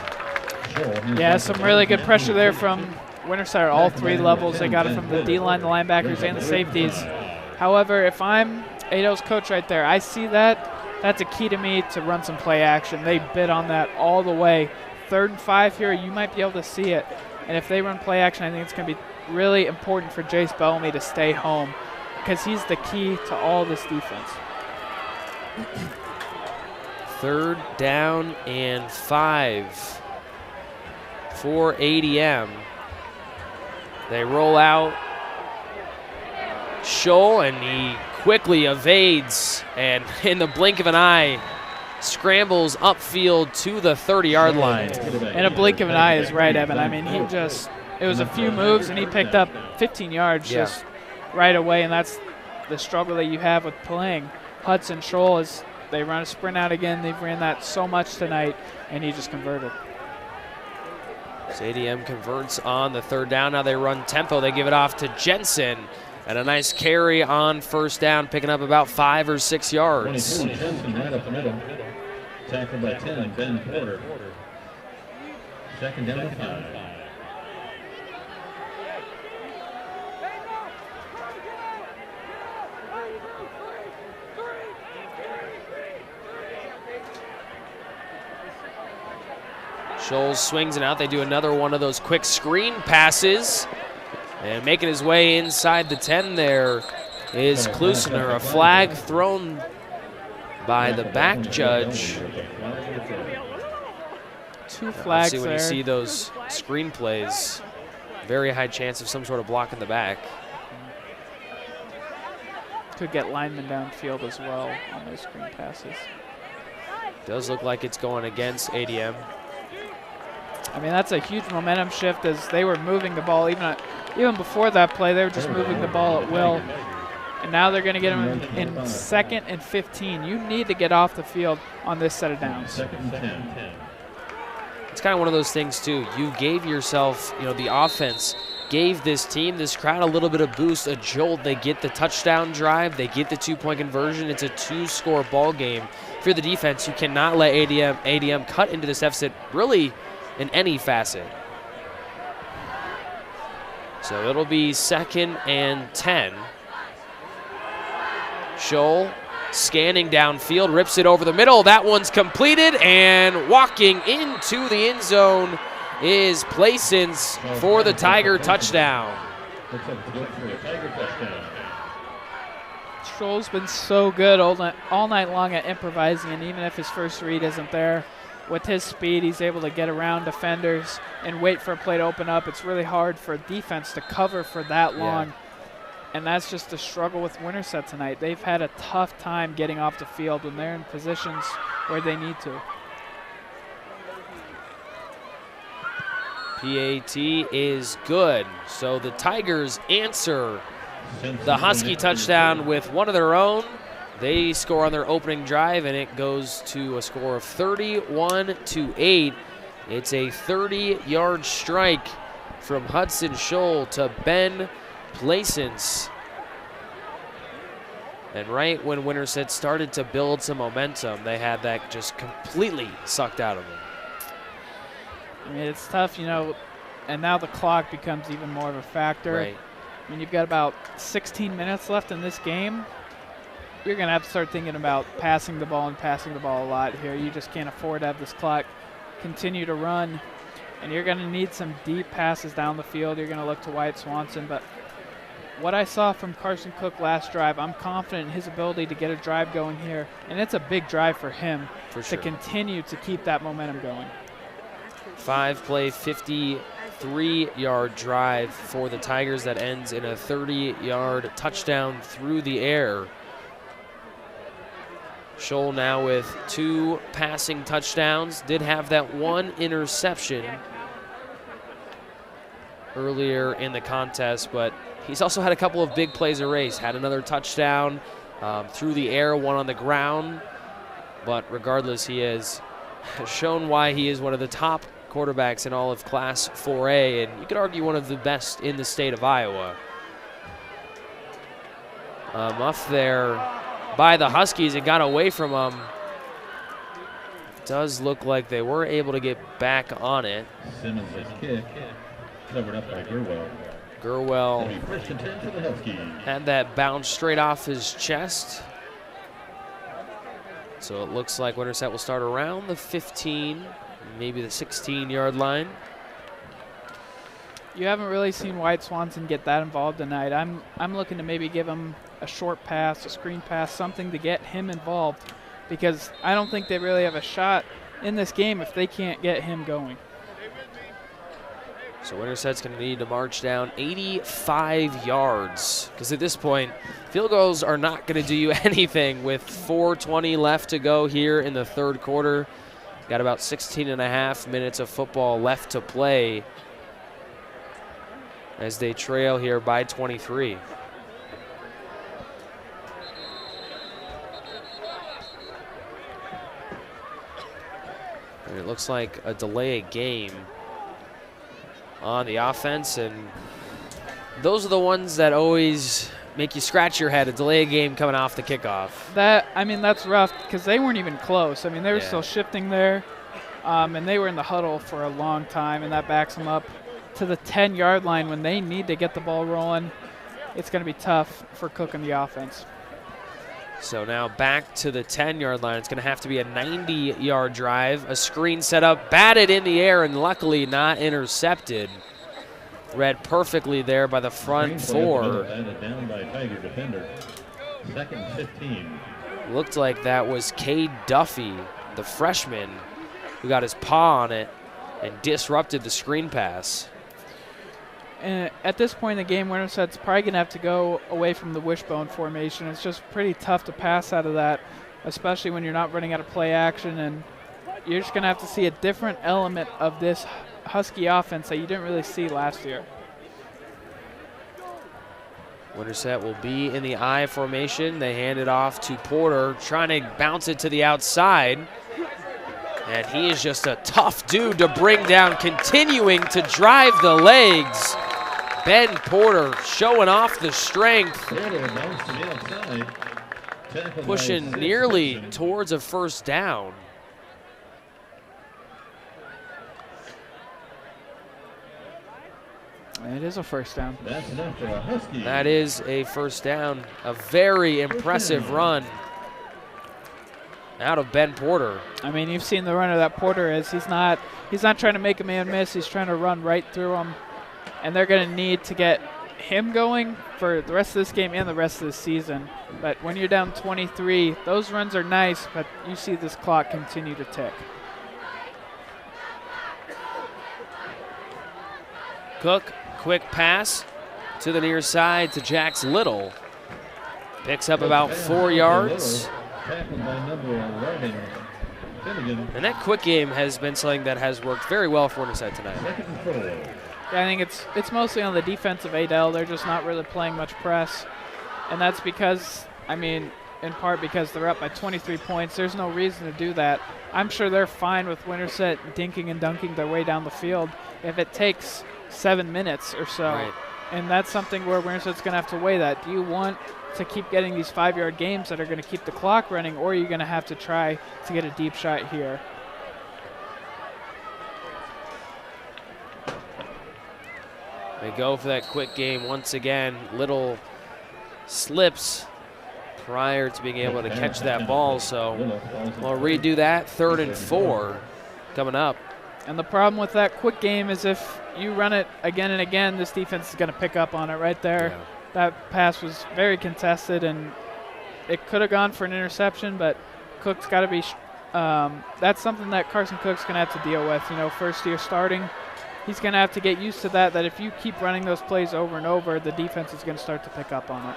Yeah, some really good pressure there from Winterset at all 3 levels. They got it from the D-line, the linebackers, and the safeties. However, if I'm Ado's coach right there, I see that. That's a key to me to run some play action. They bid on that all the way. 3rd and 5 here, you might be able to see it. And if they run play action, I think it's going to be really important for Jace Bellamy to stay home because he's the key to all this defense. 3rd down and 5 for ADM. They roll out Scholl, and he quickly evades, and in the blink of an eye, scrambles upfield to the 30-yard line. In a blink of an eye is right, Evan. I mean, it was a few moves, and he picked up 15 yards just right away, and that's the struggle that you have with playing. Hudson Scholl, is they run a sprint out again. They've ran that so much tonight, and he just converted. So ADM converts on the 3rd down. Now they run tempo. They give it off to Jensen. And a nice carry on 1st down, picking up about 5 or 6 yards. 24, Jensen right up the middle. Tackled by 10, Ben Porter. 2nd down and 5. Scholl swings it out. They do another one of those quick screen passes. And making his way inside the 10 there is Klusner. A flag thrown by the back judge. 2 flags there. When you see those screen plays, very high chance of some sort of block in the back. Could get linemen downfield as well on those screen passes. Does look like it's going against ADM. I mean, that's a huge momentum shift as they were moving the ball. Even before that play, they were just moving the ball at will. And now they're going to get them in 2nd and 15. You need to get off the field on this set of downs. It's kind of one of those things, too. You gave yourself, the offense gave this team, this crowd, a little bit of boost, a jolt. They get the touchdown drive. They get the 2-point conversion. It's a 2-score ball game. If you're the defense, you cannot let ADM cut into this deficit really in any facet. So it'll be 2nd and 10. Scholl scanning downfield, rips it over the middle. That one's completed, and walking into the end zone is Plaisance for the Tiger touchdown. Scholl's been so good all night long at improvising, and even if his first read isn't there, with his speed, he's able to get around defenders and wait for a play to open up. It's really hard for a defense to cover for that long. And that's just the struggle with Winterset tonight. They've had a tough time getting off the field when they're in positions where they need to. PAT is good. So the Tigers answer the Husky touchdown with one of their own. They score on their opening drive, and it goes to a score of 31-8. It's a 30-yard strike from Hudson Scholl to Ben Plaisance. And right when Winterset started to build some momentum, they had that just completely sucked out of them. I mean, it's tough, and now the clock becomes even more of a factor. Right. I mean, you've got about 16 minutes left in this game. You're going to have to start thinking about passing the ball a lot here. You just can't afford to have this clock continue to run. And you're going to need some deep passes down the field. You're going to look to Wyatt Swanson. But what I saw from Carson Cook last drive, I'm confident in his ability to get a drive going here. And it's a big drive for him to continue to keep that momentum going. 5-play, 3-yard drive for the Tigers that ends in a 30-yard touchdown through the air. Scholl now with 2 passing touchdowns. Did have that 1 interception earlier in the contest, but he's also had a couple of big plays erased. Had another touchdown through the air, 1 on the ground. But regardless, he has shown why he is one of the top quarterbacks in all of Class 4A, and you could argue one of the best in the state of Iowa. Muff there by the Huskies and got away from them. Does look like they were able to get back on it. Simmons' kick, covered up by Gurwell. Gurwell First and 10 for the Huskies. had that bounce straight off his chest. So it looks like Winterset will start around the 15, maybe the 16-yard line. You haven't really seen White Swanson get that involved tonight. I'm looking to maybe give him a short pass, a screen pass, something to get him involved, because I don't think they really have a shot in this game if they can't get him going. So Winterset's going to need to march down 85 yards, because at this point, field goals are not going to do you anything with 4:20 left to go here in the third quarter. Got about 16 and a half minutes of football left to play as they trail here by 23. And it looks like a delay of game on the offense, and those are the ones that always make you scratch your head, a delay of game coming off the kickoff. That's rough, because they weren't even close. I mean, they were still shifting there, and they were in the huddle for a long time, and that backs them up to the 10-yard line when they need to get the ball rolling. It's going to be tough for Cook and the offense. So now back to the 10-yard line. It's going to have to be a 90-yard drive. A screen set up, batted in the air, and luckily not intercepted. Read perfectly there by the front 4. Down by Tiger defender. Second and 15. Looked like that was Cade Duffy, the freshman, who got his paw on it and disrupted the screen pass. And at this point in the game, Winterset's probably going to have to go away from the wishbone formation. It's just pretty tough to pass out of that, especially when you're not running out of play action, and you're just going to have to see a different element of this Husky offense that you didn't really see last year. Winterset will be in the I formation. They hand it off to Porter, trying to bounce it to the outside. And he is just a tough dude to bring down, continuing to drive the legs. Ben Porter showing off the strength, pushing nearly towards a first down. It is a first down. That's enough for a Husky. That is a first down. A very impressive run out of Ben Porter. I mean, you've seen the runner that Porter is. He's not trying to make a man miss. He's trying to run right through him. And they're going to need to get him going for the rest of this game and the rest of the season. But when you're down 23, those runs are nice, but you see this clock continue to tick. Cook, quick pass to the near side to Jax Little. Picks up about 4 yards. And that quick game has been something that has worked very well for Winterset tonight. Yeah, I think it's mostly on the defensive Adel. They're just not really playing much press. And that's because, I mean, in part because they're up by 23 points. There's no reason to do that. I'm sure they're fine with Winterset dinking and dunking their way down the field if it takes 7 minutes or so. Right. And that's something where Winterset's going to have to weigh that. Do you want to keep getting these 5-yard games that are going to keep the clock running, or are you going to have to try to get a deep shot here? They go for that quick game once again. Little slips prior to being able to catch that ball, so we'll redo that. 3rd and 4 coming up. And the problem with that quick game is if you run it again and again, this defense is going to pick up on it right there. Yeah. That pass was very contested, and it could have gone for an interception, but Cook's got to be that's something that Carson Cook's going to have to deal with. You know, first year starting, he's going to have to get used to that if you keep running those plays over and over, the defense is going to start to pick up on it.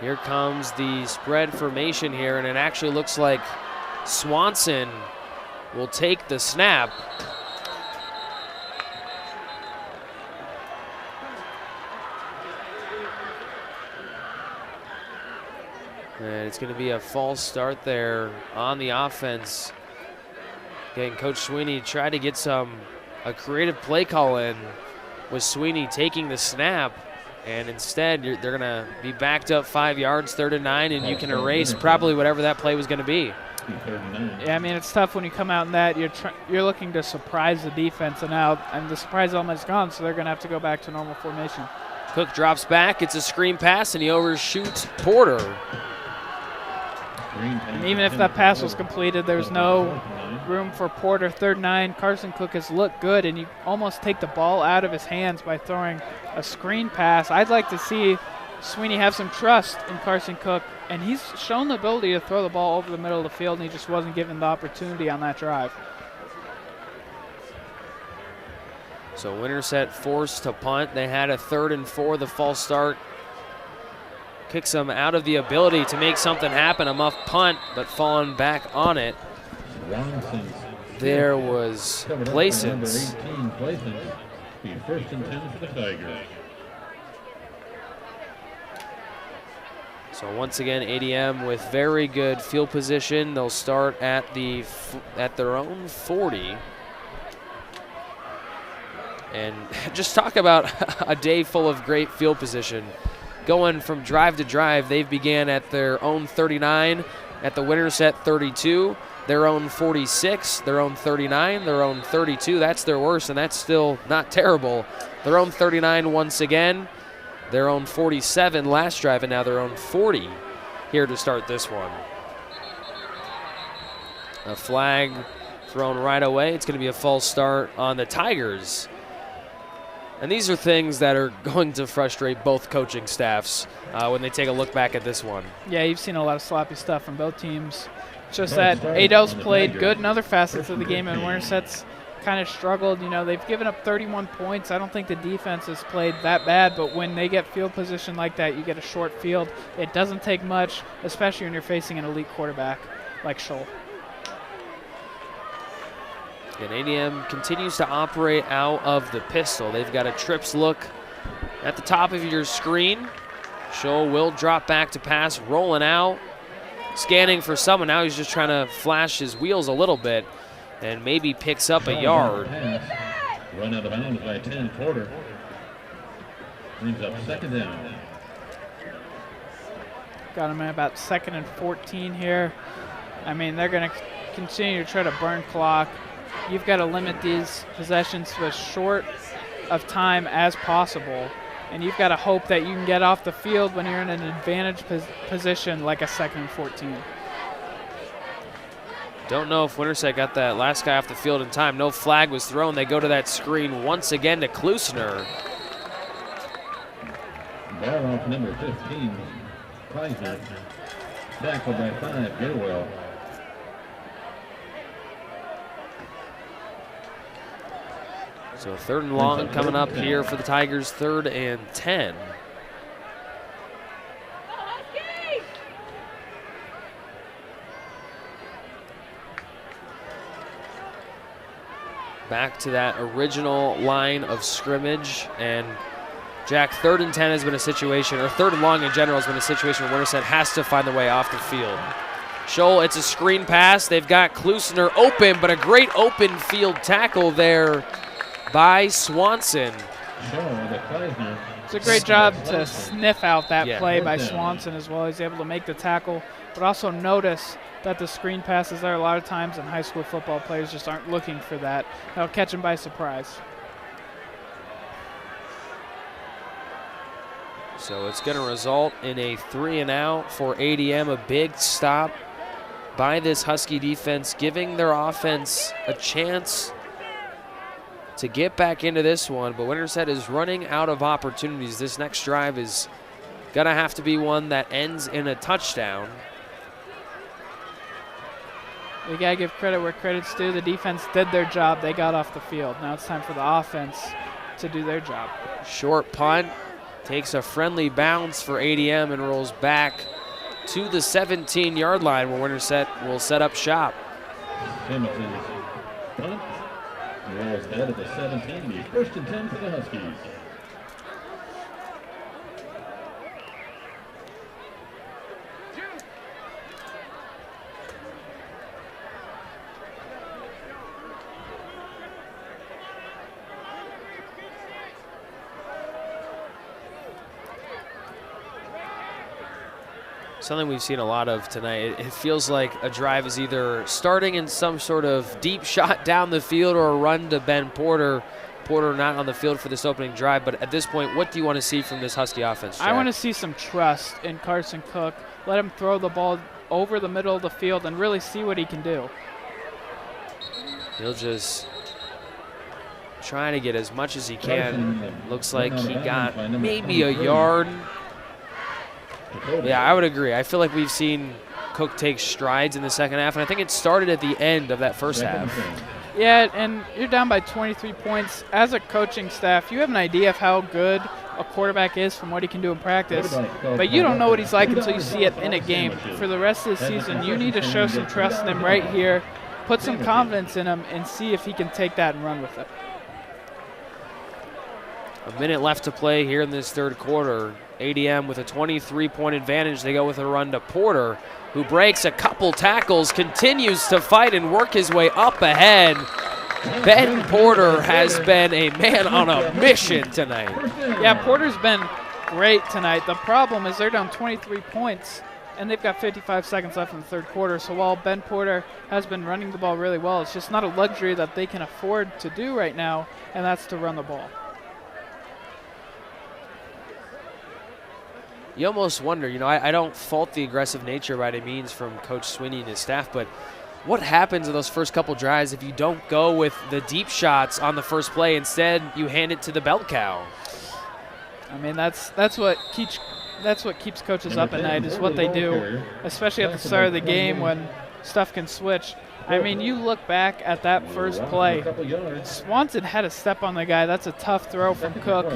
Here comes the spread formation here, and it actually looks like Swanson will take the snap. And it's going to be a false start there on the offense. Again, Coach Sweeney tried to get a creative play call in with Sweeney taking the snap, and instead they're going to be backed up 5 yards, 3rd and 9, and you can erase probably whatever that play was going to be. Yeah, I mean, it's tough when you come out in that. You're looking to surprise the defense, and the surprise element is gone, so they're going to have to go back to normal formation. Cook drops back. It's a screen pass, and he overshoots Porter. And even if that pass was completed, there's no room for Porter. 3rd and 9. Carson Cook has looked good, and you almost take the ball out of his hands by throwing a screen pass. I'd like to see Sweeney have some trust in Carson Cook, and he's shown the ability to throw the ball over the middle of the field, and he just wasn't given the opportunity on that drive. So Winterset forced to punt. They had a 3rd and 4, the false start. Kicks them out of the ability to make something happen. A muff punt, but falling back on it. There was Plaisance. 1st and 10 for the Tigers. So once again, ADM with very good field position. They'll start at their own 40. And just talk about a day full of great field position. Going from drive to drive, they've began at their own 39, at the Winterset 32, their own 46, their own 39, their own 32. That's their worst, and that's still not terrible. Their own 39 once again, their own 47 last drive, and now their own 40 here to start this one. A flag thrown right away. It's going to be a false start on the Tigers. And these are things that are going to frustrate both coaching staffs when they take a look back at this one. Yeah, you've seen a lot of sloppy stuff from both teams. Just that Adol's played good in other facets of the game, and Winterset's kind of struggled. You know, they've given up 31 points. I don't think the defense has played that bad, but when they get field position like that, you get a short field. It doesn't take much, especially when you're facing an elite quarterback like Scholl. And ADM continues to operate out of the pistol. They've got a trips look at the top of your screen. Scholl will drop back to pass, rolling out, scanning for someone. Now he's just trying to flash his wheels a little bit and maybe picks up a yard. Run out of bounds by 10, Porter. Brings up 2nd down. Got him at about 2nd and 14 here. I mean, they're going to continue to try to burn clock. You've got to limit these possessions to as short of time as possible, and you've got to hope that you can get off the field when you're in an advantage position like a 2nd and 14. Don't know if Winterset got that last guy off the field in time. No flag was thrown. They go to that screen once again to Klusner. Ball off number 15, Kleisner. Tackled by 5, Gilwell. So 3rd and long coming up here for the Tigers, 3rd and 10. Back to that original line of scrimmage, and Jack, 3rd and 10 has been a situation, or 3rd and long in general has been a situation where Winterset has to find the way off the field. Scholl, it's a screen pass. They've got Klusner open, but a great open field tackle there by Swanson. It's a great job to sniff out that play by Swanson as well. He's able to make the tackle, but also notice that the screen passes there a lot of times in high school football, players just aren't looking for that. They'll catch him by surprise. So it's going to result in a 3 and out for ADM, a big stop by this Husky defense, giving their offense a chance to get back into this one, but Winterset is running out of opportunities. This next drive is going to have to be one that ends in a touchdown. We got to give credit where credit's due. The defense did their job. They got off the field. Now it's time for the offense to do their job. Short punt, takes a friendly bounce for ADM and rolls back to the 17-yard line where Winterset will set up shop. Hamilton's punt rolls out of the 17, first and 10 for the Huskies. Something we've seen a lot of tonight. It feels like a drive is either starting in some sort of deep shot down the field or a run to Ben Porter. Porter not on the field for this opening drive, but at this point, what do you want to see from this Husky offense, Jack? I want to see some trust in Carson Cook. Let him throw the ball over the middle of the field and really see what he can do. He'll just try to get as much as he can. Looks like he got maybe a yard. Yeah, I would agree. I feel like we've seen Cook take strides in the second half, and I think it started at the end of that first half. Yeah, and you're down by 23 points. As a coaching staff, you have an idea of how good a quarterback is from what he can do in practice, but you don't know what he's like until you see it in a game. For the rest of the season, you need to show some trust in him right here, put some confidence in him, and see if he can take that and run with it. A minute left to play here in this third quarter. ADM with a 23-point advantage. They go with a run to Porter, who breaks a couple tackles, continues to fight and work his way up ahead. Ben Porter has been a man on a mission tonight. Yeah, Porter's been great tonight. The problem is they're down 23 points, and they've got 55 seconds left in the third quarter. So while Ben Porter has been running the ball really well, it's just not a luxury that they can afford to do right now, and that's to run the ball. You almost wonder, I don't fault the aggressive nature by any means from Coach Sweeney and his staff, but what happens in those first couple drives if you don't go with the deep shots on the first play? Instead, you hand it to the bell cow. I mean, that's what keeps coaches up at night is what they do, especially at the start of the game when stuff can switch. I mean, you look back at that first play. Swanson had a step on the guy. That's a tough throw from Cook.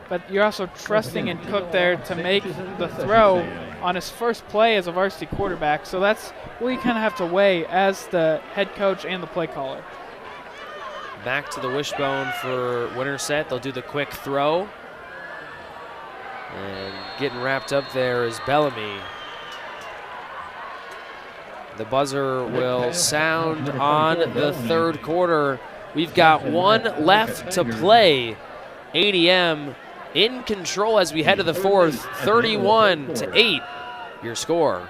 But you're also trusting in Cook there to make the throw on his first play as a varsity quarterback. So that's what you kind of have to weigh as the head coach and the play caller. Back to the wishbone for Winterset. They'll do the quick throw. And getting wrapped up there is Bellamy. The buzzer will sound on the third quarter. We've got one left to play. ADM in control as we head to the fourth, 31-8, your score.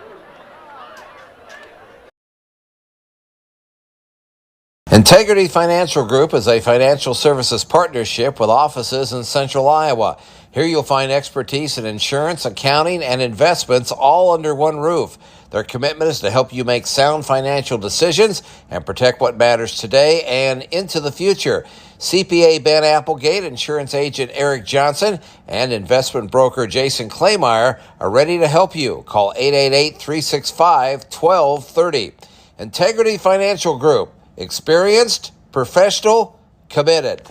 Integrity Financial Group is a financial services partnership with offices in Central Iowa. Here you'll find expertise in insurance, accounting, and investments all under one roof. Their commitment is to help you make sound financial decisions and protect what matters today and into the future. CPA Ben Applegate, insurance agent Eric Johnson, and investment broker Jason Claymeyer are ready to help you. Call 888-365-1230. Integrity Financial Group. Experienced, professional, committed.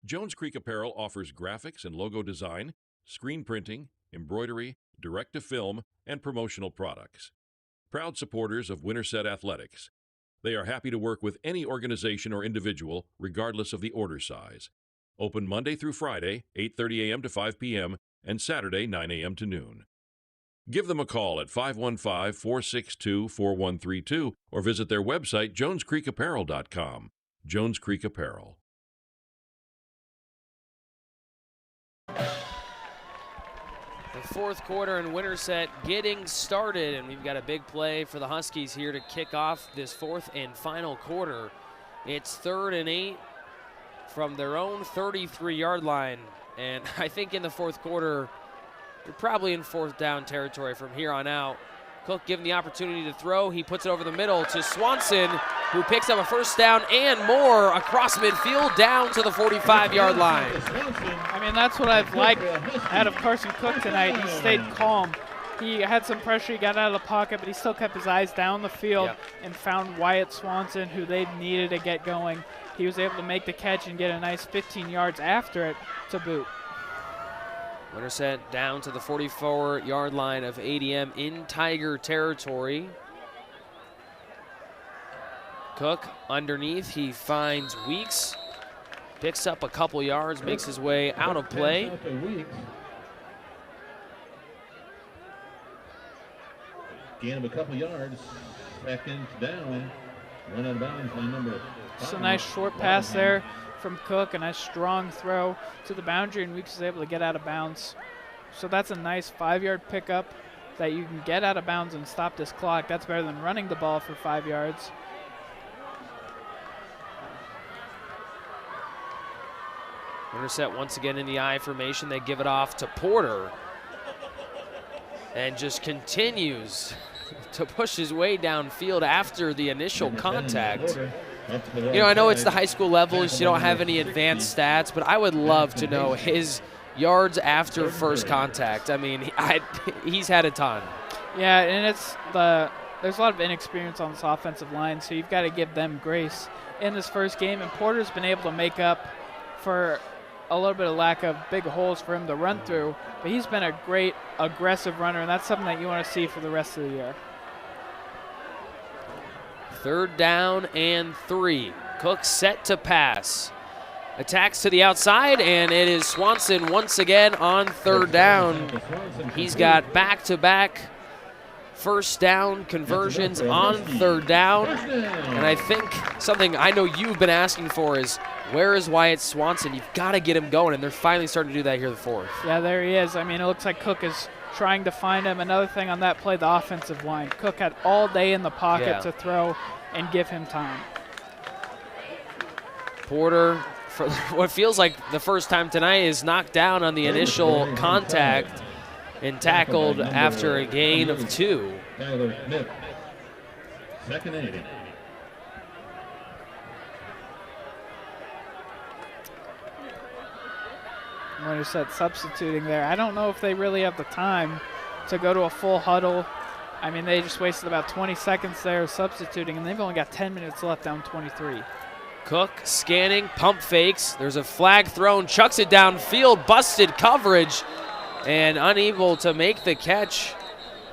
Jones Creek Apparel offers graphics and logo design, screen printing, embroidery, direct-to-film, and promotional products. Proud supporters of Winterset Athletics. They are happy to work with any organization or individual, regardless of the order size. Open Monday through Friday, 8:30 a.m. to 5 p.m., and Saturday, 9 a.m. to noon. Give them a call at 515-462-4132 or visit their website, jonescreekapparel.com. Jones Creek Apparel. The fourth quarter in Winterset getting started, and we've got a big play for the Huskies here to kick off this fourth and final quarter. It's 3rd and 8 from their own 33-yard line, and I think in the fourth quarter, you're probably in fourth down territory from here on out. Cook given the opportunity to throw. He puts it over the middle to Swanson, who picks up a first down and more across midfield down to the 45-yard line. I mean, that's what I've liked out of Carson Cook tonight. He stayed calm. He had some pressure, he got out of the pocket, but he still kept his eyes down the field Yep. and found Wyatt Swanson, who they needed to get going. He was able to make the catch and get a nice 15 yards after it to boot. Winterset down to the 44-yard line of ADM in Tiger territory. Cook underneath, he finds Weeks, picks up a couple yards, makes his way out of play. Gain of a couple yards, second down, run out of bounds on number 5. Just a nice short pass there from Cook, a nice strong throw to the boundary, and Weeks is able to get out of bounds. So that's a nice 5-yard pickup that you can get out of bounds and stop this clock. That's better than running the ball for 5 yards. Winterset once again in the I formation. They give it off to Porter and just continues to push his way downfield after the initial contact. You know, I know it's the high school level, so you don't have any advanced stats, but I would love to know his yards after first contact. I mean, he's had a ton. Yeah, and there's a lot of inexperience on this offensive line, so you've got to give them grace in this first game, and Porter's been able to make up for a little bit of lack of big holes for him to run through, but he's been a great aggressive runner, and that's something that you want to see for the rest of the year. 3rd down and 3. Cook set to pass. Attacks to the outside, and it is Swanson once again on 3rd down. He's got back-to-back first down conversions on 3rd down. And I think something I know you've been asking for is, where is Wyatt Swanson? You've got to get him going, and they're finally starting to do that here in the 4th. Yeah, there he is. I mean, it looks like Cook is trying to find him. Another thing on that play, the offensive line. Cook had all day in the pocket to throw and give him time. Porter, for what feels like the first time tonight, is knocked down on the initial contact and tackled after a gain of 2. Tyler Smith, 2nd and 8. Winterset substituting there. I don't know if they really have the time to go to a full huddle. I mean, they just wasted about 20 seconds there substituting, and they've only got 10 minutes left down 23. Cook scanning, pump fakes. There's a flag thrown, chucks it downfield, busted coverage, and unable to make the catch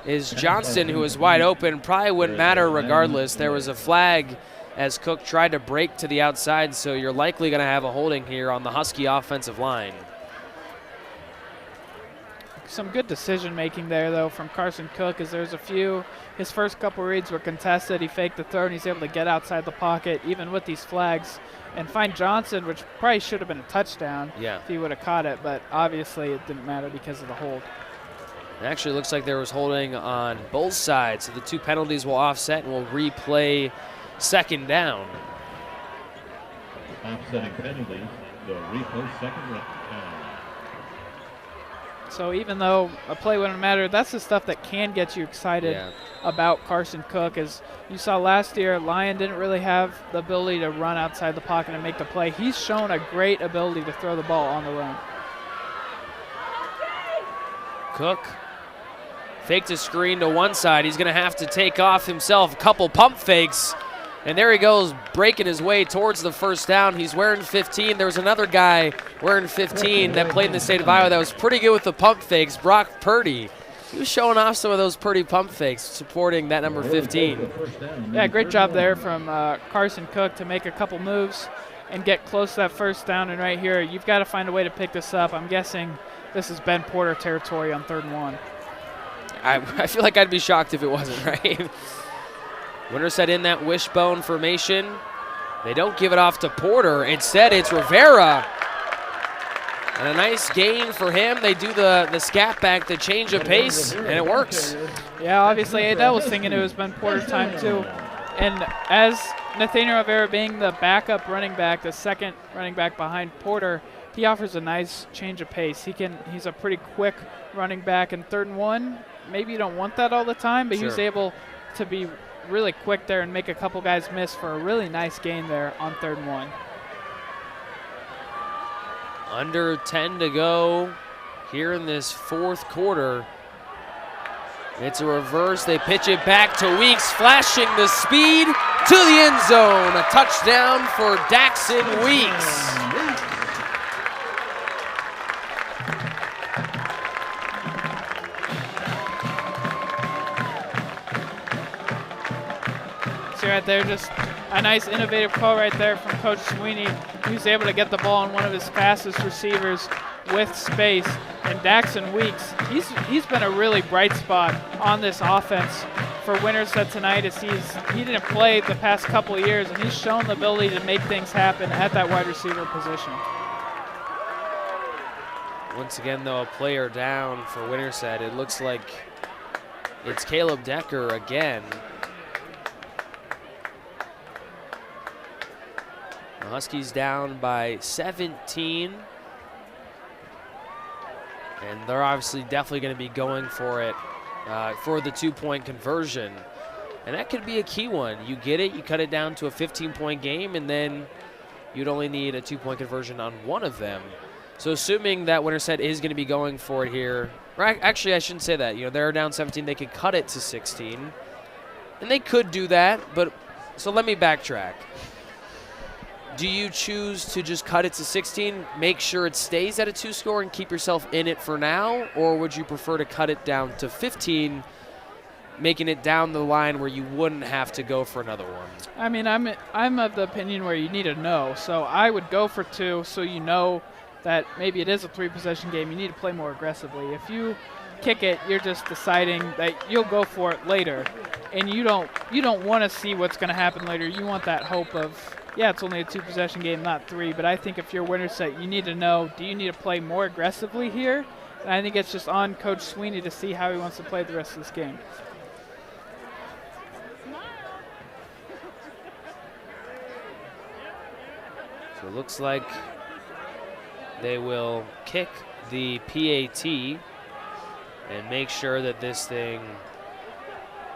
is Johnston, who is wide open. Probably wouldn't matter regardless. There was a flag as Cook tried to break to the outside, so you're likely going to have a holding here on the Husky offensive line. Some good decision-making there, though, from Carson Cook, as there's a few. His first couple reads were contested. He faked the throw, and he's able to get outside the pocket, even with these flags, and find Johnson, which probably should have been a touchdown if he would have caught it, but obviously it didn't matter because of the hold. It actually looks like there was holding on both sides, so the 2 penalties will offset and will replay 2nd down. Offsetting penalties, the replay 2nd down. So even though a play wouldn't matter, that's the stuff that can get you excited about Carson Cook. As you saw last year, Lyon didn't really have the ability to run outside the pocket and make the play. He's shown a great ability to throw the ball on the run. Cook faked a screen to one side. He's going to have to take off himself. A couple pump fakes. And there he goes, breaking his way towards the first down. He's wearing 15. There was another guy wearing 15 that played in the state of Iowa that was pretty good with the pump fakes, Brock Purdy. He was showing off some of those Purdy pump fakes, supporting that number 15. Yeah, great job there from Carson Cook to make a couple moves and get close to that first down. And right here, you've got to find a way to pick this up. I'm guessing this is Ben Porter territory on 3rd and 1. I feel like I'd be shocked if it wasn't, right? Winterset in that wishbone formation. They don't give it off to Porter. Instead, it's Rivera. And a nice gain for him. They do the scat back, the change of pace, and it works. Yeah, obviously Adele was thinking it was Ben Porter's time too. And as Nathaniel Rivera being the backup running back, the 2nd running back behind Porter, he offers a nice change of pace. He's a pretty quick running back in 3rd and 1. Maybe you don't want that all the time, but he's able to be really quick there and make a couple guys miss for a really nice gain there on 3rd and 1. Under 10 to go here in this 4th quarter. It's a reverse. They pitch it back to Weeks, flashing the speed to the end zone. A touchdown for Daxon Weeks. See right there, just a nice innovative call right there from Coach Sweeney. He was able to get the ball on one of his fastest receivers with space. And Daxon Weeks, he's been a really bright spot on this offense for Winterset tonight, as he didn't play the past couple of years, and he's shown the ability to make things happen at that wide receiver position. Once again, though, a player down for Winterset. It looks like it's Caleb Decker again. The Huskies down by 17. And they're obviously definitely going to be going for it for the 2-point conversion. And that could be a key one. You get it, you cut it down to a 15-point game, and then you'd only need a 2-point conversion on one of them. So assuming that Winterset is going to be going for it here, or actually I shouldn't say that. You know, they're down 17, they could cut it to 16. And they could do that, but so let me backtrack. Do you choose to just cut it to 16, make sure it stays at a 2-score and keep yourself in it for now? Or would you prefer to cut it down to 15, making it down the line where you wouldn't have to go for another one? I mean, I'm of the opinion where you need to know. So I would go for 2, so you know that maybe it is a 3-possession game. You need to play more aggressively. If you kick it, you're just deciding that you'll go for it later. And you don't want to see what's going to happen later. You want that hope of, yeah, it's only a 2-possession game, not 3. But I think if you're Winterset, you need to know, do you need to play more aggressively here? And I think it's just on Coach Sweeney to see how he wants to play the rest of this game. So it looks like they will kick the PAT and make sure that this thing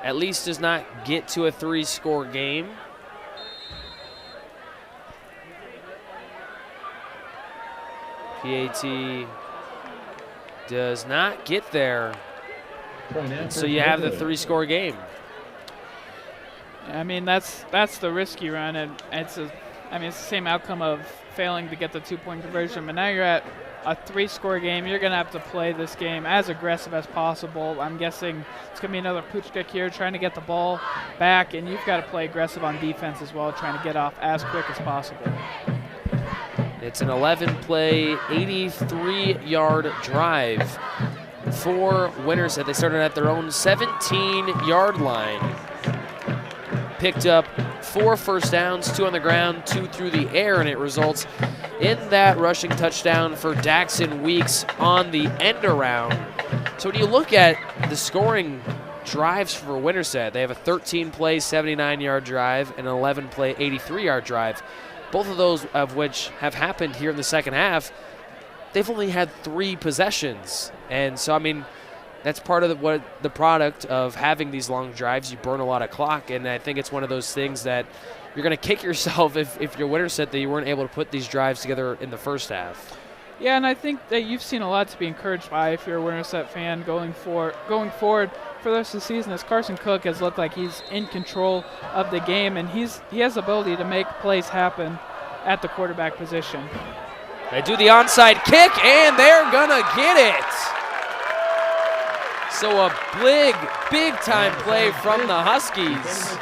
at least does not get to a 3-score game. PAT does not get there. So you have the 3-score game. I mean, that's the risky run, and it's the same outcome of failing to get the 2-point conversion. But now you're at a 3-score game. You're going to have to play this game as aggressive as possible. I'm guessing it's going to be another pooch kick here, trying to get the ball back, and you've got to play aggressive on defense as well, trying to get off as quick as possible. It's an 11-play, 83-yard drive for Winterset. They started at their own 17-yard line. Picked up 4 first downs, 2 on the ground, 2 through the air, and it results in that rushing touchdown for Daxon Weeks on the end around. So when you look at the scoring drives for Winterset, they have a 13-play, 79-yard drive and an 11-play, 83-yard drive. Both of those of which have happened here in the second half. They've only had 3 possessions. And so, I mean, that's part of the product of having these long drives. You burn a lot of clock, and I think it's one of those things that you're going to kick yourself if you're Winterset that you weren't able to put these drives together in the first half. Yeah, and I think that you've seen a lot to be encouraged by if you're a Winterset fan going forward for the rest of the season, as Carson Cook has looked like he's in control of the game, and he has the ability to make plays happen at the quarterback position. They do the onside kick, and they're going to get it. So a big time play from the Huskies.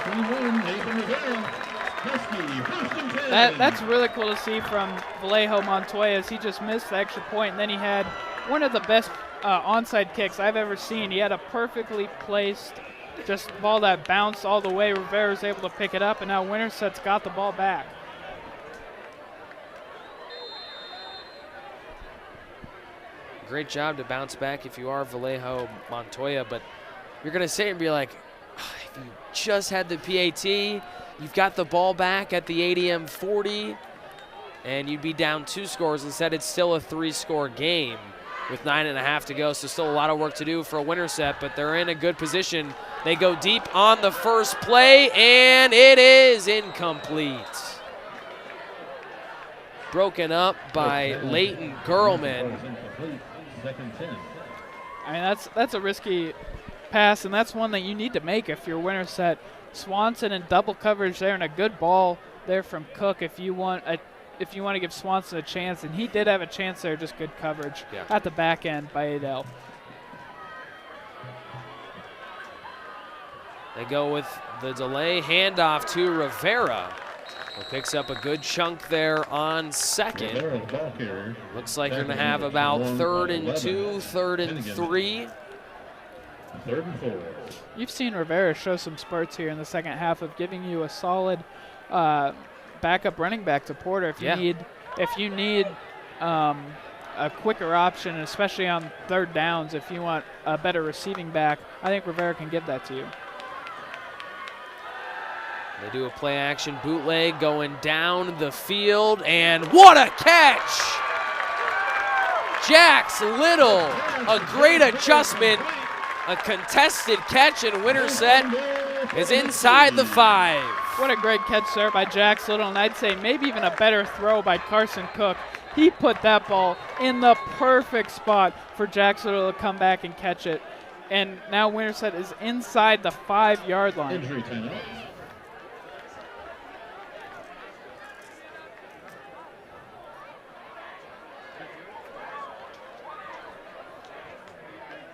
That's really cool to see from Vallejo Montoya, as he just missed the extra point, and then he had one of the best onside kicks I've ever seen. He had a perfectly placed just ball that bounced all the way. Rivera was able to pick it up, and now Winterset's got the ball back. Great job to bounce back if you are Vallejo Montoya, but you're going to sit and be like, if you just had the PAT, you've got the ball back at the ADM 40, and you'd be down 2 scores. Instead, it's still a 3-score game with 9.5 to go, so still a lot of work to do for Winterset, but they're in a good position. They go deep on the first play, and it is incomplete. Broken up by Leighton Gurlman. I mean, that's a risky pass, and that's one that you need to make if you're Winterset. Swanson in double coverage there, and a good ball there from Cook if you want to give Swanson a chance, and he did have a chance there, just good coverage at the back end by Adel. They go with the delay handoff to Rivera, who picks up a good chunk there on second. Looks like you're going to have about 3rd and 2, 3rd and 3. 3rd and 4. You've seen Rivera show some spurts here in the second half of giving you a solid backup running back to Porter if you need a quicker option, especially on 3rd downs. If you want a better receiving back, I think Rivera can give that to you. They do a play action bootleg going down the field, and what a catch! Jax Little, a great adjustment, a contested catch, and Winterset is inside the 5. What a great catch there by Jax Little, and I'd say maybe even a better throw by Carson Cook. He put that ball in the perfect spot for Jax Little to come back and catch it. And now Winterset is inside the 5-yard line. Injury timeout.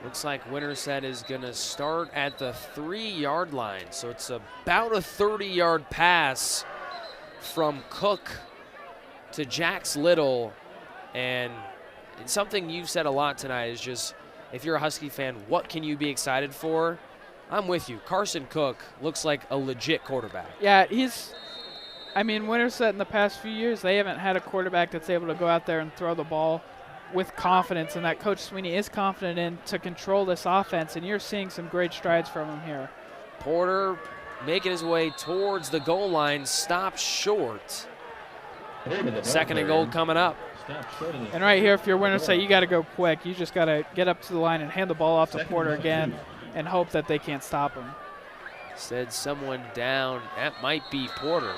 Looks like Winterset is going to start at the 3-yard line. So it's about a 30-yard pass from Cook to Jax Little. And something you've said a lot tonight is just, if you're a Husky fan, what can you be excited for? I'm with you. Carson Cook looks like a legit quarterback. Yeah, Winterset in the past few years, they haven't had a quarterback that's able to go out there and throw the ball with confidence, and that Coach Sweeney is confident in to control this offense, and you're seeing some great strides from him here. Porter making his way towards the goal line, stopped short. 2nd and goal coming up. And right here, if you're Winterset, you got to go quick. You just got to get up to the line and hand the ball off to Porter again and hope that they can't stop him. Said someone down. That might be Porter.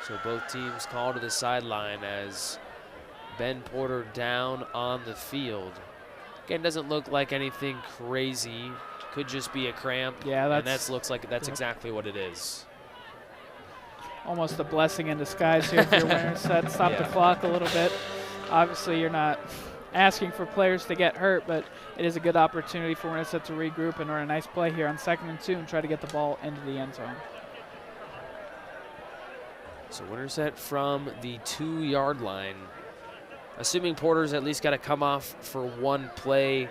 So both teams call to the sideline as Ben Porter down on the field. Again, doesn't look like anything crazy. Could just be a cramp. Yeah, that looks like that's exactly what it is. Almost a blessing in disguise here if you're Winterset. Stop the clock a little bit. Obviously, you're not asking for players to get hurt, but it is a good opportunity for Winterset to regroup and run a nice play here on 2nd and 2 and try to get the ball into the end zone. So Winterset from the 2-yard line. Assuming Porter's at least got to come off for one play,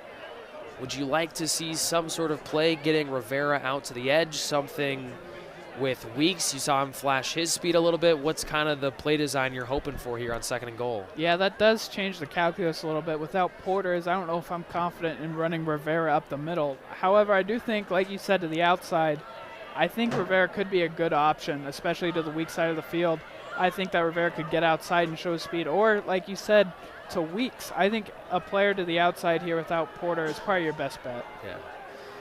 would you like to see some sort of play getting Rivera out to the edge, something with Weeks? You saw him flash his speed a little bit. What's kind of the play design you're hoping for here on 2nd and goal? Yeah, that does change the calculus a little bit. Without Porter's, I don't know if I'm confident in running Rivera up the middle. However, I do think, like you said, to the outside, I think Rivera could be a good option, especially to the weak side of the field. I think that Rivera could get outside and show speed. Or, like you said, to Weeks. I think a player to the outside here without Porter is probably your best bet. Yeah.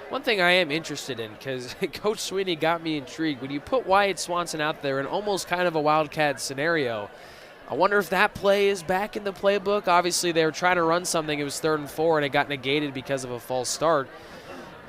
One thing I am interested in, because Coach Sweeney got me intrigued, when you put Wyatt Swanson out there in almost kind of a Wildcat scenario, I wonder if that play is back in the playbook. Obviously, they were trying to run something. It was 3rd and 4, and it got negated because of a false start.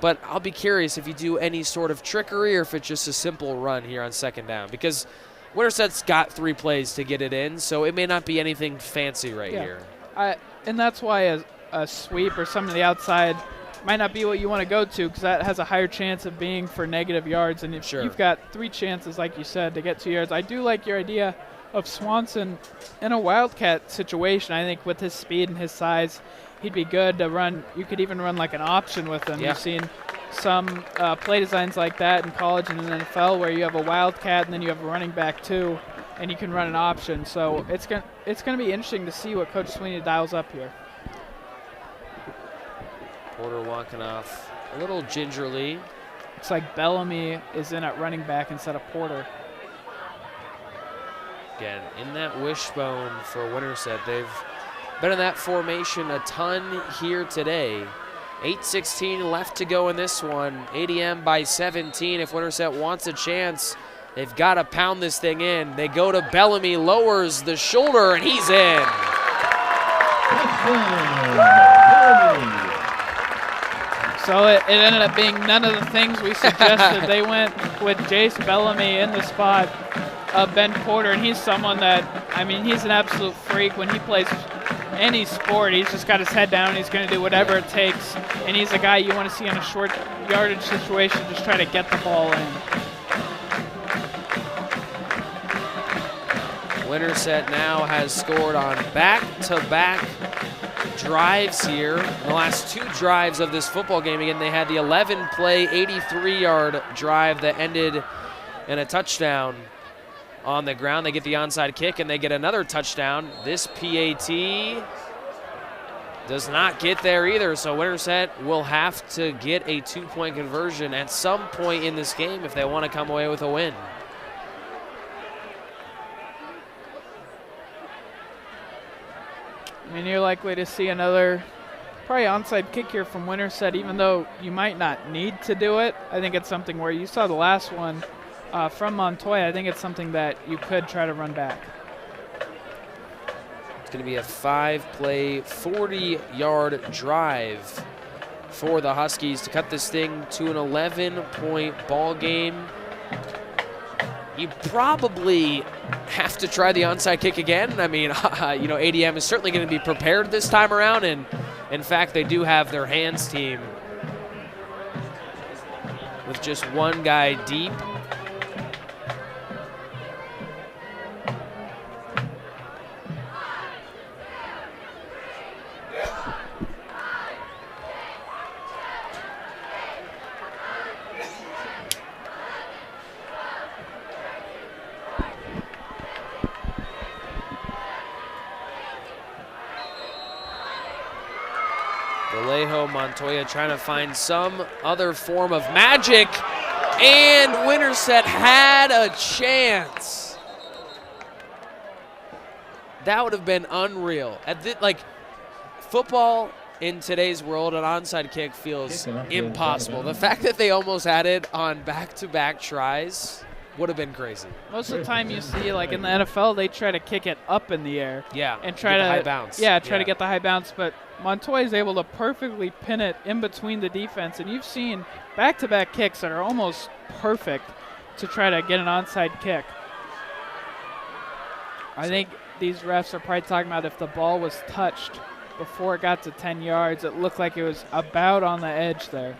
But I'll be curious if you do any sort of trickery or if it's just a simple run here on 2nd down, because Winterset's got 3 plays to get it in, so it may not be anything fancy here. And that's why a sweep or something to the outside might not be what you want to go to, because that has a higher chance of being for negative yards. And if you've got 3 chances, like you said, to get 2 yards, I do like your idea of Swanson in a Wildcat situation. I think with his speed and his size, he'd be good to run. You could even run like an option with him. You've seen some play designs like that in college and in the NFL where you have a Wildcat and then you have a running back too, and you can run an option. So it's gonna be interesting to see what Coach Sweeney dials up here. Porter walking off a little gingerly. Looks like Bellamy is in at running back instead of Porter. Again, in that wishbone for Winterset. They've been in that formation a ton here today. 8:16 left to go in this one. ADM by 17. If Winterset wants a chance, they've got to pound this thing in. They go to Bellamy, lowers the shoulder, and he's in. So it ended up being none of the things we suggested. They went with Jace Bellamy in the spot of Ben Porter, and he's someone that, I mean, he's an absolute freak. When he plays any sport, he's just got his head down. He's going to do whatever it takes, and he's a guy you want to see in a short yardage situation just try to get the ball in. Winterset now has scored on back-to-back drives here. In the last 2 drives of this football game, again, they had the 11-play, 83-yard drive that ended in a touchdown on the ground. They get the onside kick, and they get another touchdown. This PAT does not get there either, so Winterset will have to get a 2-point conversion at some point in this game if they want to come away with a win. I mean, you're likely to see another probably onside kick here from Winterset, even though you might not need to do it. I think it's something where you saw the last one from Montoya. I think it's something that you could try to run back. It's going to be a 5-play, 40-yard drive for the Huskies to cut this thing to an 11-point ball game. You probably have to try the onside kick again. I mean, you know, ADM is certainly going to be prepared this time around, and in fact, they do have their hands team with just one guy deep. Montoya trying to find some other form of magic, and Winterset had a chance. That would have been unreal. Like, football in today's world, an onside kick feels impossible. The fact that they almost had it on back-to-back tries would have been crazy. Most of the time you see, like in the NFL, they try to kick it up in the air. Yeah, and try to high bounce. Yeah, try to get the high bounce, but Montoya is able to perfectly pin it in between the defense, and you've seen back-to-back kicks that are almost perfect to try to get an onside kick. I think these refs are probably talking about if the ball was touched before it got to 10 yards, it looked like it was about on the edge there.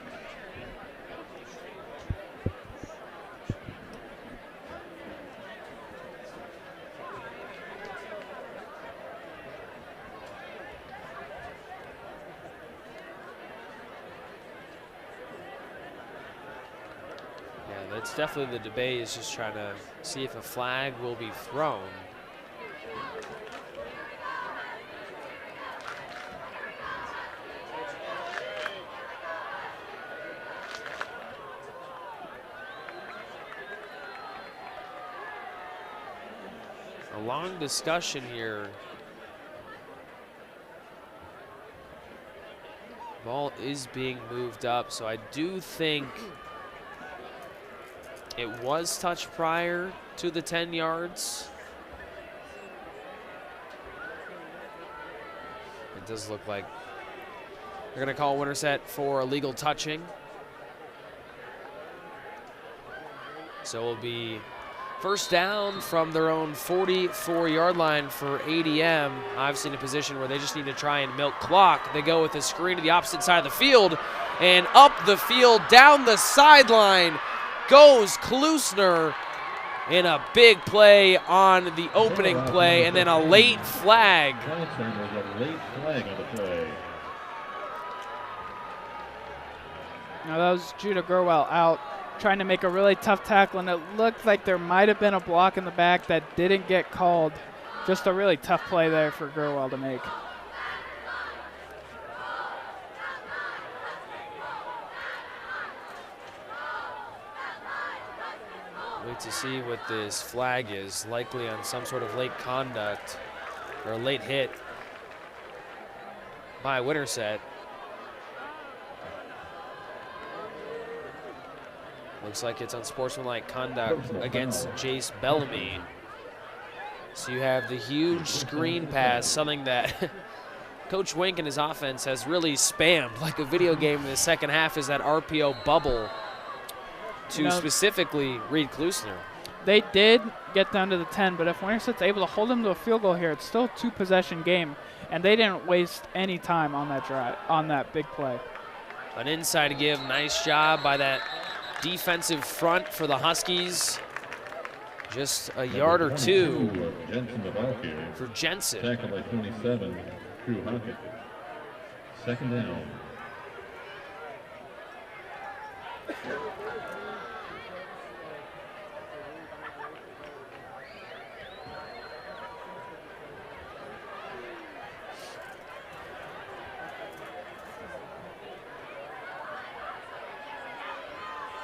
It's definitely the debate is just trying to see if a flag will be thrown. A long discussion here. Ball is being moved up, so I do think it was touched prior to the 10 yards. It does look like they're going to call Winterset for illegal touching. So it'll be first down from their own 44-yard line for ADM. Obviously in a position where they just need to try and milk clock. They go with a screen to the opposite side of the field, and up the field, down the sideline, goes Klusner in a big play on the opening play, and then a late flag. Now that was Judah Gurwell out, trying to make a really tough tackle, and it looked like there might have been a block in the back that didn't get called. Just a really tough play there for Gurwell to make. Wait to see what this flag is, likely on some sort of late conduct or a late hit by Winterset. Looks like it's unsportsmanlike conduct against Jace Bellamy. So you have the huge screen pass, something that Coach Wink and his offense has really spammed like a video game in the second half is that RPO bubble to specifically Reed Klusner. They did get down to the 10, but if Winterset's able to hold them to a field goal here, it's still a 2-possession game, and they didn't waste any time on that drive, on that big play. An inside give, nice job by that defensive front for the Huskies. Just a yard or two for Jensen. Tackle by 27, Drew Hockett. Second down.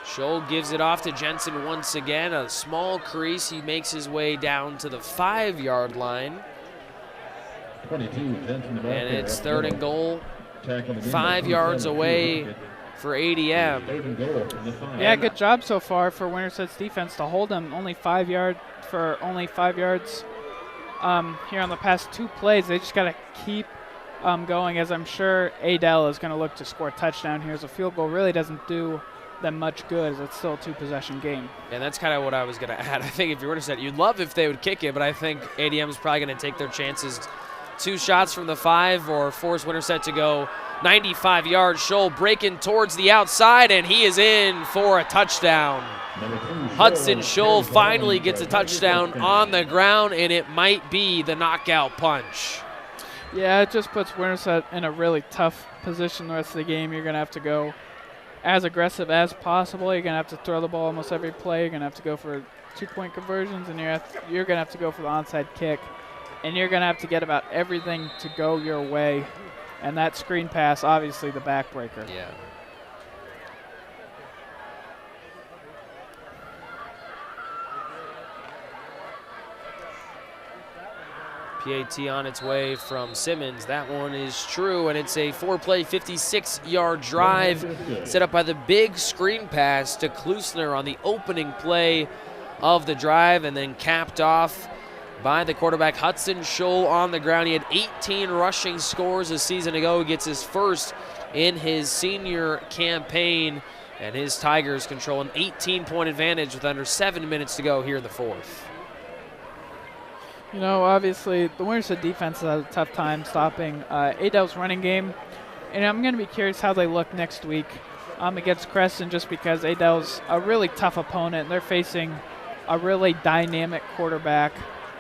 Scholl gives it off to Jensen once again. A small crease. He makes his way down to the 5-yard line. 22, Jensen, and it's 3rd and goal. 5 yards away for ADM. Yeah, good job so far for Winterset's defense to hold them only 5 yards here on the past 2 plays. They just got to keep going, as I'm sure Adel is going to look to score a touchdown here, as a field goal really doesn't do them much good, as it's still a 2-possession game. And that's kind of what I was going to add. I think if you were to say, you'd love if they would kick it, but I think ADM is probably going to take their chances. 2 shots from the 5 or force Winterset to go 95 yards. Scholl breaking towards the outside, and he is in for a touchdown. Hudson Scholl finally gets a touchdown on the ground, and it might be the knockout punch. Yeah, it just puts Winterset in a really tough position the rest of the game. You're going to have to go as aggressive as possible. You're going to have to throw the ball almost every play. You're going to have to go for 2-point conversions, and you're going to have to go for the onside kick. And you're going to have to get about everything to go your way. And that screen pass, obviously the backbreaker. Yeah. PAT on its way from Simmons. That one is true, and it's a 4-play, 56-yard drive set up by the big screen pass to Klusner on the opening play of the drive, and then capped off by the quarterback Hudson Scholl on the ground. He had 18 rushing scores a season ago. He gets his first in his senior campaign, and his Tigers control an 18-point advantage with under 7 minutes to go here in the 4th. You know, obviously, the Winterset defense has a tough time stopping Adel's running game. And I'm going to be curious how they look next week against Crescent, just because Adel's a really tough opponent. They're facing a really dynamic quarterback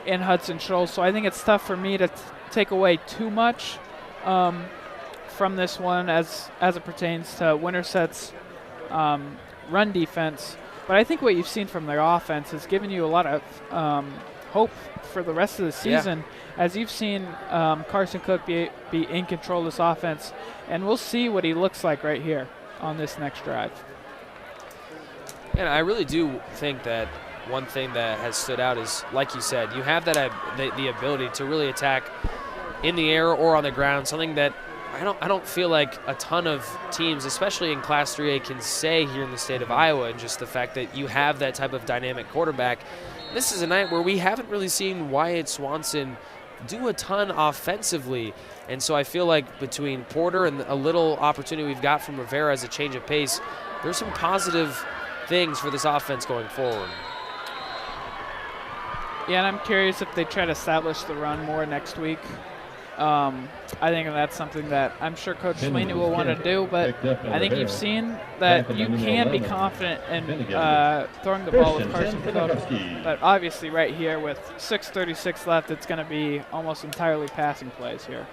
in Hudson Scholl. So I think it's tough for me to take away too much from this one as it pertains to Winterset's run defense. But I think what you've seen from their offense has given you a lot of hope for the rest of the season, as you've seen Carson Cook be in control of this offense, and we'll see what he looks like right here on this next drive. And I really do think that one thing that has stood out is, like you said, you have that the ability to really attack in the air or on the ground, something that I don't feel like a ton of teams, especially in Class 3A, can say here in the state of Iowa, and just the fact that you have that type of dynamic quarterback. This is a night where we haven't really seen Wyatt Swanson do a ton offensively, and so I feel like between Porter and a little opportunity we've got from Rivera as a change of pace, there's some positive things for this offense going forward. Yeah, and I'm curious if they try to establish the run more next week. I think that's something that I'm sure Coach Sweeney will want to do, but I think you've seen that you can be confident in throwing the ball with Carson Cook. But obviously right here with 6:36 left, it's going to be almost entirely passing plays here.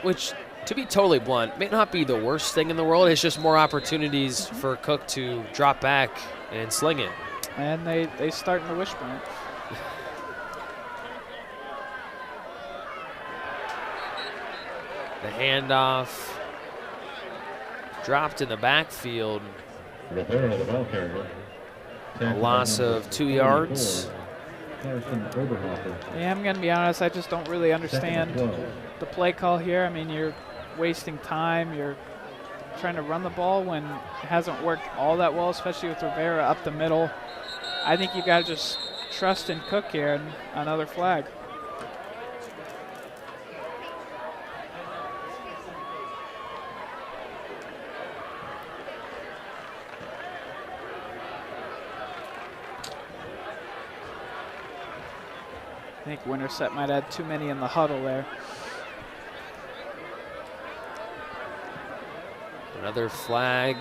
Which, to be totally blunt, may not be the worst thing in the world. It's just more opportunities for Cook to drop back and sling it. And they start in the wishbone. The handoff dropped in the backfield. A loss of 2 yards. Yeah, I'm going to be honest, I just don't really understand the play call here. I mean, you're wasting time. You're trying to run the ball when it hasn't worked all that well, especially with Rivera up the middle. I think you got to just trust in Cook here, and another flag. I think Winterset might have had too many in the huddle there. Another flag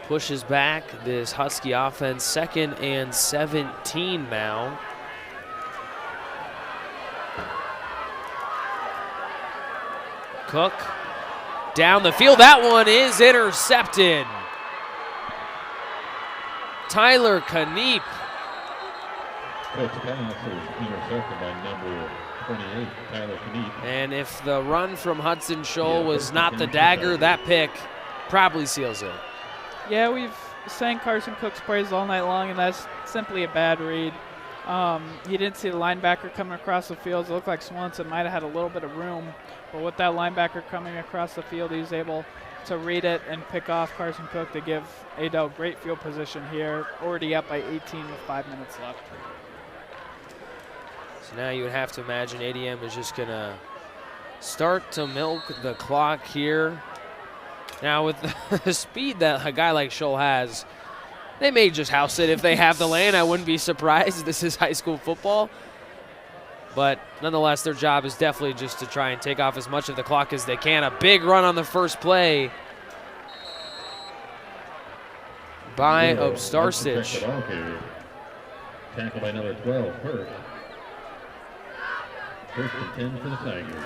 pushes back this Husky offense. 2nd and 17 now. Cook down the field. That one is intercepted. Tyler Kneep. First pass is intercepted by number 28, Tyler Kneep. And if the run from Hudson Scholl was not the dagger, that pick probably seals it. Yeah, we've sang Carson Cook's praise all night long, and that's simply a bad read. He didn't see the linebacker coming across the field. It looked like Swanson might have had a little bit of room, but with that linebacker coming across the field, he was able to read it and pick off Carson Cook to give Adel great field position here, already up by 18 with 5 minutes left. So now you would have to imagine ADM is just going to start to milk the clock here. Now with the speed that a guy like Scholl has, they may just house it if they have the lane. I wouldn't be surprised. This is high school football. But nonetheless, their job is definitely just to try and take off as much of the clock as they can. A big run on the first play by Obstarsic. Tackle by number 12, Hurt. First and 10 for the Tigers.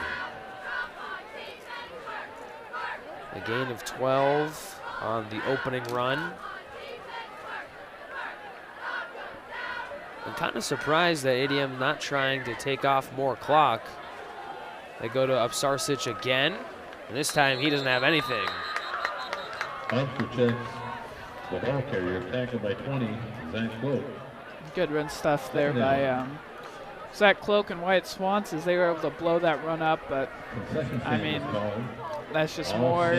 A gain of 12 on the opening run. I'm kind of surprised that ADM not trying to take off more clock. They go to Obstarsic again, and this time he doesn't have anything. Officer checks the ball carrier, tackled by 20, Zach Cloak. Good run stuff there by Zach Cloak and Wyatt Swanson. They were able to blow that run up, but I mean, that's just more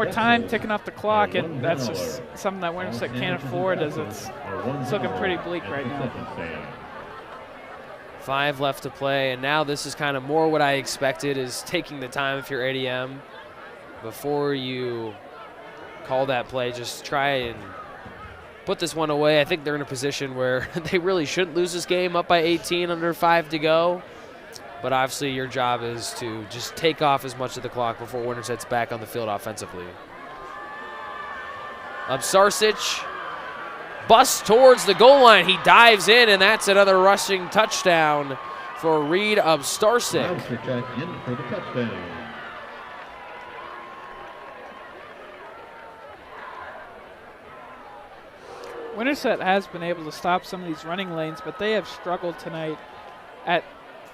time ticking off the clock, and that's just something that Winterset can't afford, as it's looking pretty bleak right now. 5 left to play, and now this is kind of more what I expected, is taking the time if you're ADM before you call that play. Just try and put this one away. I think they're in a position where they really shouldn't lose this game, up by 18, under 5 to go. But obviously your job is to just take off as much of the clock before Winterset's back on the field offensively. Obstarsic busts towards the goal line. He dives in, and that's another rushing touchdown for Reed Obstarsic. In for the touchdown. Winterset has been able to stop some of these running lanes, but they have struggled tonight at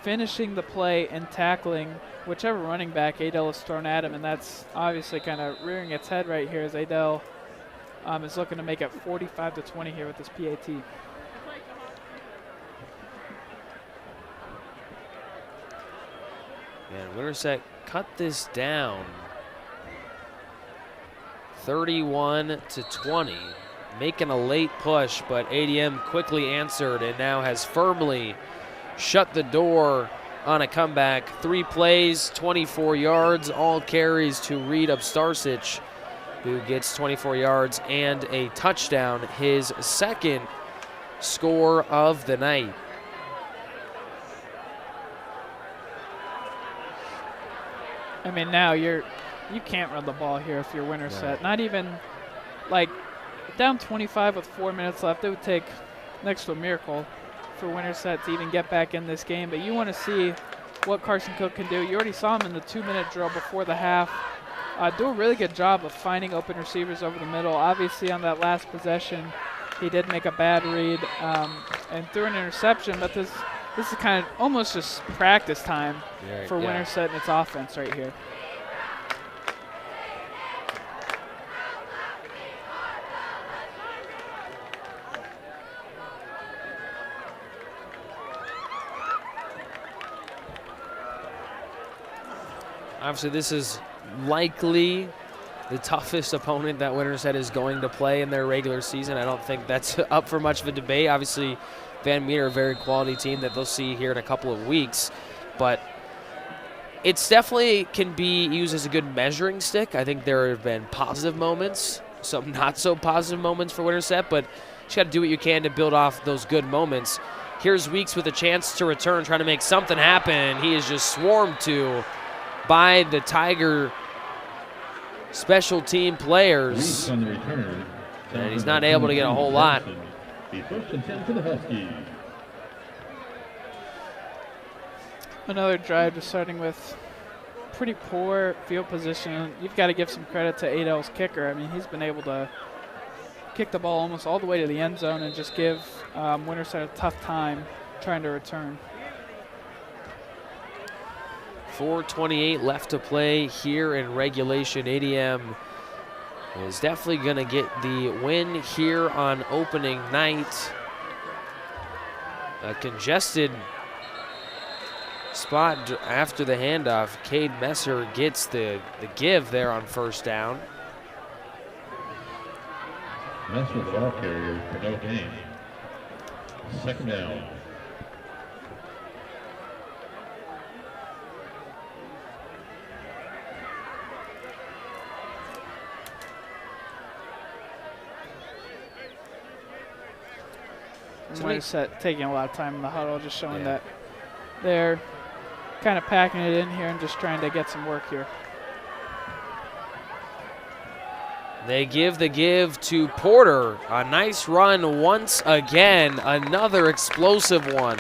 finishing the play and tackling whichever running back Adel is thrown at him, and that's obviously kind of rearing its head right here as Adel is looking to make it 45-20 here with this PAT. And Winterset cut this down 31-20, making a late push, but ADM quickly answered and now has firmly shut the door on a comeback. 3 plays, 24 yards, all carries to Reed Obstarsic, who gets 24 yards and a touchdown, his second score of the night. I mean, now you can't run the ball here if you're Winterset. Not even, like, down 25 with 4 minutes left. It would take next to a miracle for Winterset to even get back in this game, but you want to see what Carson Cook can do. You already saw him in the 2-minute drill before the half do a really good job of finding open receivers over the middle. Obviously on that last possession he did make a bad read and threw an interception, but this is kind of almost just practice time for Winterset and its offense right here. Obviously, this is likely the toughest opponent that Winterset is going to play in their regular season. I don't think that's up for much of a debate. Obviously, Van Meter, a very quality team that they'll see here in a couple of weeks. But it's definitely can be used as a good measuring stick. I think there have been positive moments, some not so positive moments for Winterset, but you got to do what you can to build off those good moments. Here's Weeks with a chance to return, trying to make something happen. He is just swarmed to by the Tiger special team players. On the return, And he's not able to get a whole lot. The first and 10 for the Huskies. Another drive just starting with pretty poor field position. You've got to give some credit to Adel's kicker. I mean, he's been able to kick the ball almost all the way to the end zone and just give Winterset a tough time trying to return. 4:28 left to play here in regulation. ADM is definitely going to get the win here on opening night. A congested spot after the handoff. Cade Messer gets the give there on first down. Messer, the ball carrier for no gain. Second down. Winterset taking a lot of time in the huddle, just showing that they're kind of packing it in here and just trying to get some work here. They give the give to Porter. A nice run once again. Another explosive one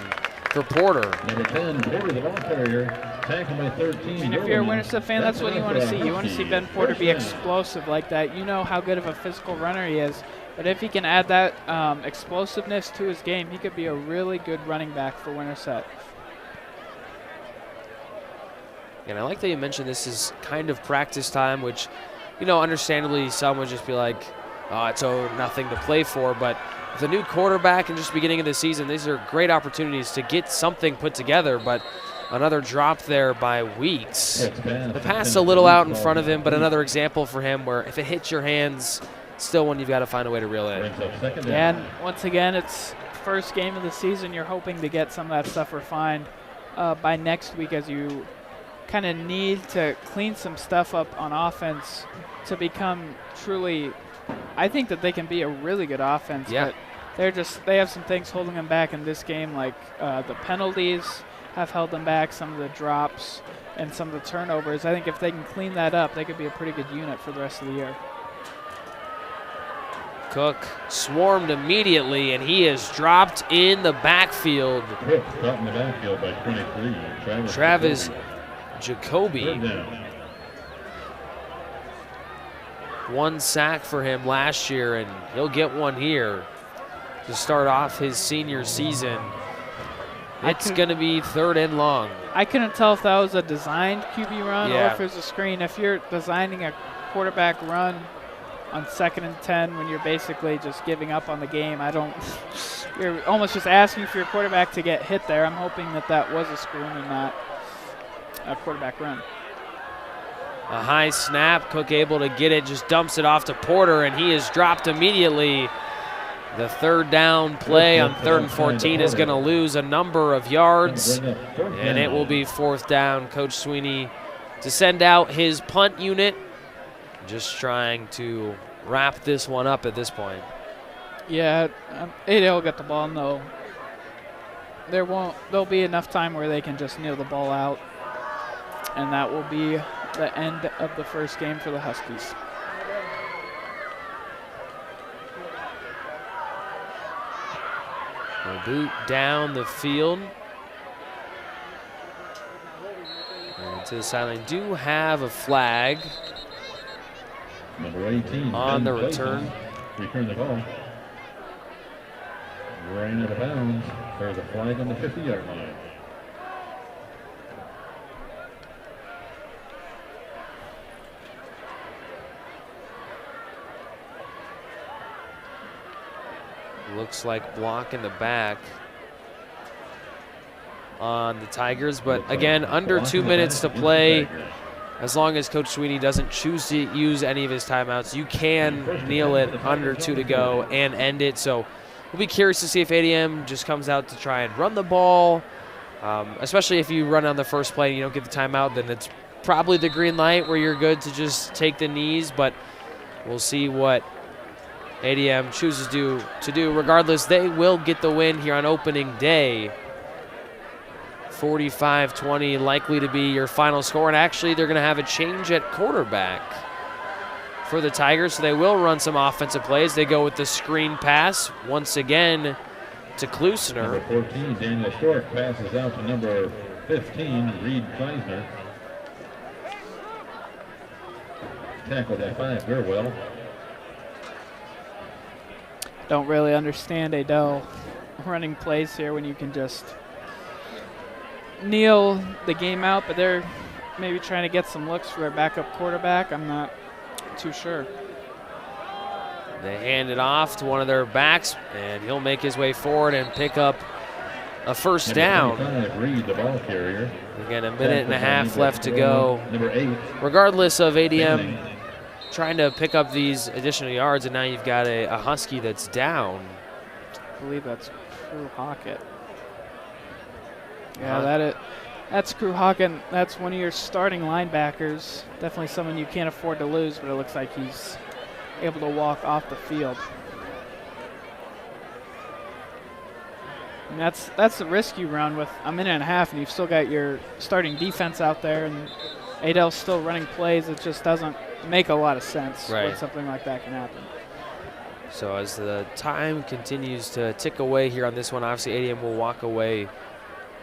for Porter. Number 10, Porter, the ball carrier, tackled by 13. And if you're a Winterset fan, that's what you want to see. You want to see Ben Porter be explosive like that. You know how good of a physical runner he is. But if he can add that explosiveness to his game, he could be a really good running back for Winterset. And I like that you mentioned this is kind of practice time, which, you know, understandably some would just be like, oh, it's nothing to play for. But with a new quarterback and just beginning of the season, these are great opportunities to get something put together. But another drop there by Weeks. The pass a little out in front of him, but another example for him where if it hits your hands, still one you've got to find a way to reel in. Yeah, and once again, it's first game of the season. You're hoping to get some of that stuff refined by next week, as you kind of need to clean some stuff up on offense to become truly, I think that they can be a really good offense. Yeah. But they have some things holding them back in this game, like the penalties have held them back, some of the drops and some of the turnovers. I think if they can clean that up, they could be a pretty good unit for the rest of the year. Cook swarmed immediately, and he is dropped in the backfield. Cook caught in the backfield by 23. Travis Jacoby. One sack for him last year, and he'll get one here to start off his senior season. It's going to be third and long. I couldn't tell if that was a designed QB run or Yeah. if it was a screen. If you're designing a quarterback run on 2nd and 10 when you're basically just giving up on the game, you're almost just asking for your quarterback to get hit there. I'm hoping that that was a screen and not a quarterback run. A high snap, Cook able to get it, just dumps it off to Porter, and he is dropped immediately. The third down play on 3rd and 14 is going to lose a number of yards, and it will be 4th down. Coach Sweeney to send out his punt unit, just trying to wrap this one up at this point. Yeah, ADL will get the ball, and there'll be enough time where they can just kneel the ball out, and that will be the end of the first game for the Huskies. A boot down the field. And to the sideline. Do have a flag Number 18 on the Ben return. Return the ball. Ran out of bounds. There's a flag on the 50-yard line. Looks like block in the back on the Tigers, but again, under 2 minutes to play. As long as Coach Sweeney doesn't choose to use any of his timeouts, you can kneel it under 2 to go and end it. So we'll be curious to see if ADM just comes out to try and run the ball, especially if you run on the first play and you don't get the timeout, then it's probably the green light where you're good to just take the knees, but we'll see what ADM chooses to do. Regardless, they will get the win here on opening day. 45-20 likely to be your final score. And actually, they're going to have a change at quarterback for the Tigers, so they will run some offensive plays. They go with the screen pass once again to Klusner. Number 14, Daniel Short, passes out to number 15, Reed Kleisner. Tackled at 5, very well. Don't really understand Adele running plays here when you can just kneel the game out, but they're maybe trying to get some looks for their backup quarterback. I'm not too sure. They hand it off to one of their backs, and he'll make his way forward and pick up a first down. Reed, the ball carrier. Again, a minute and a half left to go. Number 8. Regardless of ADM trying to pick up these additional yards, and now you've got a Husky that's down. I believe that's Crew Hockett. Yeah, that's Crew Hockett. That's one of your starting linebackers. Definitely someone you can't afford to lose, but it looks like he's able to walk off the field. And that's the risk you run with a minute and a half, and you've still got your starting defense out there, and Adele's still running plays. It just doesn't make a lot of sense when something like that can happen. So as the time continues to tick away here on this one, obviously ADM will walk away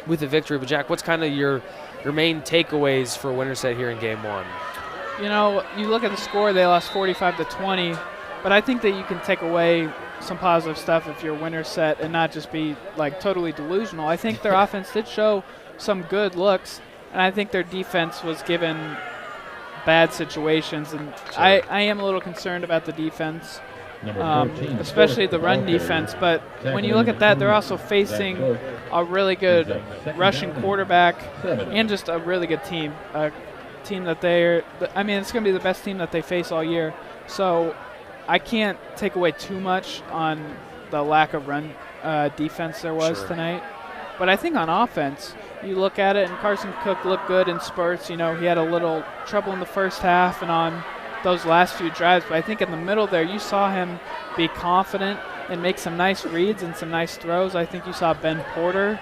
with a victory. But Jack, what's kind of your main takeaways for Winterset here in game one? You know, you look at the score, they lost 45-20, but I think that you can take away some positive stuff if you're Winterset and not just be like totally delusional. I think their offense did show some good looks, and I think their defense was given bad situations, and I am a little concerned about the defense, especially the run defense. But when you look at that, they're also facing a really good rushing quarterback and just a really good team. A team that it's going to be the best team that they face all year. So I can't take away too much on the lack of run defense there was tonight. But I think on offense, you look at it, and Carson Cook looked good in spurts. You know, he had a little trouble in the first half and on those last few drives. But I think in the middle there, you saw him be confident and make some nice reads and some nice throws. I think you saw Ben Porter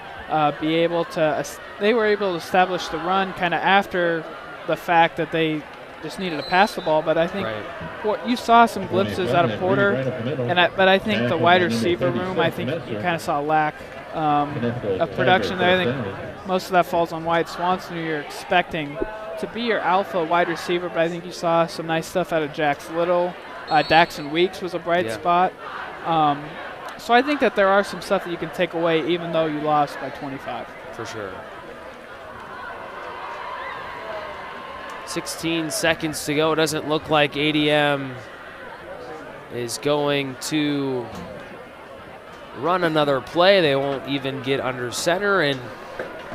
be able to they were able to establish the run kind of after the fact that they just needed to pass the ball. But I think you saw some glimpses out of Porter, but I think the wide receiver room, I think you kind of saw lack of production there. I think most of that falls on Wyatt Swanson, who you're expecting to be your alpha wide receiver, but I think you saw some nice stuff out of Jax Little. Daxon Weeks was a bright spot. So I think that there are some stuff that you can take away even though you lost by 25. For sure. 16 seconds to go. It doesn't look like ADM is going to run another play. They won't even get under center, and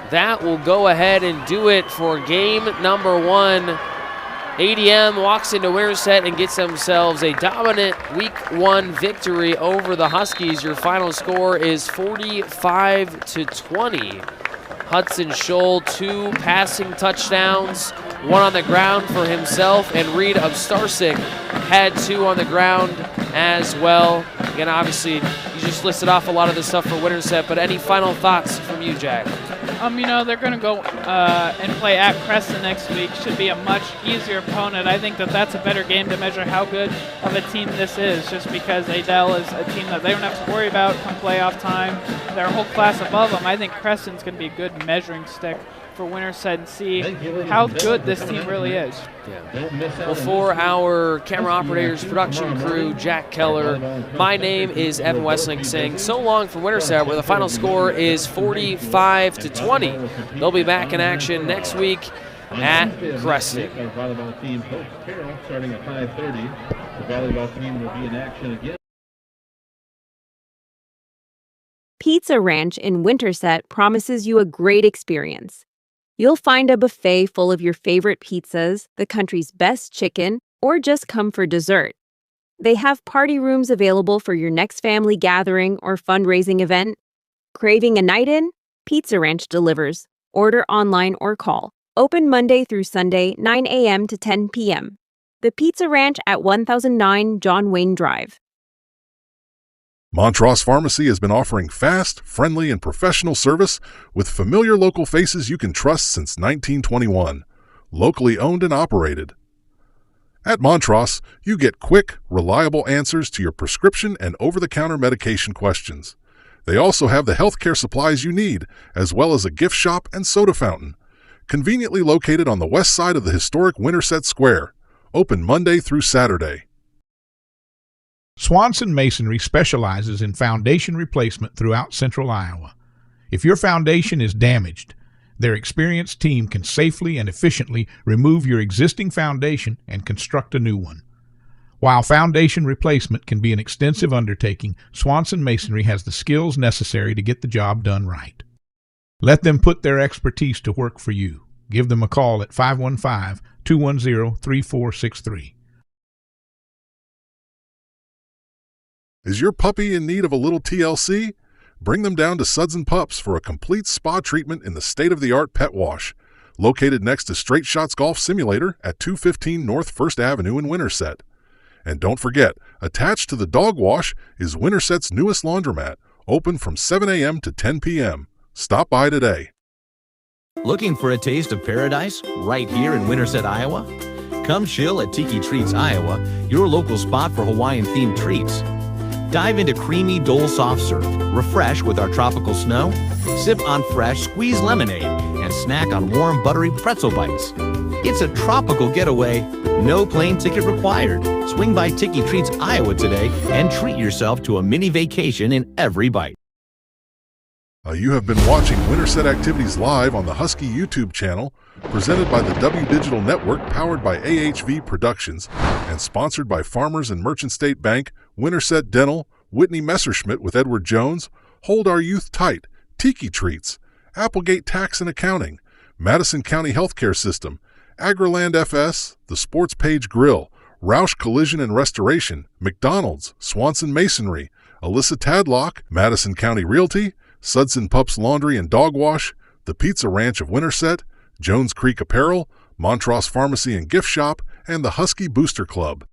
that will go ahead and do it for game number one. ADM walks into Winterset and gets themselves a dominant week one victory over the Huskies. Your final score is 45-20. Hudson Scholl, 2 passing touchdowns, 1 on the ground for himself, and Reed of Starsik had 2 on the ground as well. Again, obviously, you just listed off a lot of the stuff for Winterset, but any final thoughts from you, Jack? You know, they're going to go and play at Creston next week. Should be a much easier opponent. I think that that's a better game to measure how good of a team this is, just because Adele is a team that they don't have to worry about come playoff time. They're a whole class above them. I think Creston's going to be a good measuring stick for Winterset and see how good this team really is. Well, for our camera operators, production crew, Jack Keller, my name is Evan Westling saying so long from Winterset, where the final score is 45-20. They'll be back in action next week at Creston. Our volleyball team, Coach Carroll, starting at 5:30. The volleyball team will be in action again. Pizza Ranch in Winterset promises you a great experience. You'll find a buffet full of your favorite pizzas, the country's best chicken, or just come for dessert. They have party rooms available for your next family gathering or fundraising event. Craving a night in? Pizza Ranch delivers. Order online or call. Open Monday through Sunday, 9 a.m. to 10 p.m. The Pizza Ranch at 1009 John Wayne Drive. Montross Pharmacy has been offering fast, friendly, and professional service with familiar local faces you can trust since 1921. Locally owned and operated. At Montross, you get quick, reliable answers to your prescription and over-the-counter medication questions. They also have the healthcare supplies you need, as well as a gift shop and soda fountain. Conveniently located on the west side of the historic Winterset Square. Open Monday through Saturday. Swanson Masonry specializes in foundation replacement throughout central Iowa. If your foundation is damaged, their experienced team can safely and efficiently remove your existing foundation and construct a new one. While foundation replacement can be an extensive undertaking, Swanson Masonry has the skills necessary to get the job done right. Let them put their expertise to work for you. Give them a call at 515-210-3463. Is your puppy in need of a little TLC? Bring them down to Suds and Pups for a complete spa treatment in the state-of-the-art pet wash, located next to Straight Shots Golf Simulator at 215 North 1st Avenue in Winterset. And don't forget, attached to the dog wash is Winterset's newest laundromat, open from 7 a.m. to 10 p.m. Stop by today. Looking for a taste of paradise right here in Winterset, Iowa? Come chill at Tiki Treats Iowa, your local spot for Hawaiian-themed treats. Dive into creamy Dole soft serve, refresh with our tropical snow, sip on fresh squeezed lemonade, and snack on warm buttery pretzel bites. It's a tropical getaway, no plane ticket required. Swing by Tiki Treats Iowa today and treat yourself to a mini vacation in every bite. You have been watching Winterset Activities live on the Husky YouTube channel, presented by the W Digital Network, powered by AHV Productions, and sponsored by Farmers and Merchant State Bank, Winterset Dental, Whitney Messerschmitt with Edward Jones, Hold Our Youth Tight, Tiki Treats, Applegate Tax and Accounting, Madison County Healthcare System, Agriland FS, The Sports Page Grill, Roush Collision and Restoration, McDonald's, Swanson Masonry, Alyssa Tadlock, Madison County Realty, Suds and Pups Laundry and Dog Wash, The Pizza Ranch of Winterset, Jones Creek Apparel, Montross Pharmacy and Gift Shop, and the Husky Booster Club.